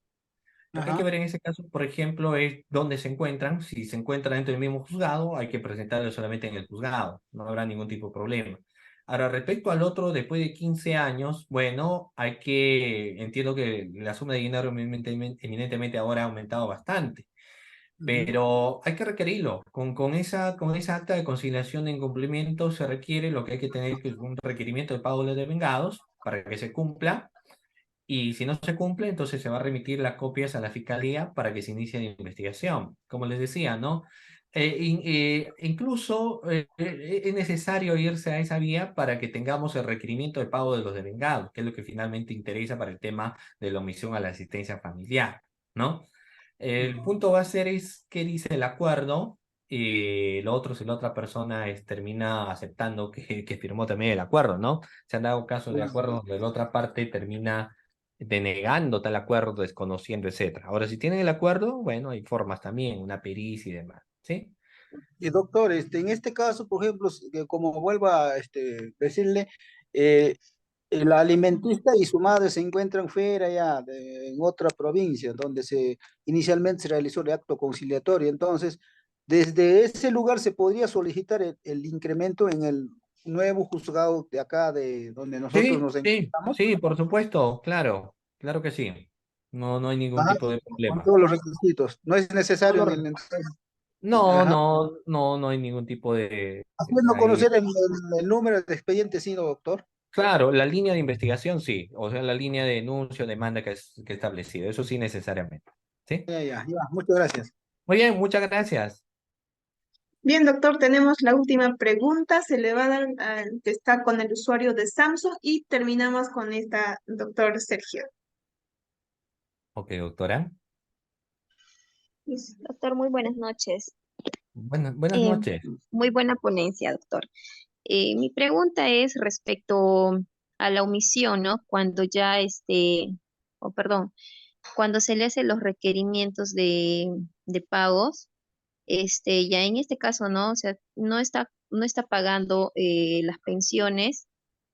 Lo que hay que Ajá. ver en ese caso, por ejemplo, es dónde se encuentran. Si se encuentran dentro del mismo juzgado, hay que presentarlo solamente en el juzgado. No habrá ningún tipo de problema. Ahora, respecto al otro, después de 15 años, bueno, entiendo que la suma de dinero eminentemente ahora ha aumentado bastante, Ujú. pero hay que requerirlo. Con esa acta de conciliación de incumplimiento se requiere lo que hay que tener, que es un requerimiento de pago de devengados para que se cumpla, y si no se cumple, entonces se va a remitir las copias a la fiscalía para que se inicie la investigación. Como les decía, ¿no? Incluso es necesario irse a esa vía para que tengamos el requerimiento de pago de los devengados, que es lo que finalmente interesa para el tema de la omisión a la asistencia familiar, ¿no? El punto va a ser es qué dice el acuerdo, y lo otro, si la otra persona termina aceptando que firmó también el acuerdo, ¿no? Se han dado casos de acuerdos donde la otra parte termina denegando tal acuerdo, desconociendo, etcétera. Ahora, si tienen el acuerdo, bueno, hay formas también, una pericia y demás, ¿sí? Y doctor, en este caso, por ejemplo, que como vuelvo a decirle, eh, el alimentista y su madre se encuentran fuera ya, en otra provincia, donde inicialmente se realizó el acto conciliatorio. Entonces, desde ese lugar se podría solicitar el incremento en el nuevo juzgado de acá, de donde nosotros Sí, nos sí, encontramos. sí, por supuesto, claro, claro que sí. No, no hay ningún Ajá, tipo de con problema. todos los requisitos. No es necesario Solo en re- el... No, Ajá. no, no, no hay ningún tipo de Haciendo ahí. conocer el número de expediente, sí, ¿no, doctor? Claro, la línea de investigación sí, o sea, la línea de denuncio, demanda que he establecido, eso sí necesariamente. ¿Sí? Ya, muchas gracias. Muy bien, muchas gracias. Bien, doctor, tenemos la última pregunta. Se le va a dar al que está con el usuario de Samsung y terminamos con esta, doctor Sergio. Ok, doctora. Doctor, muy buenas noches. Buenas Eh, noches. Muy buena ponencia, doctor. Mi pregunta es respecto a la omisión, ¿no? Cuando ya o perdón, cuando se le hacen los requerimientos de pagos, ya en este caso, ¿no? O sea, no está pagando las pensiones,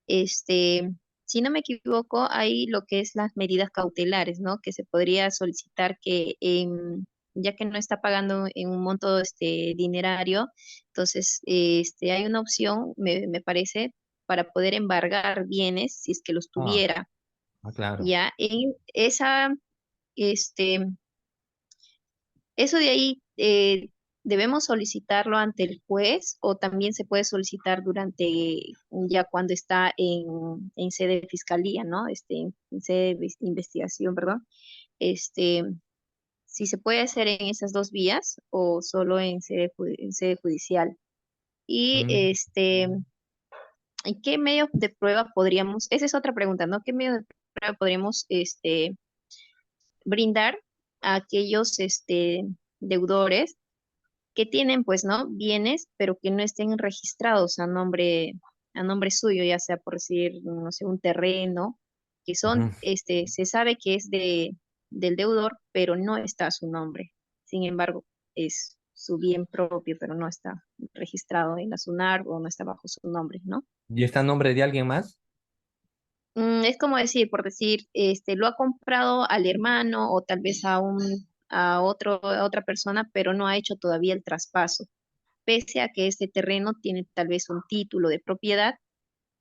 este, si no me equivoco, hay lo que es las medidas cautelares, ¿no? Que se podría solicitar que ya que no está pagando en un monto dinerario, entonces hay una opción, me parece, para poder embargar bienes si es que los Ah, tuviera. claro. Ya, este, eso de ahí, ¿debemos solicitarlo ante el juez o también se puede solicitar durante, ya cuando está en sede de fiscalía, ¿no? En sede de investigación, perdón. Este, si se puede hacer en esas dos vías o solo en sede judicial. Y Mm, ¿en qué medios de prueba podríamos, esa es otra pregunta, ¿no? ¿Qué medios de prueba podríamos brindar a aquellos deudores que tienen, pues, ¿no? Bienes, pero que no estén registrados a nombre suyo, ya sea por decir, no sé, un terreno, que son, ujú. se sabe que es del deudor, pero no está a su nombre. Sin embargo, es su bien propio, pero no está registrado en la SUNAR o no está bajo su nombre, ¿no? ¿Y está a nombre de alguien más? Es como decir, por decir, lo ha comprado al hermano o tal vez a otra persona, pero no ha hecho todavía el traspaso, pese a que este terreno tiene tal vez un título de propiedad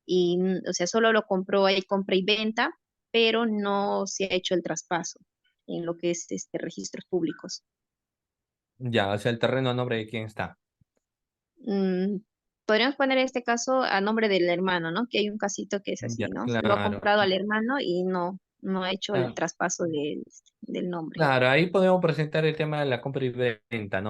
y, o sea, solo lo compró ahí, compra y venta, pero no se ha hecho el traspaso en lo que es registros públicos. Ya, o sea, el terreno a nombre de quién está. Mm, Podríamos poner este caso a nombre del hermano, ¿no? Que hay un casito que es Ya, así, ¿no? Lo ha claro. comprado al hermano y no ha hecho el Claro, traspaso del nombre. claro, ahí podemos presentar el tema de la compra y venta, ¿no?